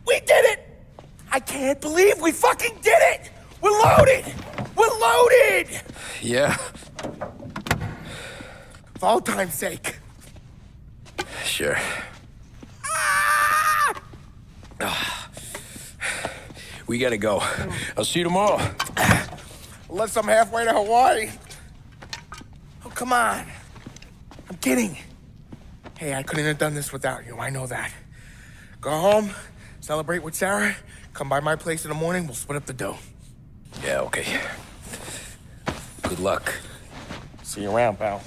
Speaker 6: We did it! I can't believe we fucking did it! We're loaded! We're loaded!
Speaker 2: Yeah,
Speaker 6: For all time's sake.
Speaker 2: sure. We gotta go. I'll see you tomorrow.
Speaker 6: Unless I'm halfway to Hawaii. Oh, come on. I'm kidding. Hey, I couldn't have done this without you. I know that. Go home, celebrate with Sarah, come by my place in the morning, we'll split up the dough.
Speaker 2: Yeah, okay. Good luck.
Speaker 6: See you around, pal.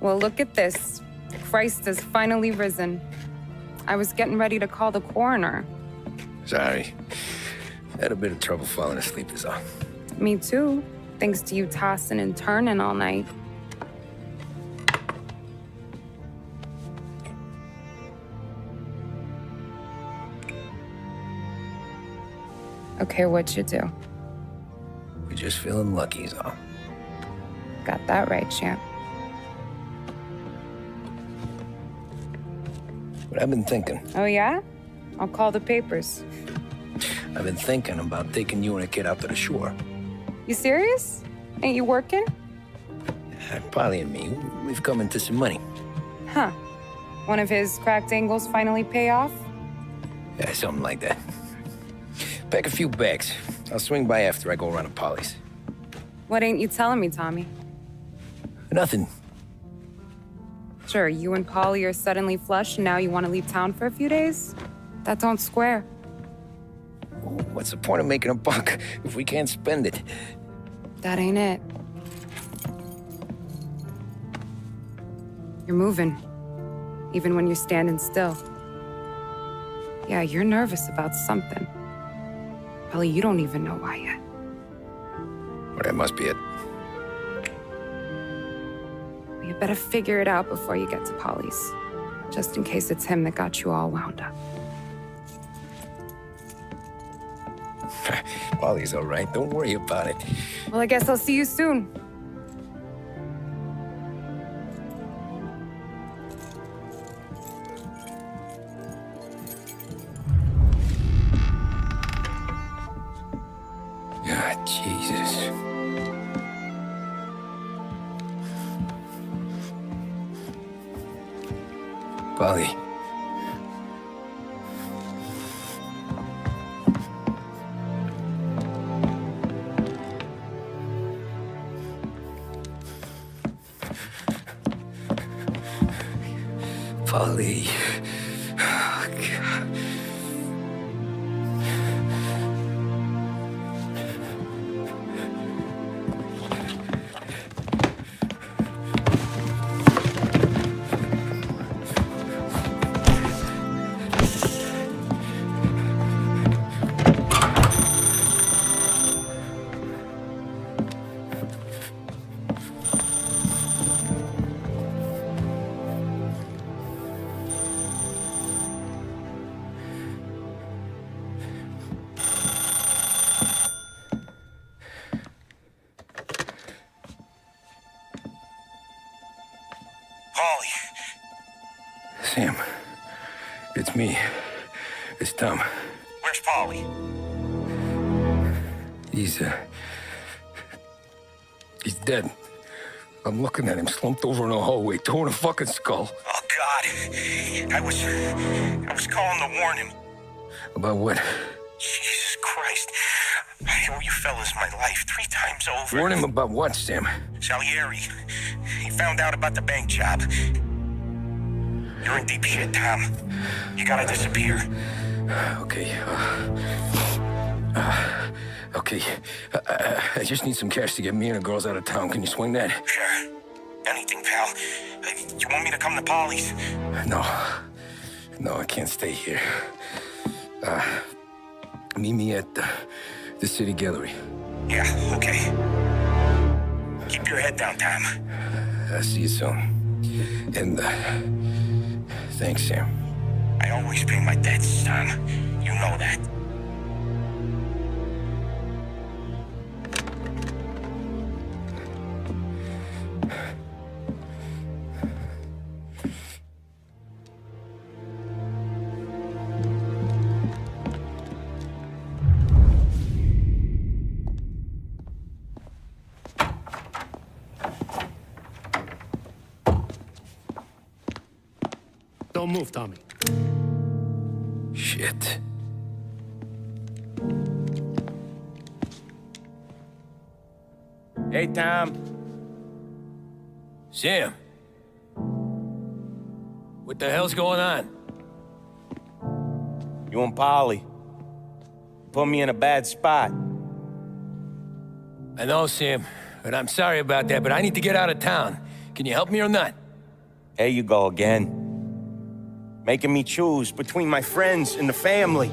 Speaker 16: Well, look at this. Christ has finally risen. I was getting ready to call the coroner.
Speaker 2: Sorry. Had a bit of trouble falling asleep is all.
Speaker 16: Me too, thanks to you tossing and turning all night. Okay, what'd you do?
Speaker 2: We're just feeling lucky is all.
Speaker 16: Got that right, champ.
Speaker 2: But I've been thinking.
Speaker 16: Oh, yeah? I'll call the papers.
Speaker 2: I've been thinking about taking you and a kid out to the shore.
Speaker 16: You serious? Ain't you working?
Speaker 2: Polly and me, we've come into some money.
Speaker 16: Huh. One of his cracked angles finally pay off?
Speaker 2: Yeah, something like that. Pack a few bags. I'll swing by after I go around to Polly's.
Speaker 16: What ain't you telling me, Tommy?
Speaker 2: Nothing.
Speaker 16: Sure, you and Polly are suddenly flush and now you want to leave town for a few days? That don't square.
Speaker 2: What's the point of making a buck if we can't spend it?
Speaker 16: That ain't it. You're moving, even when you're standing still. Yeah, you're nervous about something. Probably you don't even know why yet.
Speaker 2: Well, that must be it.
Speaker 16: You better figure it out before you get to Polly's, just in case it's him that got you all wound up.
Speaker 2: Polly's all right. Don't worry about it.
Speaker 16: Well, I guess I'll see you soon.
Speaker 2: Ah, Jesus. Polly. Polly. Oh, God. Me. It's Tom.
Speaker 5: Where's Paulie?
Speaker 2: He's dead. I'm looking at him slumped over in the hallway, torn a fucking skull.
Speaker 5: Oh, God. I was calling to warn him.
Speaker 2: About what?
Speaker 5: Jesus Christ. I owe you fellas my life 3 times over.
Speaker 2: Warn him about what, Sam?
Speaker 5: Salieri. He found out about the bank job. You're in deep shit, Tom. You gotta disappear.
Speaker 2: Okay. Okay. I just need some cash to get me and the girls out of town. Can you swing that?
Speaker 5: Sure. Anything, pal. You want me to come to Polly's?
Speaker 2: No, I can't stay here. Meet me at the city gallery.
Speaker 5: Yeah, okay. Keep your head down, Tom.
Speaker 2: I'll see you soon. And, thanks, Sam.
Speaker 5: I always pay my debts, Tom. You know that.
Speaker 10: Don't move, Tommy.
Speaker 2: Shit.
Speaker 5: Hey, Tom.
Speaker 2: Sam. What the hell's going on?
Speaker 5: You and Polly put me in a bad spot.
Speaker 2: I know, Sam, and I'm sorry about that, but I need to get out of town. Can you help me or not?
Speaker 5: There you go again. Making me choose between my friends and the family.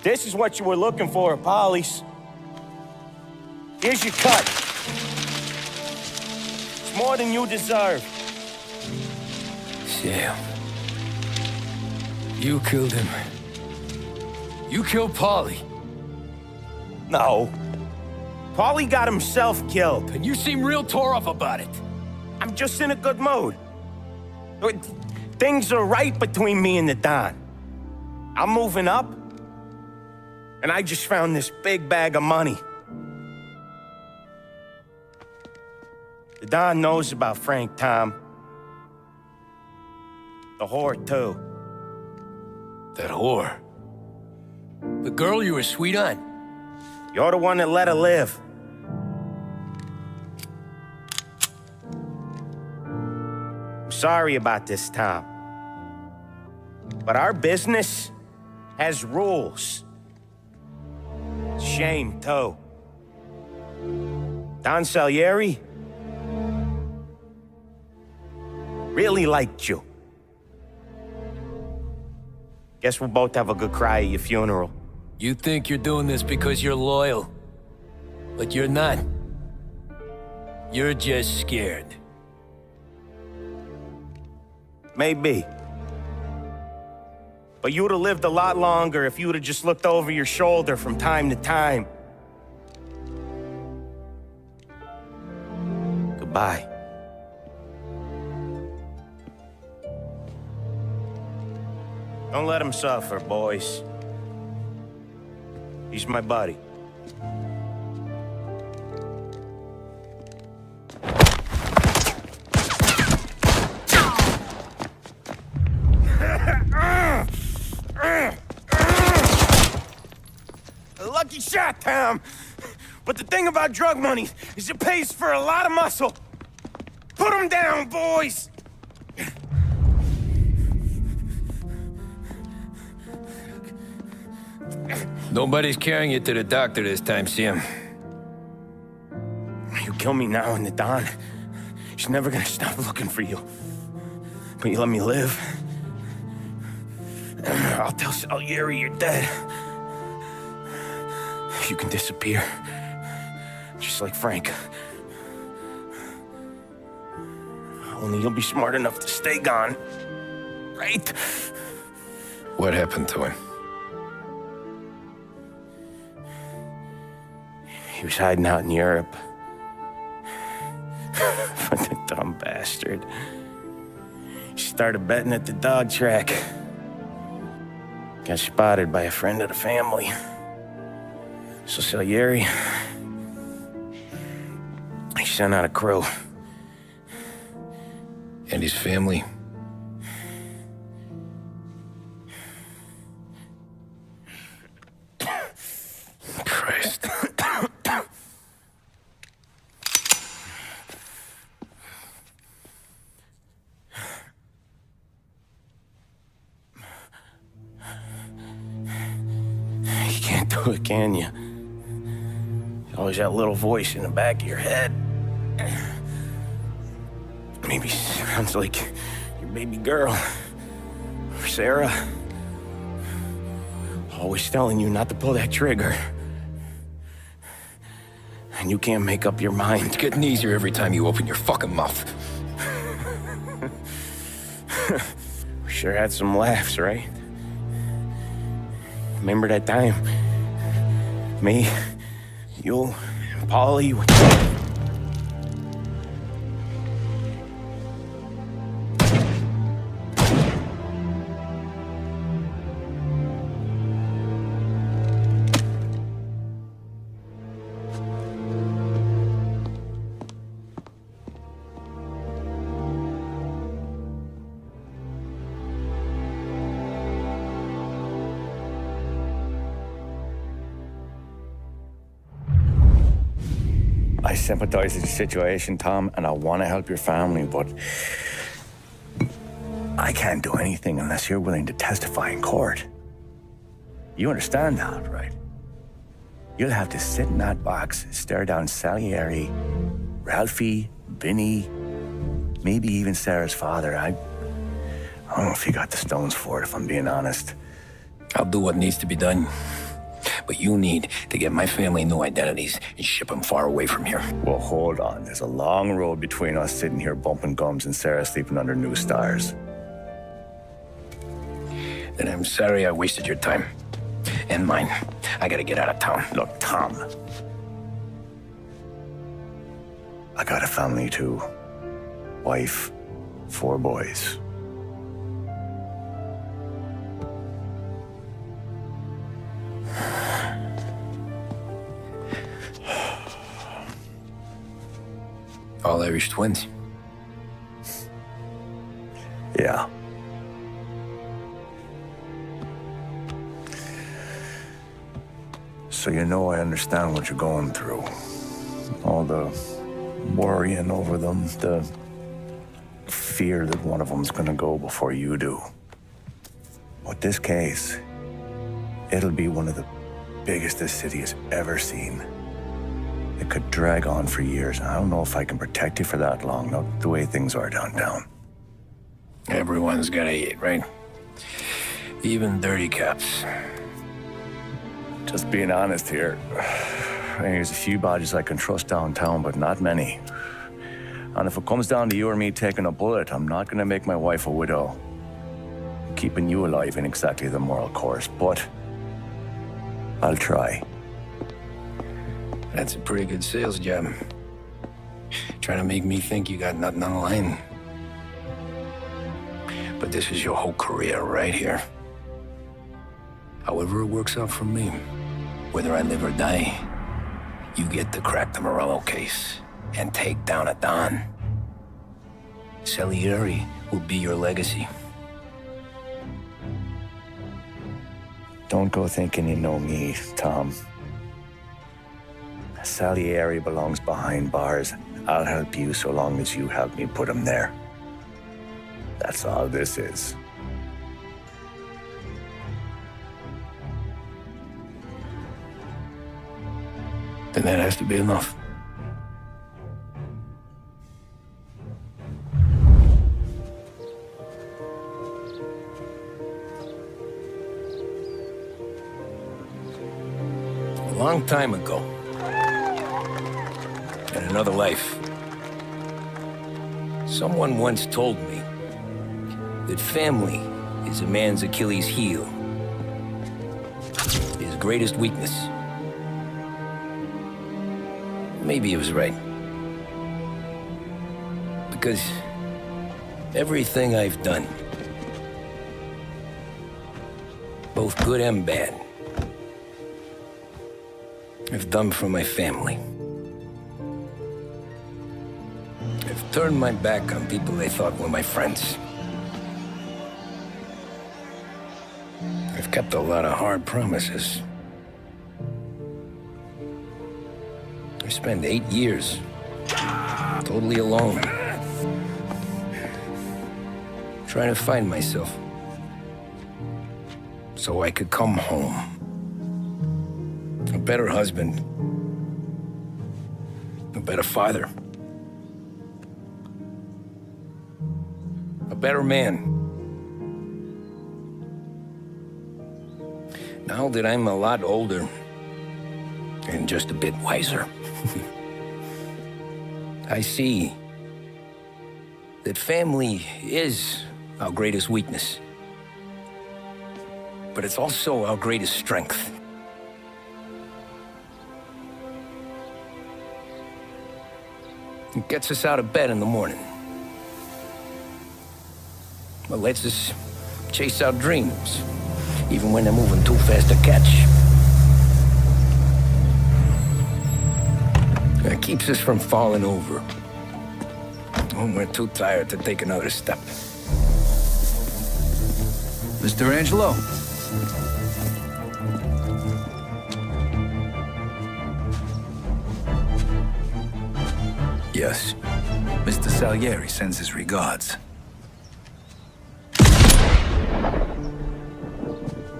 Speaker 5: This is what you were looking for at Polly's. Here's your cut. It's more than you deserve.
Speaker 2: Sam. You killed him. You killed Paulie.
Speaker 5: No. Paulie got himself killed.
Speaker 2: And you seem real tore up about it.
Speaker 5: I'm just in a good mood. Things are right between me and the Don. I'm moving up, and I just found this big bag of money. The Don knows about Frank, Tom. The whore, too.
Speaker 2: That whore? The girl you were sweet on?
Speaker 5: You're the one that let her live. I'm sorry about this, Tom. But our business has rules. Shame, too. Don Salieri really liked you. Guess we'll both have a good cry at your funeral.
Speaker 2: You think you're doing this because you're loyal, but you're not. You're just scared.
Speaker 5: Maybe. But you'd have lived a lot longer if you'd have just looked over your shoulder from time to time. Goodbye. Don't let him suffer, boys. He's my buddy. A lucky shot, Tom. But the thing about drug money is it pays for a lot of muscle. Put him down, boys!
Speaker 2: Nobody's carrying you to the doctor this time, Sam.
Speaker 5: You kill me now and the Don. She's never gonna stop looking for you. But you let me live. I'll tell Salieri you're dead. You can disappear. Just like Frank. Only you'll be smart enough to stay gone. Right?
Speaker 2: What happened to him?
Speaker 5: He was hiding out in Europe. But the dumb bastard. Just started betting at the dog track. Got spotted by a friend of the family. So Salieri, he sent out a crew.
Speaker 2: And his family? Christ.
Speaker 5: You can't do it, can you? Always that little voice in the back of your head. Maybe sounds like your baby girl, or Sarah. Always telling you not to pull that trigger. And you can't make up your mind.
Speaker 2: It's getting easier every time you open your fucking mouth.
Speaker 5: We sure had some laughs, right? Remember that time? Me, you, and Polly.
Speaker 1: I sympathize with the situation, Tom, and I want to help your family, but I can't do anything unless you're willing to testify in court. You understand that, right? You'll have to sit in that box, stare down Salieri, Ralphie, Vinny, maybe even Sarah's father. I don't know if you got the stones for it, if I'm being honest.
Speaker 2: I'll do what needs to be done. But you need to get my family new identities and ship them far away from here.
Speaker 1: Well, hold on. There's a long road between us sitting here bumping gums and Sarah sleeping under new stars.
Speaker 2: Then I'm sorry I wasted your time. And mine. I gotta get out of town.
Speaker 1: Look, Tom. I got a family too. Wife, 4 boys.
Speaker 2: All Irish twins.
Speaker 1: Yeah. So you know I understand what you're going through. All the worrying over them, the fear that one of them's gonna go before you do. But this case, it'll be one of the biggest this city has ever seen. It could drag on for years, and I don't know if I can protect you for that long, not the way things are downtown.
Speaker 2: Everyone's gotta eat, right? Even dirty cops.
Speaker 1: Just being honest here. There's a few bodies I can trust downtown, but not many. And if it comes down to you or me taking a bullet, I'm not gonna make my wife a widow. Keeping you alive ain't exactly the moral course, but I'll try.
Speaker 2: That's a pretty good sales job. Trying to make me think you got nothing on the line. But this is your whole career right here. However it works out for me, whether I live or die, you get to crack the Morello case and take down a Don. Salieri will be your legacy.
Speaker 1: Don't go thinking you know me, Tom. Salieri belongs behind bars. I'll help you so long as you help me put him there. That's all this is.
Speaker 2: Then that has to be enough. A long time ago, in another life, someone once told me that family is a man's Achilles heel, his greatest weakness. Maybe he was right. Because Everything I've done, both good and bad, I've done for my family. I've turned my back on people they thought were my friends. I've kept a lot of hard promises. I spent 8 years totally alone, trying to find myself so I could come home. A better husband, a better father, a better man. Now that I'm a lot older and just a bit wiser, I see that family is our greatest weakness, but it's also our greatest strength. It gets us out of bed in the morning. It lets us chase our dreams, even when they're moving too fast to catch. It keeps us from falling over when we're too tired to take another step.
Speaker 12: Mr. Angelo.
Speaker 2: Yes.
Speaker 12: Mr. Salieri sends his regards.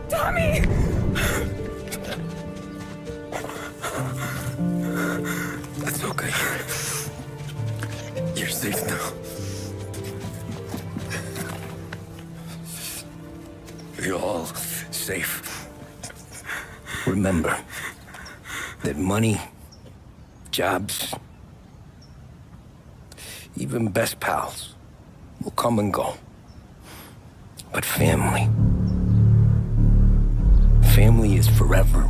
Speaker 19: Tommy!
Speaker 2: That's okay. You're safe now. You're all safe. Remember that money, jobs, even best pals will come and go. But family is forever.